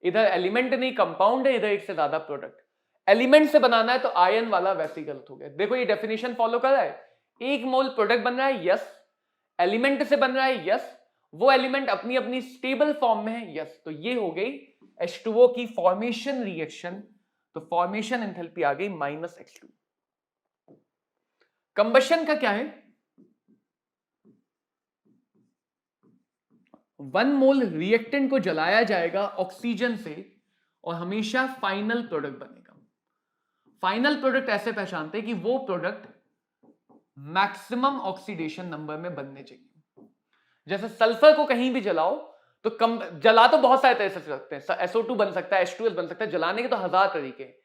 इधर एलिमेंट नहीं कंपाउंड है, इधर एक से ज्यादा प्रोडक्ट। एलिमेंट से बनाना है तो आयन वाला वैसे ही गलत हो गया। देखो ये डेफिनेशन फॉलो कर रहा है, 1 मोल प्रोडक्ट बन रहा है, यस, एलिमेंट से बन रहा है, यस, वो एलिमेंट अपनी अपनी स्टेबल फॉर्म में है, यस, तो ये हो गई H2O की फॉर्मेशन रिएक्शन, तो फॉर्मेशन एंथैल्पी आ गई -X2। कंबशन का क्या है, 1 मोल रिएक्टेंट को जलाया जाएगा ऑक्सीजन से और हमेशा फाइनल प्रोडक्ट बनेगा। फाइनल प्रोडक्ट ऐसे पहचानते हैं कि वो प्रोडक्ट मैक्सिमम ऑक्सीडेशन नंबर में बनने चाहिए। जैसे सल्फर को कहीं भी जलाओ तो जला तो बहुत सारे तरह से सकते हैं, SO2 बन सकता है, H2S बन सकता है, जलाने के तो 1000 तरीके हैं,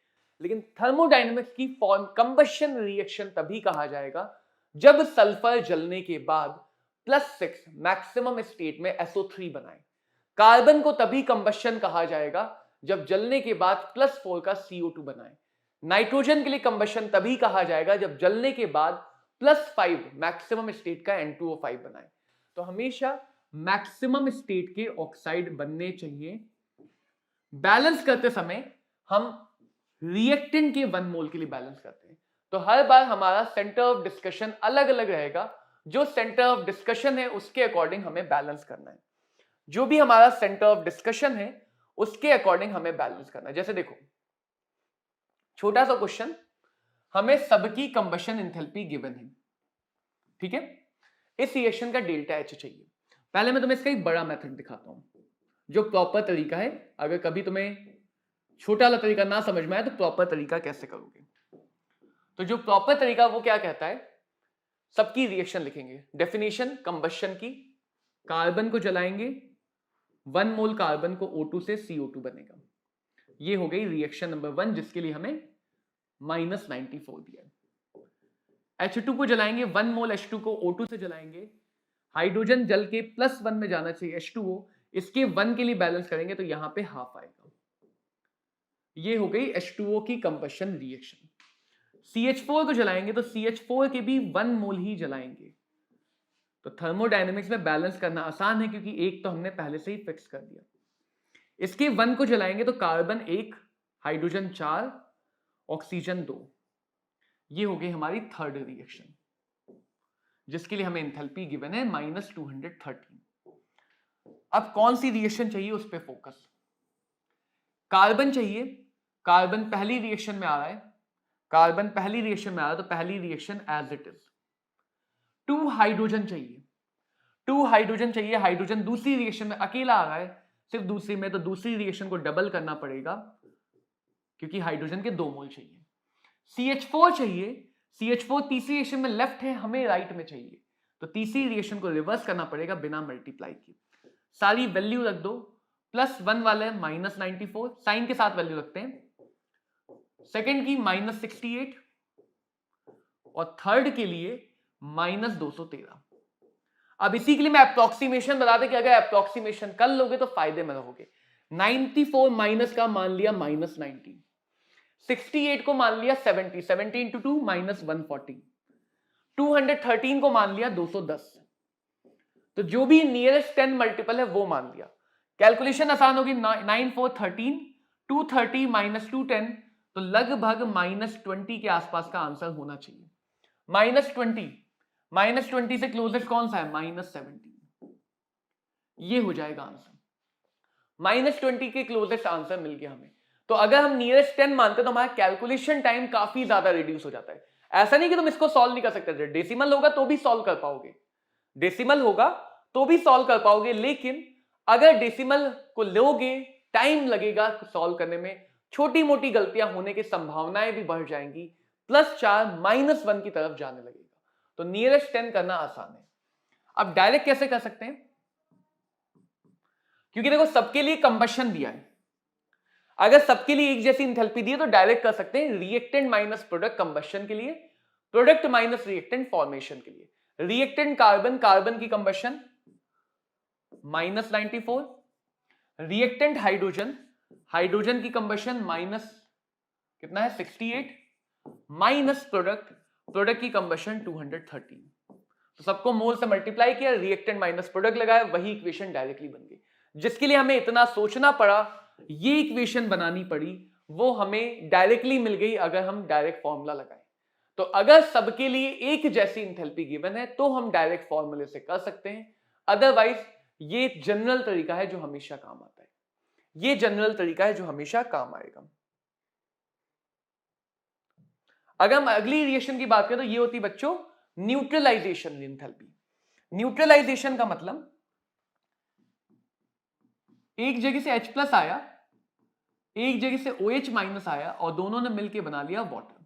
लेकिन थर्मोडायनेमिक्स की कंबशन रिएक्शन तभी कहा जाएगा जब सल्फर जलने के बाद +6 मैक्सिमम स्टेट में SO3 बनाए। कार्बन को तभी कंबशन कहा जाएगा जब जलने के बाद +4 का CO2 बनाए। नाइट्रोजन के लिए कंबशन तभी कहा जाएगा जब जलने के बाद +5 मैक्सिमम स्टेट का N2O5 बनाए। तो हमेशा मैक्सिमम स्टेट के ऑक्साइड बनने चाहिए। बैलेंस करते समय हम रिएक्टेंट के 1 मोल के लिए बैलेंस करते हैं, तो हर बार हमारा सेंटर ऑफ डिस्कशन अलग अलग रहेगा। जो सेंटर ऑफ डिस्कशन है उसके अकॉर्डिंग हमें बैलेंस करना है, जो भी हमारा सेंटर ऑफ डिस्कशन है उसके अकॉर्डिंग हमें बैलेंस करना है। जैसे देखो छोटा सा क्वेश्चन, हमें सबकी कंबशन एंथैल्पी गिवन है, ठीक है, इस रिएक्शन का डेल्टा एच चाहिए। पहले मैं तुम्हें इसका एक बड़ा मेथड दिखाता हूं जो प्रॉपर तरीका है। अगर कभी तुम्हें छोटा वाला तरीका ना समझ में आए तो प्रॉपर तरीका कैसे करोगे, तो जो प्रॉपर तरीका वो क्या कहता है, सबकी रिएक्शन लिखेंगे, डेफिनेशन कंबशन की, कार्बन को जलाएंगे, 1 मोल कार्बन को O2 से CO2 बनेगा। ये हो गई रिएक्शन नंबर 1, जिसके लिए हमें -94 दिया। H2 को जलाएंगे, 1 मोल H2 को O2 से जलाएंगे, हाइड्रोजन जल के +1 में जाना चाहिए H2O, इसके 1 के लिए बैलेंस करेंगे तो यहां पे हाफ आएगा। ये हो गई H2O की कंबशन रिएक्शन। CH4 को जलाएंगे तो CH4 के भी 1 मोल ही जलाएंगे। तो थर्मोडायनेमिक्स में बैलेंस करना आसान है क्योंकि एक तो हमने पहले से ही फिक्स कर दिया। इसके 1 को जलाएंगे तो कार्बन 1, हाइड्रोजन 4, ऑक्सीजन 2। ये हो गई हमारी थर्ड रिएक्शन, जिसके लिए हमें एंथैल्पी गिवन है -213। अब कौन सी रिएक्शन चाहिए उस पर फोकस। कार्बन चाहिए, कार्बन पहली रिएक्शन में आ रहा है, कार्बन पहली रिएक्शन में आ रहा है तो पहली reaction as it is. 2 hydrogen चाहिए, 2 हाइड्रोजन चाहिए, हाइड्रोजन दूसरी रिएक्शन में अकेला आ रहा है, सिर्फ दूसरी में, तो दूसरी रिएक्शन को डबल करना पड़ेगा क्योंकि हाइड्रोजन के 2 मोल चाहिए। CH4 चाहिए, CH4 तीसरी रिएक्शन में लेफ्ट है, हमें राइट में चाहिए, तो तीसरी रिएक्शन को रिवर्स करना पड़ेगा बिना मल्टीप्लाई किए। सारी वैल्यू रख दो, +1 वाले -94, साइन के साथ वैल्यू रखते हैं। सेकंड की -68 और थर्ड के लिए -213। अब इसी के लिए मैं अप्रोक्सीमेशन बता दें कि अगर अप्रोक्सीमेशन कर लोगे तो फायदे में रहोगे। 94 माइनस का मान लिया -90, 68 को मान लिया 70, 70 × 2 -140, 213 को मान लिया 210। तो जो भी नियरेस्ट 10 मल्टीपल है वो मान लिया। कैलकुलेशन आसान होगी, 9 4 13, 230 - 210, तो लगभग -20 के आसपास का आंसर होना चाहिए। -20 से क्लोजेस्ट कौन सा है, -17। ये हो जाएगा आंसर। -20 के क्लोजेस्ट आंसर मिल गया हमें। तो अगर हम नियरेस्ट 10 मानते तो हमारा कैलकुलेशन टाइम काफी ज्यादा रिड्यूस हो जाता है। ऐसा नहीं कि तुम इसको सॉल्व नहीं कर सकते, डेसिमल होगा तो भी सॉल्व कर पाओगे, डेसिमल होगा तो भी सॉल्व कर पाओगे, लेकिन अगर डेसिमल को लोगे टाइम लगेगा सॉल्व करने में, छोटी मोटी गलतियां होने की संभावनाएं भी बढ़ जाएंगी, +4 -1 की तरफ जाने लगेगा। तो नियरेस्ट 10 करना आसान है। अब डायरेक्ट कैसे कर सकते हैं, क्योंकि देखो सबके लिए कंबशन दिया है, अगर सबके लिए एक जैसी एंथैल्पी दी है तो डायरेक्ट कर सकते हैं, रिएक्टेंट माइनस प्रोडक्ट कंबशन के लिए, प्रोडक्ट माइनस रिएक्टेंट फॉर्मेशन के लिए। रिएक्टेंट कार्बन, कार्बन की कंबशन -94, रिएक्टेंट हाइड्रोजन, हाइड्रोजन की कंबशन कितना है 68, माइनस प्रोडक्ट, प्रोडक्ट की कंबशन 213। तो सबको मोल से मल्टीप्लाई किया, रिएक्टेंट माइनस प्रोडक्ट लगाया, वही इक्वेशन डायरेक्टली बन गई। जिसके लिए हमें इतना सोचना पड़ा, ये इक्वेशन बनानी पड़ी, वो हमें डायरेक्टली मिल गई अगर हम डायरेक्ट फॉर्मूला लगाएं। तो अगर सबके लिए एक जैसी एंथैल्पी गिवन है तो हम डायरेक्ट फॉर्मूले से कर सकते हैं, अदरवाइज ये जनरल तरीका है जो हमेशा काम आता है, ये जनरल तरीका है जो हमेशा काम आएगा। अगर हम अगली रिएक्शन की बात करें तो ये होती है बच्चों न्यूट्रलाइजेशन एंथैल्पी। न्यूट्रलाइजेशन का मतलब एक जगह से H+ आया, एक जगह से OH- आया और दोनों ने मिलकर बना लिया वाटर।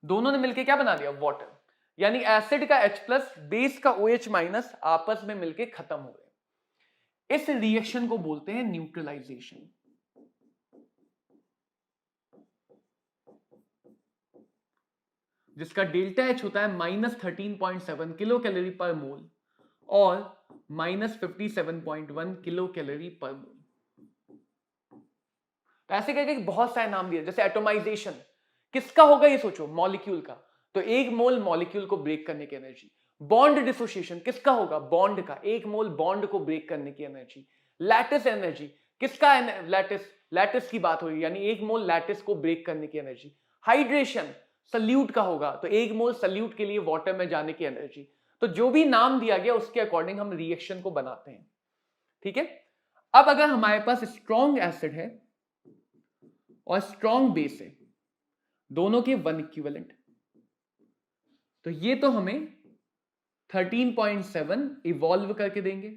दोनों ने मिलकर क्या बना लिया, वाटर। यानी एसिड का H+, बेस का OH- आपस में मिलकर खत्म हो गए। इस रिएक्शन को बोलते हैं न्यूट्रलाइजेशन। जिसका ΔH होता है -13.7 किलो कैलोरी पर मोल और -57.1 किलो कैलोरी पर मोल। तो ऐसे करके बहुत सारे नाम दिए, जैसे एटोमाइजेशन किसका होगा ये सोचो, मॉलिक्यूल का, तो 1 मोल मॉलिक्यूल को ब्रेक करने की एनर्जी। बॉन्ड डिसोसिएशन किसका होगा, बॉन्ड का, 1 मोल बॉन्ड को ब्रेक करने की एनर्जी। लैटिस एनर्जी किसका, लैटिस की बात हो रही है, यानी 1 मोल लैटिस को ब्रेक करने की एनर्जी। हाइड्रेशन सल्यूट का होगा, तो 1 मोल सल्यूट के लिए वाटर में जाने की एनर्जी। तो जो भी नाम दिया गया उसके अकॉर्डिंग हम रिएक्शन को बनाते हैं, ठीक है। अब अगर हमारे पास स्ट्रॉन्ग एसिड है और स्ट्रॉन्ग बेस है, दोनों के 1 इक्विवेलेंट, तो ये तो हमें 13.7 इवॉल्व करके देंगे,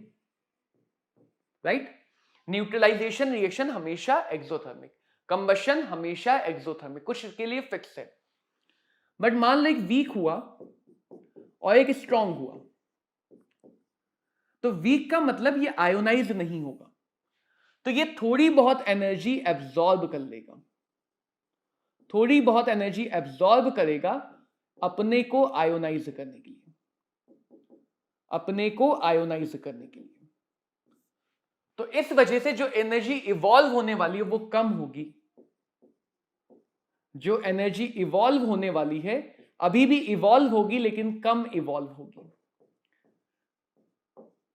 राइट। न्यूट्रलाइजेशन रिएक्शन हमेशा एक्सोथर्मिक, कंबशन हमेशा एक्सोथर्मिक, कुछ के लिए फिक्स है। बट मान लो एक वीक हुआ और एक स्ट्रॉन्ग हुआ, तो वीक का मतलब ये आयोनाइज नहीं होगा, तो ये थोड़ी बहुत एनर्जी एब्जॉर्ब कर लेगा, थोड़ी बहुत एनर्जी एब्जॉर्ब करेगा अपने को आयोनाइज करने के लिए, अपने को आयोनाइज करने के लिए। तो इस वजह से जो एनर्जी इवॉल्व होने वाली है वो कम होगी, जो एनर्जी इवॉल्व होने वाली है अभी भी इवॉल्व होगी लेकिन कम इवॉल्व होगी।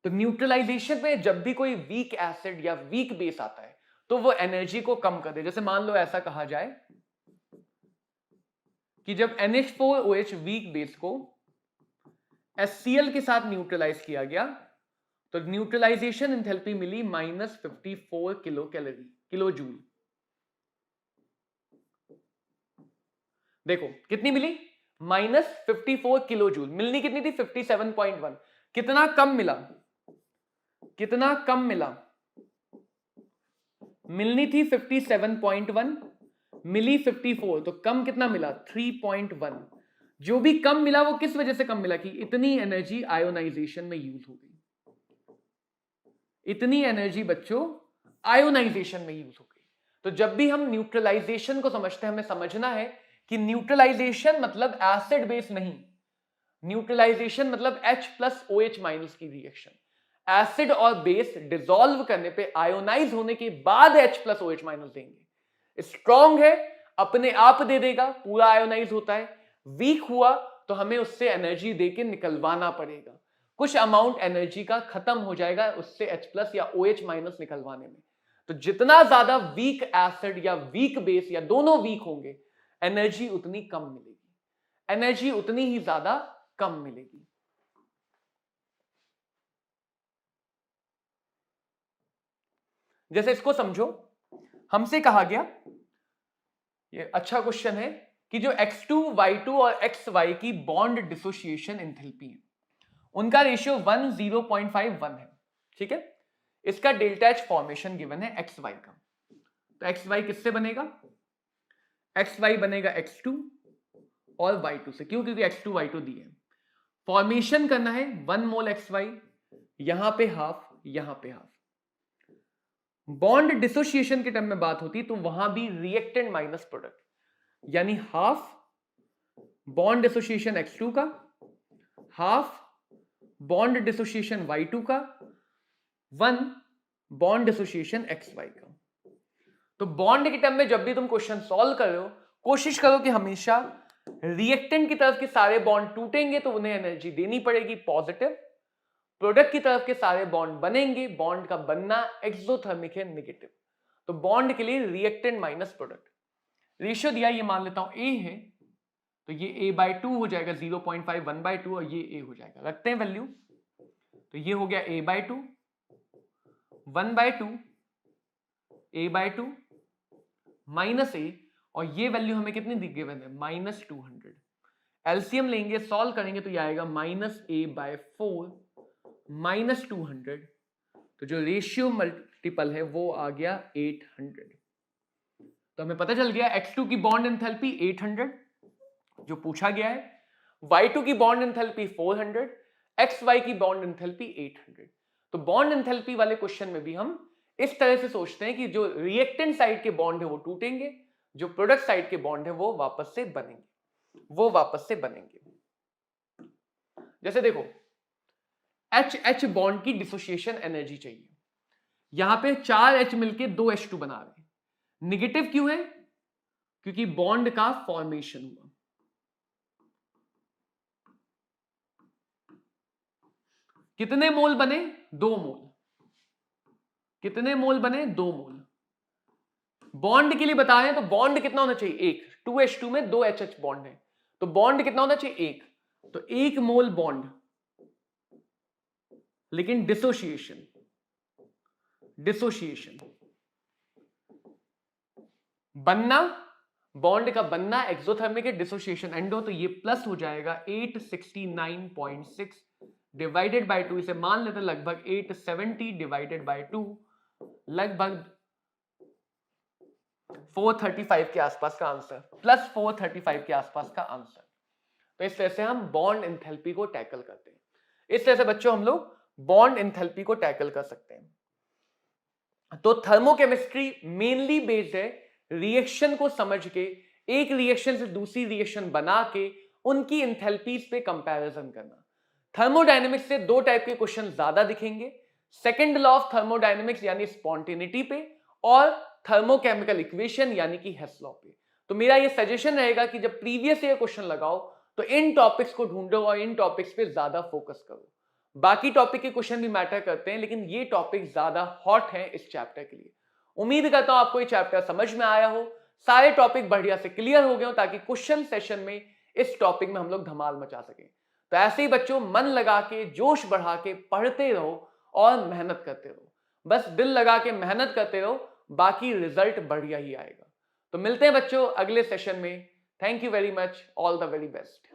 तो न्यूट्रलाइजेशन में जब भी कोई वीक एसिड या वीक बेस आता है तो वो एनर्जी को कम कर दे। जैसे मान लो ऐसा कहा जाए कि जब NH4OH वीक बेस को HCl के साथ न्यूट्रलाइज किया गया तो न्यूट्रलाइजेशन एंथैल्पी मिली -54 किलो जूल। देखो कितनी मिली, -54 किलो जूल। मिलनी कितनी थी, 57.1। कितना कम मिला, कितना कम मिला, मिलनी थी 57.1, मिली 54, तो कम कितना मिला, 3.1। जो भी कम मिला वो किस वजह से कम मिला कि इतनी एनर्जी आयोनाइजेशन में यूज हो गई, इतनी एनर्जी बच्चों आयोनाइजेशन में यूज हो गई। तो जब भी हम न्यूट्रलाइजेशन को समझते हैं हमें समझना है कि न्यूट्रलाइजेशन मतलब एसिड बेस नहीं, न्यूट्रलाइजेशन मतलब H+OH- की रिएक्शन। एसिड और बेस डिसॉल्व करने पे आयोनाइज होने के बाद H+OH- देंगे। स्ट्रॉन्ग है अपने आप दे देगा, पूरा आयोनाइज होता है। वीक हुआ तो हमें उससे एनर्जी देके निकलवाना पड़ेगा, कुछ अमाउंट एनर्जी का खत्म हो जाएगा उससे H+ या OH- निकलवाने में। तो जितना ज्यादा वीक एसिड या वीक बेस या दोनों वीक होंगे एनर्जी उतनी कम मिलेगी, एनर्जी उतनी ही ज्यादा कम मिलेगी। जैसे इसको समझो, हमसे कहा गया, ये अच्छा क्वेश्चन है कि जो X2, Y2 और XY की बॉन्ड डिसोसिएशन एंथैल्पी है उनका रेशियो 1:0.51 है, ठीक है। इसका डेल्टा H फॉर्मेशन गिवन है XY का। तो XY किससे बनेगा, XY बनेगा X2 और Y2 से। क्यों, क्योंकि X2 Y2 दिए। फॉर्मेशन करना है 1 मोल XY, यहां पे हाफ, यहां पे हाफ। बॉन्ड डिसोसिएशन के टर्म में बात होती तो वहां भी रिएक्टेंट माइनस प्रोडक्ट, यानी हाफ बॉन्ड डिसोसिएशन X2 का, हाफ बॉन्ड डिसोसिएशन Y2 का, 1 बॉन्ड डिसोसिएशन XY का। तो बॉन्ड के टर्म में जब भी तुम क्वेश्चन सॉल्व कर रहे हो कोशिश करो कि हमेशा रिएक्टेंट की तरफ के सारे बॉन्ड टूटेंगे तो उन्हें एनर्जी देनी पड़ेगी पॉजिटिव, प्रोडक्ट की तरफ के सारे बॉन्ड बनेंगे, बॉन्ड का बनना एक्सोथर्मिक है नेगेटिव। तो बॉन्ड के लिए रिएक्टेंट माइनस प्रोडक्ट। रेशियो दिया, ये मान लेता हूं A है तो ये A/2 हो जाएगा 0.5, 1/2 और ये A हो जाएगा। रखते हैं वैल्यू, तो ये हो गया A/2, 1/2, A/2 माइनस A, और ये वैल्यू हमें कितनी दी गिवन है, -200। एलसीएम लेंगे, सॉल्व करेंगे तो ये आएगा -A/4 -200। तो जो रेशियो मल्टीपल है वो आ गया 800। तो हमें पता चल गया X2 की बॉन्ड एंथैल्पी 800 जो पूछा गया है, Y2 की बॉन्ड एंथैल्पी 400, XY की बॉन्ड एंथैल्पी 800। तो बॉन्ड एंथैल्पी वाले क्वेश्चन में भी हम इस तरह से सोचते हैं कि जो रिएक्टेंट साइड के बॉन्ड है वो टूटेंगे, जो प्रोडक्ट साइड के बॉन्ड है वो वापस से बनेंगे, वो वापस से बनेंगे। जैसे देखो H बॉन्ड की डिसोसिएशन एनर्जी चाहिए, यहां पे 4 H मिलके 2 H2 बना रहे हैं। निगेटिव क्यों है, क्योंकि बॉन्ड का फॉर्मेशन हुआ। कितने मोल बने, 2 मोल। कितने मोल बने, 2 मोल। बॉन्ड के लिए बता रहे हैं तो बॉन्ड कितना होना चाहिए, 1। 2H2 में 2 HH बॉन्ड है तो बॉन्ड कितना होना चाहिए, 1। तो 1 मोल बॉन्ड, लेकिन डिसोसिएशन, डिसोसिएशन बनना, बॉन्ड का बनना एक्सोथर्मिक है, डिसोसिएशन एंड हो तो ये प्लस हो जाएगा 869.6 डिवाइडेड बाय 2। इसे मान लेते लगभग 870 डिवाइडेड बाय 2, लगभग 435 के आसपास का आंसर, प्लस 435 के आसपास का आंसर। तो इस तरह से हम बॉन्ड एंथैल्पी को टैकल करते हैं। इस तरह से बच्चों हम लोग बॉन्ड एंथैल्पी को टैकल कर सकते हैं। तो थर्मोकेमिस्ट्री मेनली बेस्ड है रिएक्शन को समझ के, एक रिएक्शन से दूसरी रिएक्शन बना के उनकी एंथैल्पीज पे कंपैरिजन करना। थर्मोडायनेमिक्स से दो टाइप के क्वेश्चन ज्यादा दिखेंगे, सेकंड लॉ ऑफ थर्मोडायनेमिक्स यानी स्पॉन्टेनिटी पे, और थर्मोकेमिकल इक्वेशन यानी कि हेस लॉ पे। तो मेरा ये सजेशन रहेगा कि जब प्रीवियस ईयर क्वेश्चन लगाओ तो इन टॉपिक्स को ढूंढो और इन टॉपिक्स पे ज्यादा फोकस करो। बाकी टॉपिक के क्वेश्चन भी मैटर करते हैं, लेकिन ये टॉपिक ज्यादा हॉट हैं इस चैप्टर के लिए। उम्मीद करता हूं आपको ये चैप्टर समझ में आया हो, सारे टॉपिक बढ़िया से क्लियर हो गए हो, ताकि क्वेश्चन सेशन में इस टॉपिक में हम लोग धमाल मचा सकें। तो ऐसे ही बच्चों मन लगा के, जोश बढ़ा के पढ़ते रहो और मेहनत करते रहो। बस दिल लगा के मेहनत करते रहो, बाकी रिजल्ट बढ़िया ही आएगा। तो मिलते हैं बच्चों अगले सेशन में। Thank you very much, all the very best.